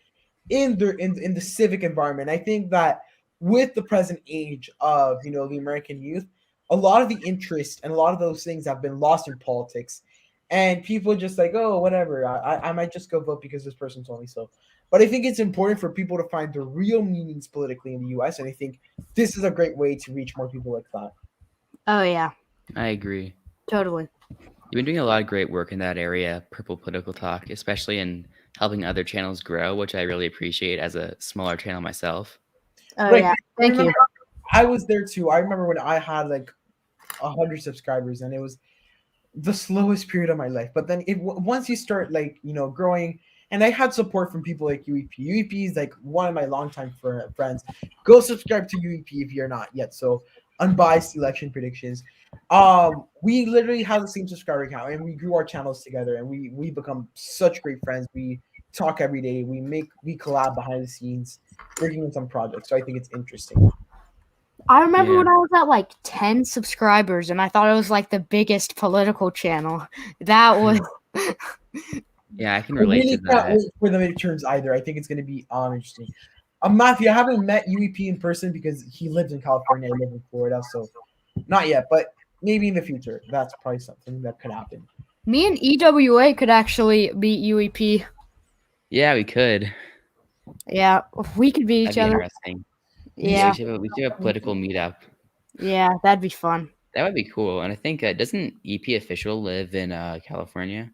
Speaker 1: in in the civic environment. I think that with the present age of the American youth, a lot of the interest and a lot of those things have been lost in politics, and people just like, oh, whatever, I might just go vote because this person told me so. But I think it's important for people to find the real meanings politically in the U.S., and I think this is a great way to reach more people like that.
Speaker 4: Oh yeah,
Speaker 3: I agree.
Speaker 4: totally.
Speaker 3: You've been doing a lot of great work in that area, Purple Political Talk, especially in helping other channels grow, which I really appreciate as a smaller channel myself.
Speaker 4: Oh
Speaker 1: Right.
Speaker 4: yeah, thank you.
Speaker 1: I was there too. I remember when I had like 100 subscribers, and it was the slowest period of my life. But then once you start like growing, and I had support from people like UEP. UEP is like one of my longtime friends. Go subscribe to UEP if you're not yet. So unbiased election predictions. We literally have the same subscriber count, and we grew our channels together, and we become such great friends. We talk every day. We collab behind the scenes, working on some projects. So I think it's interesting.
Speaker 4: I remember
Speaker 3: Yeah.
Speaker 4: when I was at like 10 subscribers, and I thought it was like the biggest political channel. That was
Speaker 3: Yeah, I can
Speaker 1: I
Speaker 3: relate
Speaker 1: really
Speaker 3: to
Speaker 1: can't
Speaker 3: that.
Speaker 1: wait for the midterms either. I think it's going to be interesting. Matthew, I haven't met UEP in person because he lives in California. I live in Florida, so not yet, but maybe in the future. That's probably something that could happen.
Speaker 4: me and EWA could actually beat UEP.
Speaker 3: Yeah, we could.
Speaker 4: Yeah, if we could beat
Speaker 3: That'd
Speaker 4: each
Speaker 3: be
Speaker 4: other.
Speaker 3: interesting.
Speaker 4: Yeah,
Speaker 3: We should have a political meetup.
Speaker 4: yeah, that'd be fun.
Speaker 3: That would be cool. And I think doesn't EP official live in California?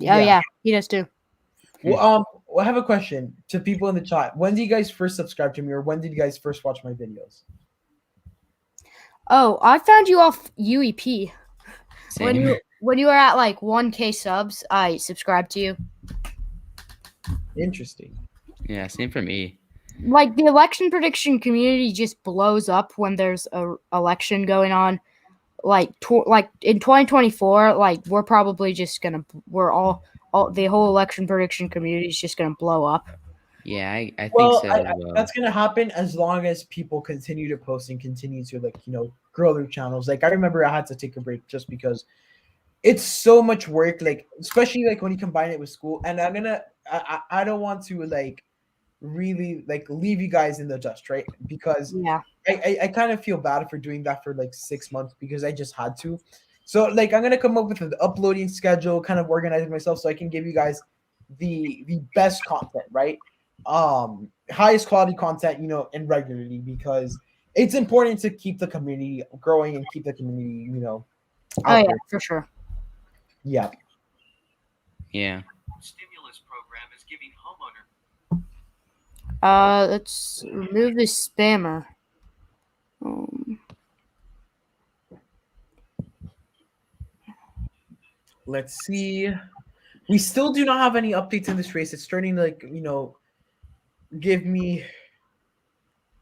Speaker 4: Oh yeah, he does too.
Speaker 1: Well, I have a question to people in the chat. When did you guys first subscribe to me, or when did you guys first watch my videos?
Speaker 4: Oh, I found you off UEP.
Speaker 3: Same.
Speaker 4: When you were at like 1K subs, I subscribed to you.
Speaker 1: Interesting.
Speaker 3: Yeah, same for me.
Speaker 4: Like the election prediction community just blows up when there's a election going on. Like in 2024, like we're probably just gonna all the whole election prediction community is just gonna blow up.
Speaker 3: Yeah, I think
Speaker 1: Well,
Speaker 3: so as well.
Speaker 1: that's gonna happen as long as people continue to post and continue to like grow their channels. Like I remember I had to take a break just because it's so much work. Like especially like when you combine it with school. And I don't want to like really like leave you guys in the dust, right? Because
Speaker 4: Yeah.
Speaker 1: I kind of feel bad for doing that for like 6 months because I just had to. So like I'm gonna come up with an uploading schedule, kind of organizing myself so I can give you guys the best content, right? Highest quality content, and regularly, because it's important to keep the community growing and keep the community,
Speaker 4: Oh
Speaker 1: out
Speaker 4: yeah,
Speaker 1: there.
Speaker 4: for sure.
Speaker 1: Yeah.
Speaker 3: Yeah.
Speaker 5: Stimulus program is giving homeowner.
Speaker 4: Let's remove this spammer.
Speaker 1: Let's see. We still do not have any updates in this race. It's starting to like, give me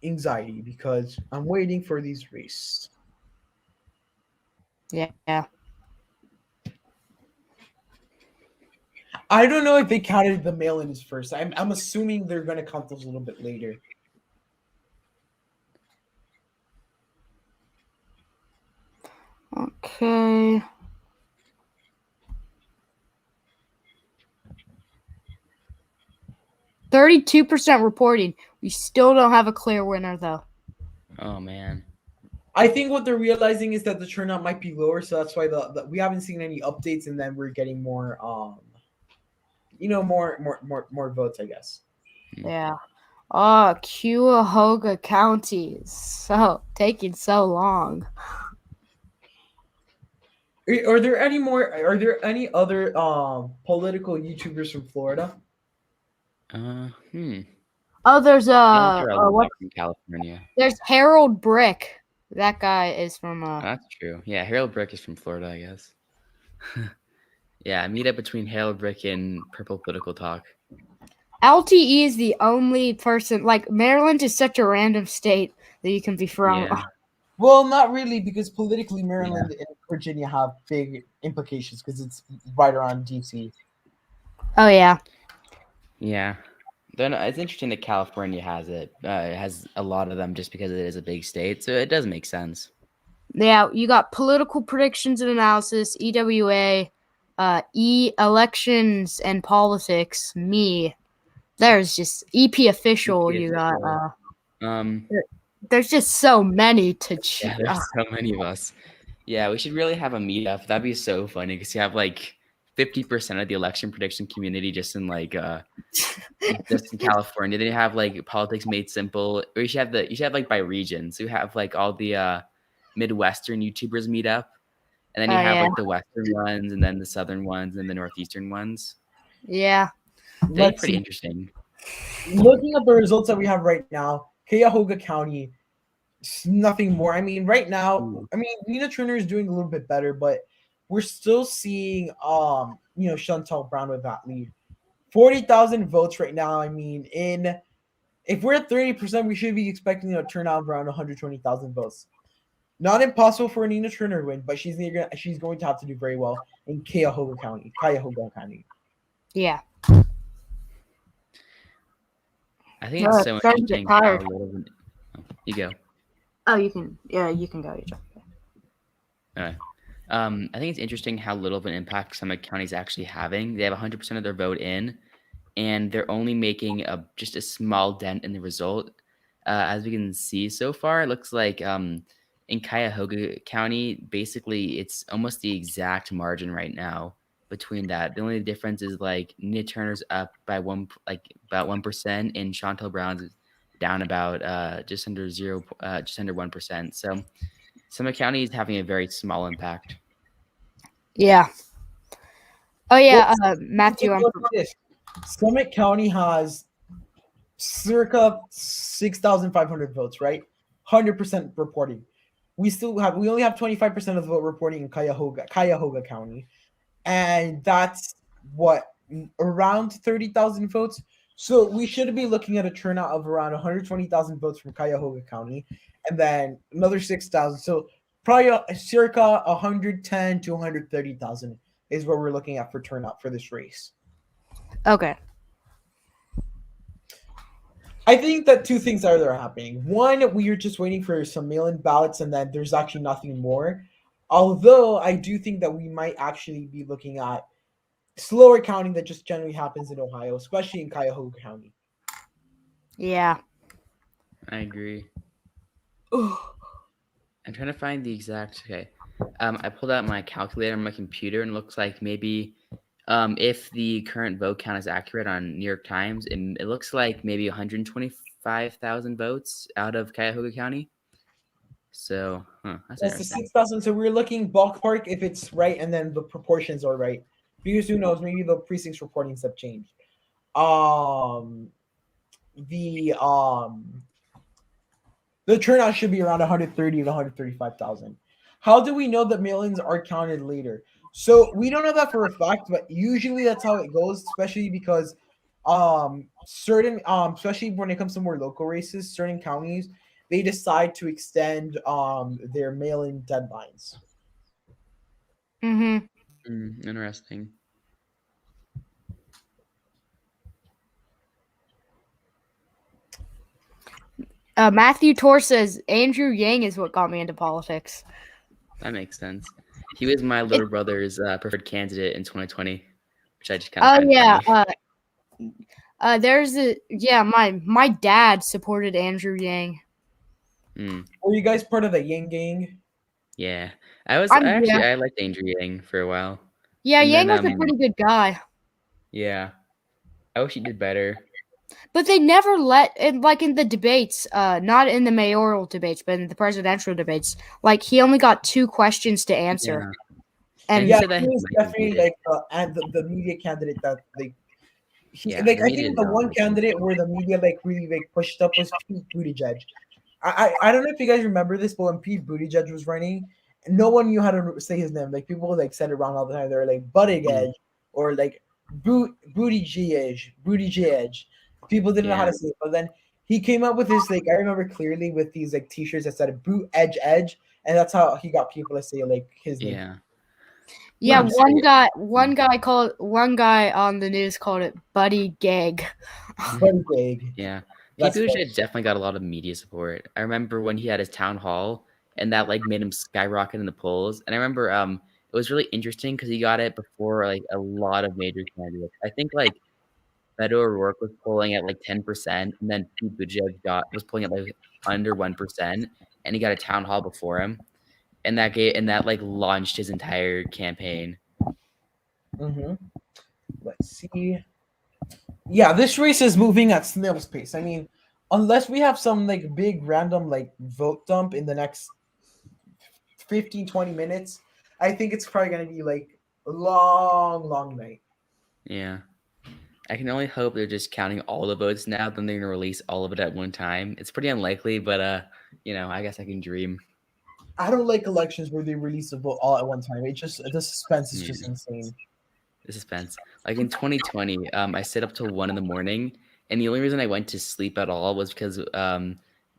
Speaker 1: anxiety because I'm waiting for these races.
Speaker 4: Yeah.
Speaker 1: I don't know if they counted the mail-ins first. I'm assuming they're gonna count those a little bit later.
Speaker 4: Okay. %32% reporting. We still don't have a clear winner though.
Speaker 3: Oh man.
Speaker 1: I think what they're realizing is that the turnout might be lower, so that's why we haven't seen any updates, and then we're getting more more votes, I guess.
Speaker 4: Yeah. Oh, Cuyahoga County is taking so long.
Speaker 1: Are there any more? Are there any other political YouTubers from Florida?
Speaker 4: Oh, there's
Speaker 3: Yeah, there are a lot
Speaker 4: what?
Speaker 3: from California.
Speaker 4: There's Harold Brick. That guy is from
Speaker 3: That's true. Yeah, Harold Brick is from Florida, I guess. Yeah, meet up between Harold Brick and Purple Political Talk.
Speaker 4: LTE is the only person. Like Maryland is such a random state that you can be from.
Speaker 3: Yeah.
Speaker 1: Well, not really, because politically, Maryland and Virginia have big implications because it's right around DC.
Speaker 4: Oh yeah.
Speaker 3: Yeah. Then it's interesting that California has it. It has a lot of them just because it is a big state, so it does make sense.
Speaker 4: Yeah, you got political predictions and analysis, EWA, elections and politics. Me, there's just EP official.
Speaker 3: EP
Speaker 4: You got
Speaker 3: official.
Speaker 4: there's just so many to choose.
Speaker 3: Yeah, there's so many of us. Yeah, we should really have a meetup. That'd be so funny because you have like 50% of the election prediction community just in like just in California. Then you have like politics made simple. Or you should have like by region. So you have like all the Midwestern YouTubers meet up. And then you have like the Western ones and then the Southern ones and the Northeastern ones.
Speaker 4: Yeah.
Speaker 3: That's pretty interesting.
Speaker 1: Looking at the results that we have right now, Cuyahoga County, nothing more. I mean, right now, Nina Turner is doing a little bit better, but we're still seeing Shantel Brown with that lead. 40,000 votes right now. I mean, if we're at 30%, we should be expecting a turnout of around 120,000 votes. Not impossible for a Nina Turner to win, but she's going to have to do very well in Cuyahoga County.
Speaker 4: Yeah.
Speaker 3: I think it's so interesting how you go.
Speaker 4: Oh, you can. Yeah, you can go.
Speaker 3: All right. I think it's interesting how little of an impact Summit County is actually having. They have 100% of their vote in, and they're only making just a small dent in the result. As we can see so far, it looks like in Cuyahoga County, basically it's almost the exact margin right now between that. The only difference is like Nina Turner's up by about 1%, and Shantel Brown's down about just under 1%. So Summit County is having a very small impact.
Speaker 4: Yeah. Oh yeah, Matthew.
Speaker 1: Summit County has circa 6,500 votes, right? 100% reporting. We only have 25% of the vote reporting in Cuyahoga County, and that's around 30,000 votes. So we should be looking at a turnout of around 120,000 votes from Cuyahoga County, and then another 6,000. So probably circa 110 to 130,000 is what we're looking at for turnout for this race.
Speaker 4: Okay.
Speaker 1: I think that two things are happening. One, we are just waiting for some mail-in ballots, and then there's actually nothing more. Although I do think that we might actually be looking at slower counting that just generally happens in Ohio, especially in Cuyahoga County.
Speaker 4: Yeah.
Speaker 3: I agree. I'm trying to find the exact. Okay. I pulled out my calculator on my computer, and it looks like maybe if the current vote count is accurate on New York Times, it looks like maybe 125,000 votes out of Cuyahoga County. So that's
Speaker 1: the 6,000. So we're looking ballpark if it's right, and then the proportions are right. Because who knows? Maybe the precincts reportings have changed. The turnout should be around 130 to 135,000. How do we know that mail-ins are counted later? So we don't know that for a fact, but usually that's how it goes, especially because certain especially when it comes to more local races, certain counties, they decide to extend their mail-in deadlines.
Speaker 3: Interesting.
Speaker 4: Matthew Tor says Andrew Yang is what got me into politics.
Speaker 3: That makes sense. He was my little brother's preferred candidate in 2020, which I just kind of.
Speaker 4: Oh yeah. My dad supported Andrew Yang.
Speaker 1: Were you guys part of the Yang gang?
Speaker 3: Yeah, I liked Andrew Yang for a while.
Speaker 4: Yeah, and Yang was a pretty good guy.
Speaker 3: Yeah, I wish he did better.
Speaker 4: But they never let in the debates, not in the mayoral debates, but in the presidential debates. Like he only got 2 questions to answer.
Speaker 3: Yeah.
Speaker 4: And
Speaker 3: he
Speaker 1: Yeah,
Speaker 3: said that
Speaker 1: he
Speaker 3: his
Speaker 1: was
Speaker 3: mic was
Speaker 1: definitely
Speaker 3: muted.
Speaker 1: like and the media candidate that like
Speaker 3: Yeah,
Speaker 1: like
Speaker 3: the
Speaker 1: I
Speaker 3: media
Speaker 1: think
Speaker 3: did
Speaker 1: the
Speaker 3: not
Speaker 1: one
Speaker 3: like him.
Speaker 1: candidate where the media like really like pushed up was Pete Buttigieg. I don't know if you guys remember this, but when Pete Buttigieg was running, no one knew how to say his name. Like people like said it wrong all the time. They were like Buttigieg or like Buttigieg. People didn't know how
Speaker 3: Yeah.
Speaker 1: to say it. But then he came up with this like I remember clearly with these like T-shirts that said "Boot Edge Edge," and that's how he got people to say like his name.
Speaker 3: Yeah.
Speaker 4: yeah,
Speaker 3: Honestly,
Speaker 4: one guy on the news called it Buddy Gag.
Speaker 1: Buttigieg.
Speaker 3: Yeah. Pete
Speaker 1: That's funny.
Speaker 3: Buttigieg definitely got a lot of media support. I remember when he had his town hall and that like made him skyrocket in the polls. And I remember it was really interesting because he got it before like a lot of major candidates. I think like Beto O'Rourke was polling at like 10%, and then Pete Buttigieg was polling at like under 1%, and he got a town hall before him. And that like launched his entire campaign.
Speaker 1: Mm-hmm. Let's see. Yeah, this race is moving at snail's pace. I mean, unless we have some like big random like vote dump in the next 15, 20 minutes, I think it's probably gonna be like a long night.
Speaker 3: Yeah. I can only hope they're just counting all the votes now, then they're gonna release all of it at one time. It's pretty unlikely, but I guess I can dream.
Speaker 1: I don't like elections where they release a vote all at one time. It just the suspense is just
Speaker 3: Yeah.
Speaker 1: insane.
Speaker 3: The suspense. Like in 2020, I stayed up till 1 a.m, and the only reason I went to sleep at all was because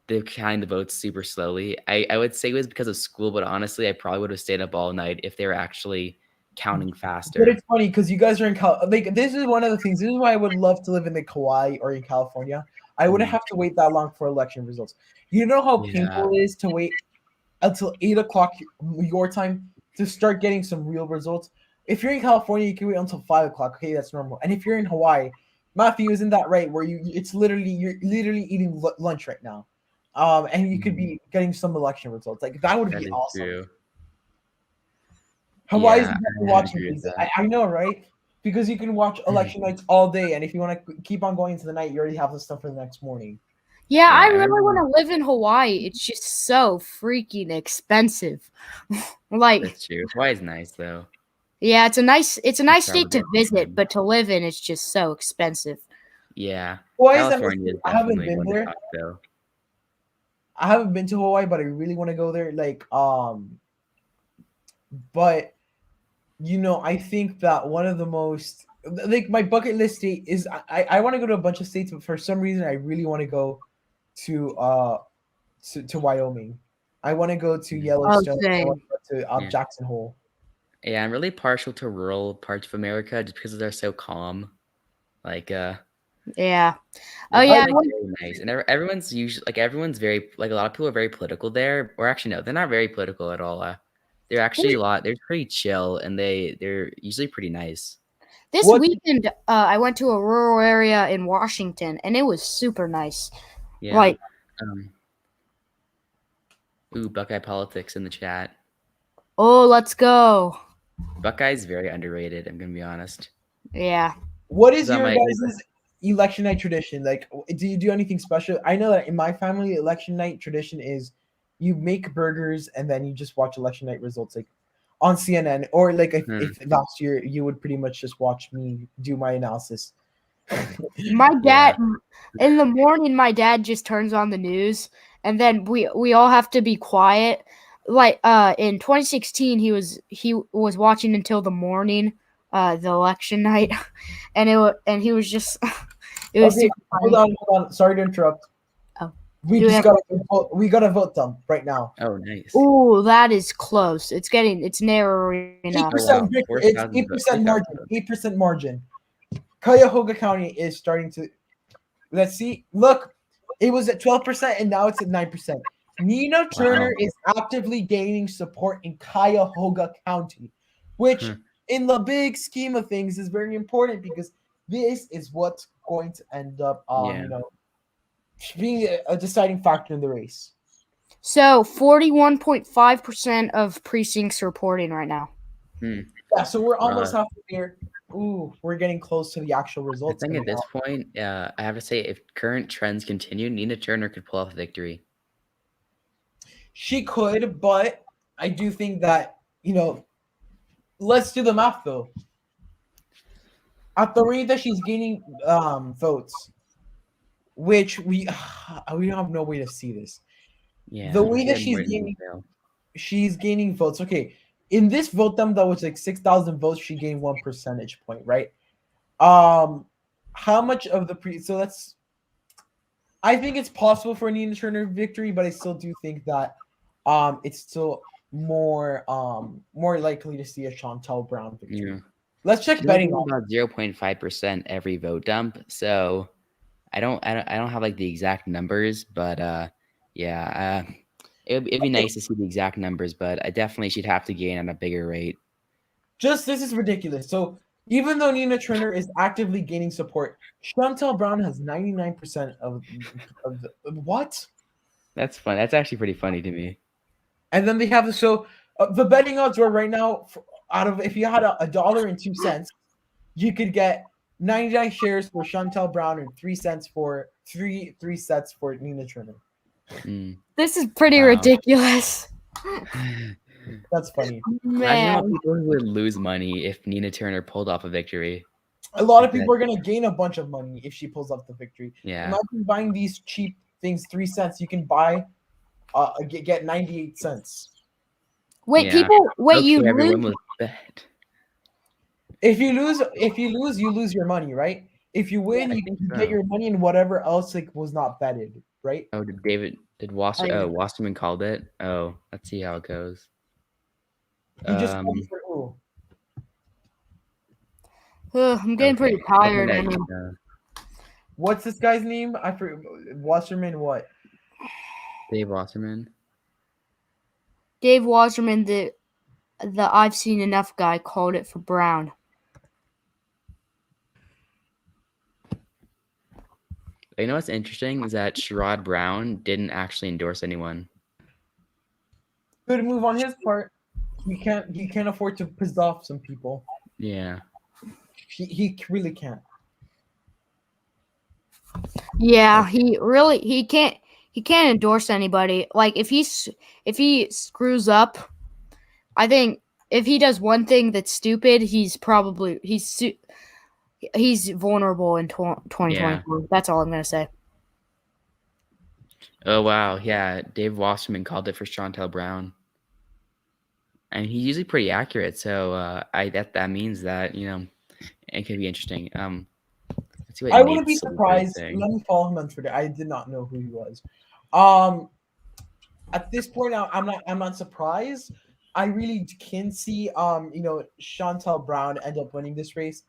Speaker 3: they're counting the votes super slowly. I would say it was because of school, but honestly, I probably would have stayed up all night if they were actually counting faster.
Speaker 1: But it's funny because you guys are in like this is one of the things. This is why I would love to live in the Kauai or in California. I wouldn't have to wait that long for election results. You know how painful it is to wait until 8 o'clock your time to start getting some real results. If you're in California, you can wait until 5 o'clock. Okay, that's normal. And if you're in Hawaii, Matthew, isn't that right? Where you're literally eating lunch right now, and you could be getting some election results. Like that would
Speaker 3: That
Speaker 1: be
Speaker 3: is
Speaker 1: awesome.
Speaker 3: true.
Speaker 1: Hawaii's
Speaker 3: Yeah,
Speaker 1: definitely
Speaker 3: I
Speaker 1: watching
Speaker 3: agree with
Speaker 1: these.
Speaker 3: that.
Speaker 1: I know, right? Because you can watch election nights all day, and if you want to keep on going into the night, you already have the stuff for the next morning.
Speaker 4: Yeah,
Speaker 3: Yeah,
Speaker 4: I
Speaker 3: I
Speaker 4: really
Speaker 3: remember-
Speaker 4: want to live in Hawaii. It's just so freaking expensive. Like,
Speaker 3: That's true. Hawaii's nice though.
Speaker 4: yeah, it's a nice state to
Speaker 3: probably
Speaker 4: visit,
Speaker 3: recommend.
Speaker 4: but to live in, it's just so expensive.
Speaker 3: Yeah,
Speaker 1: Hawaii is
Speaker 3: California is
Speaker 1: I haven't
Speaker 3: definitely
Speaker 1: been
Speaker 3: one to
Speaker 1: there.
Speaker 3: talk though.
Speaker 1: I haven't been to Hawaii, but I really want to go there. But I think that one of the most like my bucket list state is I want to go to a bunch of states, but for some reason I really want to go to Wyoming. I want to go to Yellowstone. I want to go to
Speaker 3: Yeah.
Speaker 1: Jackson Hole.
Speaker 3: Yeah, I'm really partial to rural parts of America just because they're so calm. Like,
Speaker 4: Yeah.
Speaker 3: they're
Speaker 4: Oh yeah.
Speaker 3: like, very nice, and everyone's usually like everyone's very like a lot of people are very political there, or actually no, they're not very political at all. They're actually they're pretty chill, and they're usually pretty nice.
Speaker 4: This weekend, I went to a rural area in Washington, and it was super nice.
Speaker 3: Yeah.
Speaker 4: Like,
Speaker 3: Buckeye politics in the chat.
Speaker 4: oh, let's go.
Speaker 3: Buckeye's very underrated. I'm gonna be honest.
Speaker 4: Yeah.
Speaker 1: What is your guys' election night tradition? Like, do you do anything special? I know that in my family, election night tradition is you make burgers and then you just watch election night results like on CNN, or like if last year you would pretty much just watch me do my analysis.
Speaker 4: My dad in the morning, my dad just turns on the news, and then we all have to be quiet. Like in 2016, he was watching until the morning, the election night, and he was just it was
Speaker 1: okay, hold on. Sorry to interrupt.
Speaker 4: Oh,
Speaker 1: we got a vote dump right now.
Speaker 3: Oh, nice.
Speaker 4: Oh, that is close. It's narrowing up.
Speaker 1: 8%. It's 8% margin. 8% margin. Cuyahoga County is starting to. Let's see. Look, it was at 12% and now it's at 9%. Nina Turner is actively gaining support in Cuyahoga County, which in the big scheme of things is very important because this is what's going to end up, being a deciding factor in the race.
Speaker 4: So 41.5% of precincts reporting right now.
Speaker 1: Yeah, so we're almost halfway there. Ooh, we're getting close to the actual
Speaker 3: I
Speaker 1: results.
Speaker 3: think at
Speaker 1: coming
Speaker 3: this
Speaker 1: out.
Speaker 3: point, I have to say, if current trends continue, Nina Turner could pull off a victory.
Speaker 1: She could, but I do think that, let's do the math though. At the rate that she's gaining votes, which we don't have no way to see this.
Speaker 3: Yeah,
Speaker 1: The way that
Speaker 3: get more in
Speaker 1: gaining
Speaker 3: detail.
Speaker 1: she's gaining votes. Okay, in this vote them that was like 6,000 votes, she gained 1 percentage point, right? How much of the so that's I think it's possible for a Nina Turner victory, but I still do think that it's still more likely to see a Shantel Brown victory.
Speaker 3: Yeah.
Speaker 1: Let's check
Speaker 3: She's
Speaker 1: betting
Speaker 3: only
Speaker 1: odds.
Speaker 3: about 0.5% every vote dump, so I don't have like the exact numbers, but yeah, it'd be nice to see the exact numbers, but I definitely she'd have to gain at a bigger rate.
Speaker 1: This is ridiculous. So even though Nina Turner is actively gaining support, Shantel Brown has 99% of what?
Speaker 3: That's fun. That's actually pretty funny to me.
Speaker 1: And then they have the betting odds were right now out of if you had $1.02, you could get 99 shares for Shantel Brown and 3 cents for three sets for Nina Turner.
Speaker 3: Mm.
Speaker 4: This is pretty
Speaker 3: Wow.
Speaker 4: ridiculous.
Speaker 1: That's funny.
Speaker 3: Imagine all
Speaker 4: Man.
Speaker 3: people who would lose money if Nina Turner pulled off a victory.
Speaker 1: A lot of
Speaker 3: Okay.
Speaker 1: people are gonna gain a bunch of money if she pulls off the victory.
Speaker 3: Yeah.
Speaker 1: Imagine buying these cheap things, 3 cents. You can buy get 98 cents.
Speaker 4: Wait,
Speaker 3: Yeah.
Speaker 4: wait, you
Speaker 3: everyone
Speaker 4: lose?
Speaker 3: will bet.
Speaker 1: If you lose, you lose your money, right? If you win,
Speaker 3: I
Speaker 1: you
Speaker 3: think
Speaker 1: get
Speaker 3: so.
Speaker 1: your money and whatever else was not betted, right?
Speaker 3: Oh, did Wasserman called it? Oh, let's see how it goes.
Speaker 1: He just called for ooh.
Speaker 4: I'm getting pretty tired. I mean,
Speaker 1: What's this guy's name? I forget. Wasserman what?
Speaker 3: Dave Wasserman.
Speaker 4: Dave Wasserman, the I've seen enough guy, called it for Brown.
Speaker 3: You know what's interesting is that Sherrod Brown didn't actually endorse anyone.
Speaker 1: Good move on his part. He can't afford to piss off some people.
Speaker 3: Yeah.
Speaker 1: He really can't.
Speaker 4: Yeah, he can't endorse anybody. Like if he screws up, I think if he does one thing that's stupid, he's vulnerable in 2024.
Speaker 3: Yeah.
Speaker 4: That's all I'm gonna say.
Speaker 3: Oh wow, yeah. Dave Wasserman called it for Shantel Brown, and he's usually pretty accurate. So that means that it could be interesting. Let's see what
Speaker 1: I wouldn't be
Speaker 3: Nate's
Speaker 1: surprised.
Speaker 3: saying.
Speaker 1: Let me follow him on Twitter. I did not know who he was. At this point, I'm not surprised. I really can see Shantel Brown end up winning this race.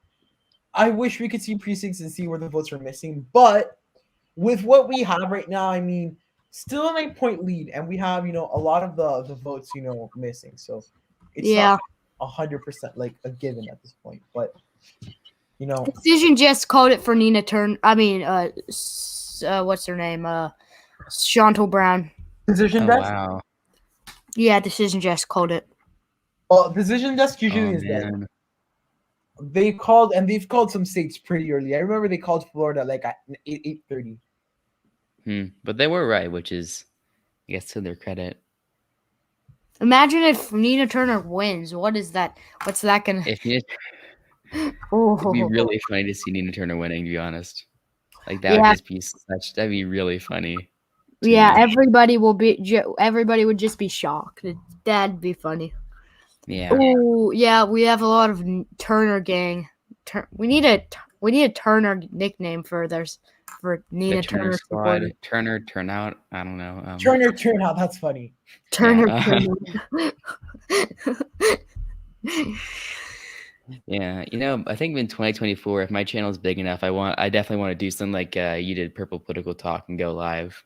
Speaker 1: I wish we could see precincts and see where the votes are missing, but with what we have right now, I mean, still a 9-point lead, and we have a lot of the votes missing. So it's not 100% like a given at this point, but
Speaker 4: Decision just called it for Nina Turner. I mean, what's her name? Shantel Brown.
Speaker 1: Decision desk.
Speaker 3: Wow.
Speaker 4: Yeah, Decision just called it.
Speaker 1: Well, Decision desk usually is dead.
Speaker 3: Man.
Speaker 1: They've called some states pretty early. I remember they called Florida like at 8:30.
Speaker 3: But they were right, which is, I guess, to their credit.
Speaker 4: Imagine if Nina Turner wins. What's that gonna?
Speaker 3: It'd be really funny to see Nina Turner winning. To be honest, like that would just be that'd be really funny.
Speaker 4: Yeah, everybody would just be shocked. That'd be funny.
Speaker 3: Yeah.
Speaker 4: Oh yeah, we have a lot of Turner gang. We need a Turner nickname for Nina Turner
Speaker 3: squad. Turner turnout. I don't know.
Speaker 1: Turner turnout. That's funny.
Speaker 4: Turner.
Speaker 3: Yeah, I think in 2024, if my channel is big enough, I definitely want to do something like you did, Purple Political Talk, and go live.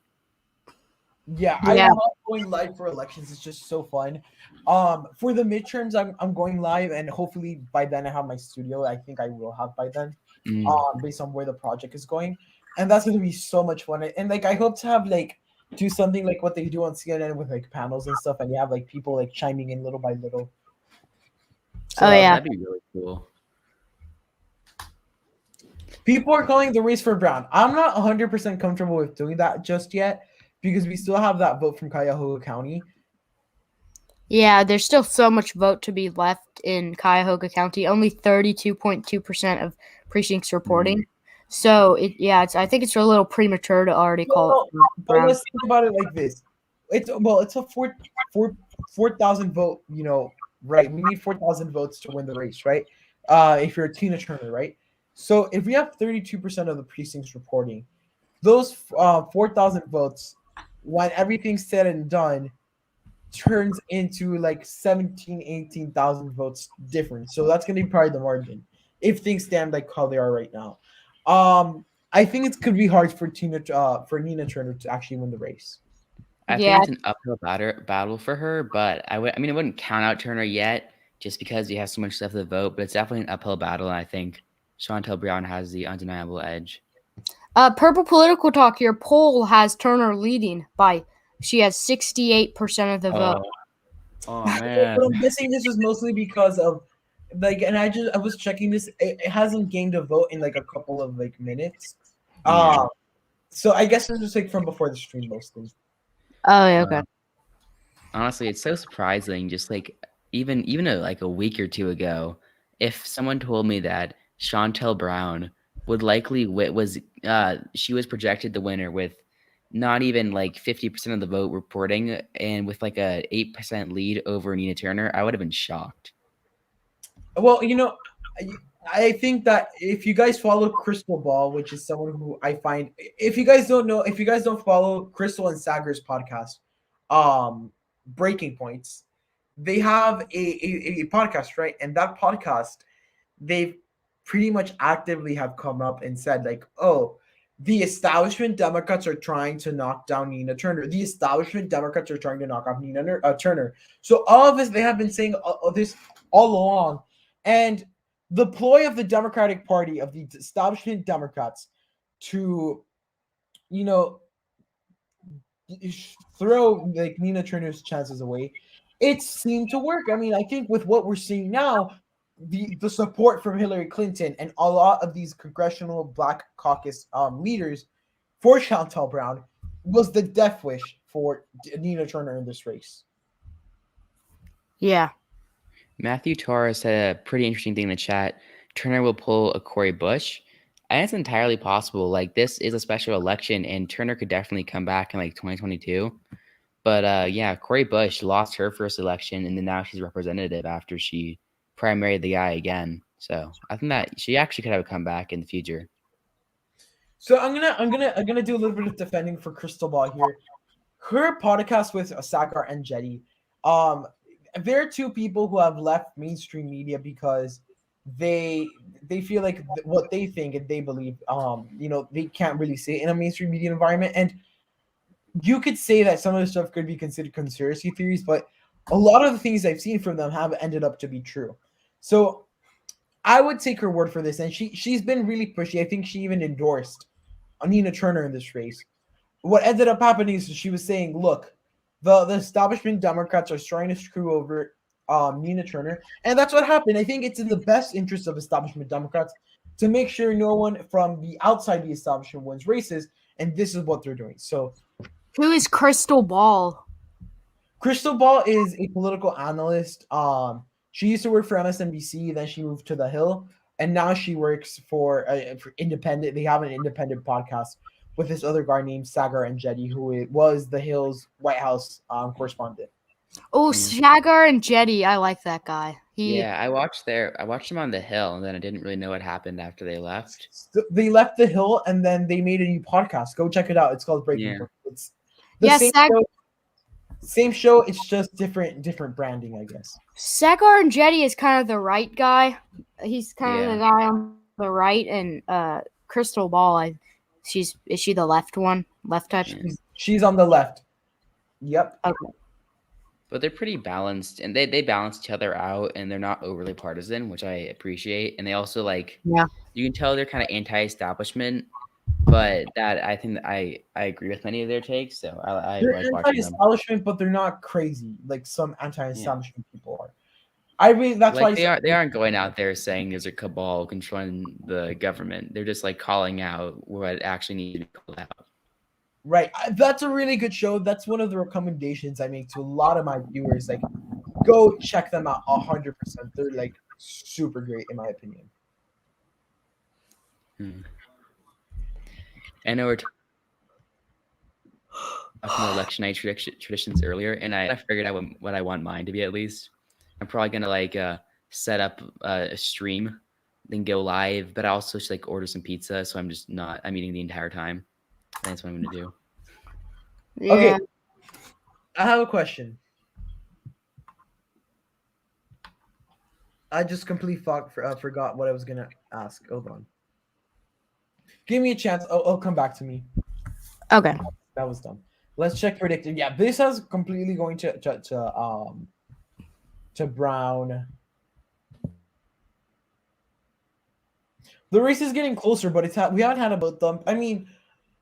Speaker 1: Yeah, I love going live for elections. It's just so fun. For the midterms, I'm going live, and hopefully by then I have my studio. I think I will have by then, based on where the project is going, and that's going to be so much fun. And like I hope to have do something like what they do on CNN with like panels and stuff, and you have like people chiming in little by little.
Speaker 3: So, that'd be really cool.
Speaker 1: People are calling the race for Brown. I'm not 100% comfortable with doing that just yet because we still have that vote from Cuyahoga County.
Speaker 4: Yeah, there's still so much vote to be left in Cuyahoga County. Only 32.2% of precincts reporting. So I think it's a little premature to already call it for
Speaker 1: But
Speaker 4: Brown.
Speaker 1: let's think about it like this. It's a 4,000 vote, right? We need 4,000 votes to win the race, right? If you're a Tina Turner, right? So if we have 32% of the precincts reporting, those 4,000 votes, when everything's said and done, turns into like 17, 18,000 votes difference. So that's going to be probably the margin if things stand like how they are right now. I think it could be hard for Nina Turner to actually win the race.
Speaker 3: I
Speaker 4: Yeah.
Speaker 3: think it's an uphill battle for her, but I wouldn't count out Turner yet just because we have so much left to vote, but it's definitely an uphill battle, and I think Shantel Brown has the undeniable edge.
Speaker 4: Purple Political Talk, your poll has Turner leading by, she has 68% of the vote.
Speaker 3: Oh man.
Speaker 1: But I'm guessing this was mostly because of and I was checking this. It hasn't gained a vote in like a couple of like minutes.
Speaker 3: Yeah.
Speaker 1: So I guess it was like from before the stream mostly.
Speaker 4: Oh, yeah, okay.
Speaker 3: Honestly, it's so surprising. Just like even like a week or two ago, if someone told me that Shantel Brown would likely she was projected the winner with not even like 50% of the vote reporting and with like a 8% lead over Nina Turner, I would have been shocked.
Speaker 1: Well, I think that if you guys follow Crystal Ball, which is someone who I find, if you guys don't follow Crystal and Sagar's podcast, Breaking Points, they have a podcast, right? And that podcast, they've pretty much actively have come up and said like, oh, the establishment Democrats are trying to knock down Nina Turner. The establishment Democrats are trying to knock off Nina Turner. So all of this, they have been saying this all along. And the ploy of the Democratic Party, of the establishment Democrats, to, throw like Nina Turner's chances away, it seemed to work. I mean, I think with what we're seeing now, the support from Hillary Clinton and a lot of these congressional Black Caucus leaders for Shantel Brown was the death wish for Nina Turner in this race.
Speaker 4: Yeah.
Speaker 3: Matthew Torres said a pretty interesting thing in the chat. Turner will pull a Cori Bush. I think it's entirely possible. Like, this is a special election, and Turner could definitely come back in like 2022. But yeah, Cori Bush lost her first election, and then now she's representative after she primaried the guy again. So I think that she actually could have a comeback in the future.
Speaker 1: So I'm gonna do a little bit of defending for Crystal Ball here. Her podcast with Sagar and Jetty, there are two people who have left mainstream media because they feel like what they think and they believe, they can't really say it in a mainstream media environment. And you could say that some of the stuff could be considered conspiracy theories, but a lot of the things I've seen from them have ended up to be true. So I would take her word for this, and she's been really pushy. I think she even endorsed Nina Turner in this race. What ended up happening is she was saying, look, the establishment Democrats are trying to screw over Nina Turner, and that's what happened. I think it's in the best interest of establishment Democrats to make sure no one from the outside the establishment wins races, and this is what they're doing. So
Speaker 4: Who is Crystal Ball?
Speaker 1: Crystal Ball is a political analyst. She used to work for MSNBC, then she moved to The Hill, and now she works for independent. They have an independent podcast with this other guy named Sagar and Jetty, who was The Hill's White House correspondent.
Speaker 4: Oh, Sagar and Jetty, I like that guy.
Speaker 3: Yeah, I watched him on The Hill, and then I didn't really know what happened after they left.
Speaker 1: So they left The Hill, and then they made a new podcast. Go check it out. It's called Breaking Point. It's the same show. It's just different branding, I guess.
Speaker 4: Sagar and Jetty is kind of the right guy. He's kind of the guy on the right, and Crystal Ball, is she the left one? Left touch?
Speaker 1: She's on the left. Yep.
Speaker 4: Okay.
Speaker 3: But they're pretty balanced, and they balance each other out, and they're not overly partisan, which I appreciate. And they also you can tell they're kind of anti-establishment, but that I think that I agree with many of their takes. So I
Speaker 1: they're
Speaker 3: like watching them.
Speaker 1: Anti-establishment, but they're not crazy like some anti-establishment people are. I mean, that's why I
Speaker 3: Like
Speaker 1: said,
Speaker 3: they aren't going out there saying there's a cabal controlling the government. They're just like calling out what actually needs to be called out.
Speaker 1: right. That's a really good show. That's one of the recommendations I make to a lot of my viewers. Like, go check them out 100%. They're like super great in my opinion.
Speaker 3: I know we're talking about election night traditions earlier, and I figured out what I want mine to be at least. I'm probably gonna like set up a stream, then go live, but I also just like order some pizza, so I'm eating the entire time. That's what I'm gonna do.
Speaker 4: Yeah.
Speaker 1: Okay, I have a question. I just completely forgot what I was gonna ask. Hold on. Give me a chance. I'll come back to me.
Speaker 4: Okay.
Speaker 1: That was dumb. Let's check Predictit. Yeah, this is completely going to Brown. The race is getting closer, but we haven't had a vote dump. I mean,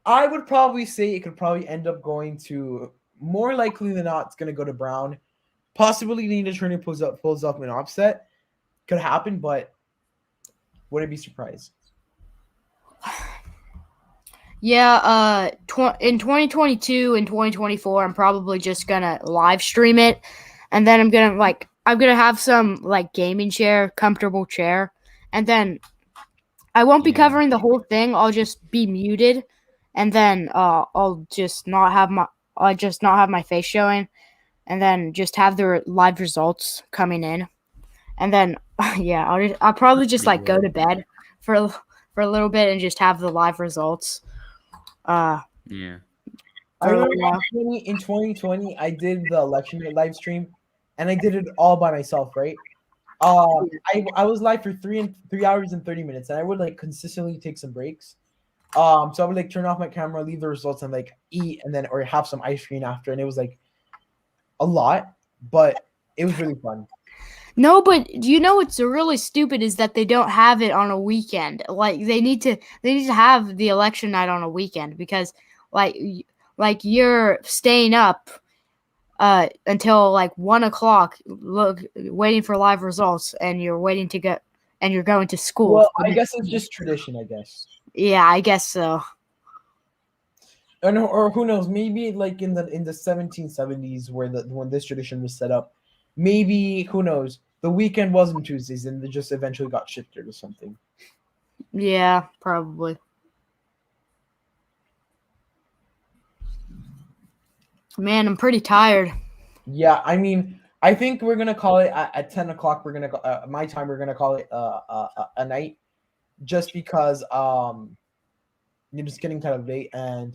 Speaker 1: I would probably say it could probably end up going to, more likely than not, it's going to go to Brown. Possibly Nina Turner pulls up an offset. Could happen, but wouldn't be surprised.
Speaker 4: Yeah, in 2022 and 2024, I'm probably just gonna live stream it, and then I'm gonna have some like gaming chair, comfortable chair, and then I won't be covering the whole thing. I'll just be muted, and then I'll just not have my face showing, and then just have the live results coming in, and then yeah, I'll probably just like go to bed for a little bit and just have the live results.
Speaker 1: I remember in 2020, I did the election night live stream, and I did it all by myself, right? I was live for 3 hours and 30 minutes, and I would like consistently take some breaks. So I would like turn off my camera, leave the results, and like eat, and then or have some ice cream after, and it was like a lot, but it was really fun.
Speaker 4: No, but what's really stupid is that they don't have it on a weekend. Like they need to have the election night on a weekend because like you're staying up until like 1:00 waiting for live results, and you're waiting to get and you're going to school.
Speaker 1: Well, I guess it's just tradition, I guess.
Speaker 4: Yeah, I guess so.
Speaker 1: Or who knows, maybe like in the 1770s when this tradition was set up. Maybe, who knows, the weekend wasn't Tuesdays and they just eventually got shifted or something.
Speaker 4: Yeah, probably. Man, I'm pretty tired.
Speaker 1: Yeah, I mean, I think we're going to call it at 10 o'clock. We're going to, my time, we're going to call it a night just because you're just getting kind of late. And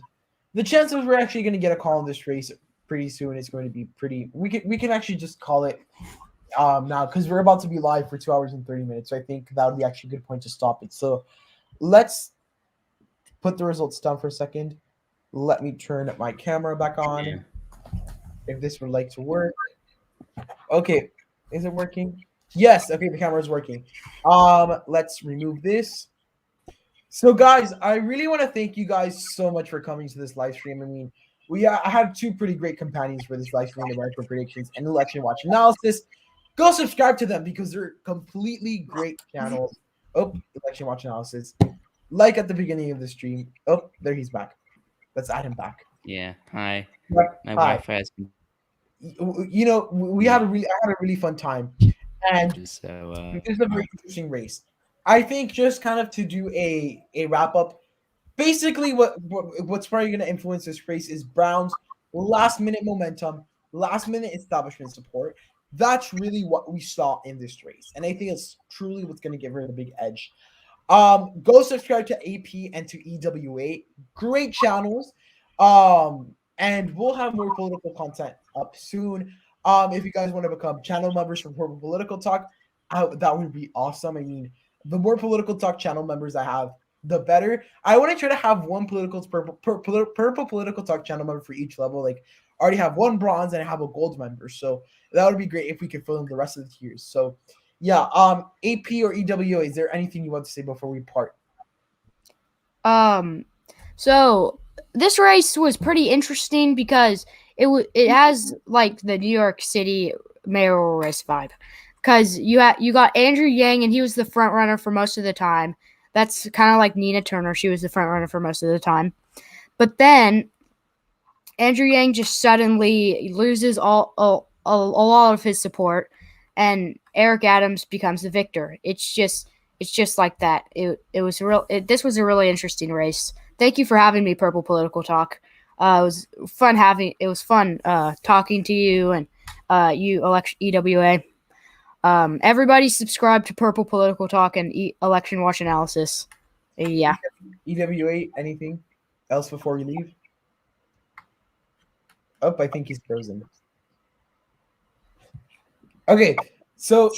Speaker 1: the chances we're actually going to get a call in this race pretty soon is going to be pretty. We can actually just call it now because we're about to be live for 2 hours and 30 minutes. So I think that would be actually a good point to stop it. So let's put the results down for a second. Let me turn my camera back on. If this would like to work. Okay, is it working? Yes. Okay, the camera is working. Let's remove this. So guys, I really want to thank you guys so much for coming to this live stream. I mean, I have two pretty great companions for this live stream, American Predictions and Election Watch Analysis. Go subscribe to them because they're completely great channels. Oh, Election Watch Analysis. Like at the beginning of the stream. Oh, there he's back. Let's add him back.
Speaker 3: Yeah. Hi.
Speaker 1: My
Speaker 3: Wi-Fi has been...
Speaker 1: I had a really fun time. And
Speaker 3: so
Speaker 1: this is a very interesting race. I think just kind of to do a wrap up, basically what's probably going to influence this race is Brown's last minute momentum, last minute establishment support. That's really what we saw in this race, and I think it's truly what's going to give her the big edge. Go subscribe to AP and to EWA, great channels, and we'll have more political content up soon. If you guys want to become channel members for Purple Political Talk, that would be awesome. I mean, the more Political Talk channel members I have, the better. I want to try to have one Purple Political Talk channel member for each level. Like, I already have one bronze and I have a gold member. So that would be great if we could fill in the rest of the tiers. So yeah, AP or EWA, is there anything you want to say before we part?
Speaker 4: So this race was pretty interesting because it has like the New York City mayoral race vibe. because you got Andrew Yang, and he was the front runner for most of the time. That's kind of like Nina Turner. She was the front runner for most of the time. But then Andrew Yang just suddenly loses a lot of his support, and Eric Adams becomes the victor. It's just like that. This was a really interesting race. Thank you for having me, Purple Political Talk. It was fun talking to you and you EWA. Everybody subscribe to Purple Political Talk and Election Watch Analysis. Yeah.
Speaker 1: EWA, anything else before we leave? Oh, I think he's frozen. Okay, so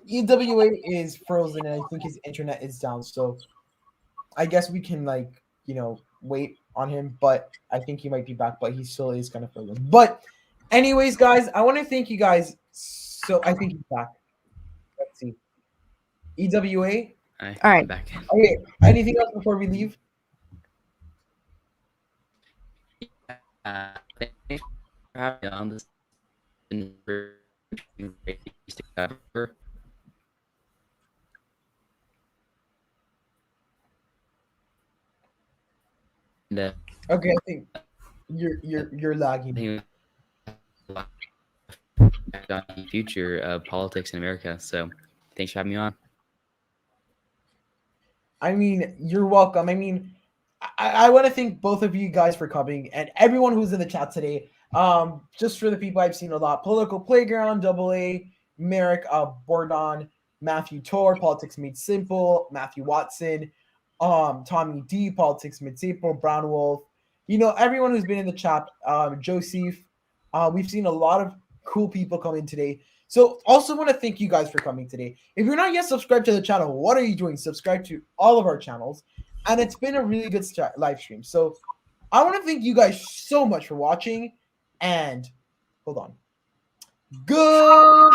Speaker 1: EWA is frozen, and I think his internet is down. So I guess we can wait on him, but I think he might be back. But he still is kind of frozen. But anyways, guys, I want to thank you guys. So I think he's back. Let's see. EWA.
Speaker 3: All
Speaker 4: right.
Speaker 3: I'm back.
Speaker 1: Okay. Anything else before we leave?
Speaker 3: Thanks for having me on this. To cover. And,
Speaker 1: Okay, I think you're lagging.
Speaker 3: on the future of politics in America. So thanks for having me on.
Speaker 1: I mean, you're welcome. I mean, I want to thank both of you guys for coming and everyone who's in the chat today. Just for the people I've seen a lot: Political Playground, AA, Merrick, Bordon, Matthew Tor, Politics Made Simple, Matthew Watson, Tommy D, Politics Made Simple, Brown Wolf. Everyone who's been in the chat, Joseph. We've seen a lot of cool people come in today. So also want to thank you guys for coming today. If you're not yet subscribed to the channel, what are you doing? Subscribe to all of our channels. And it's been a really good live stream. So I want to thank you guys so much for watching. And hold on. Good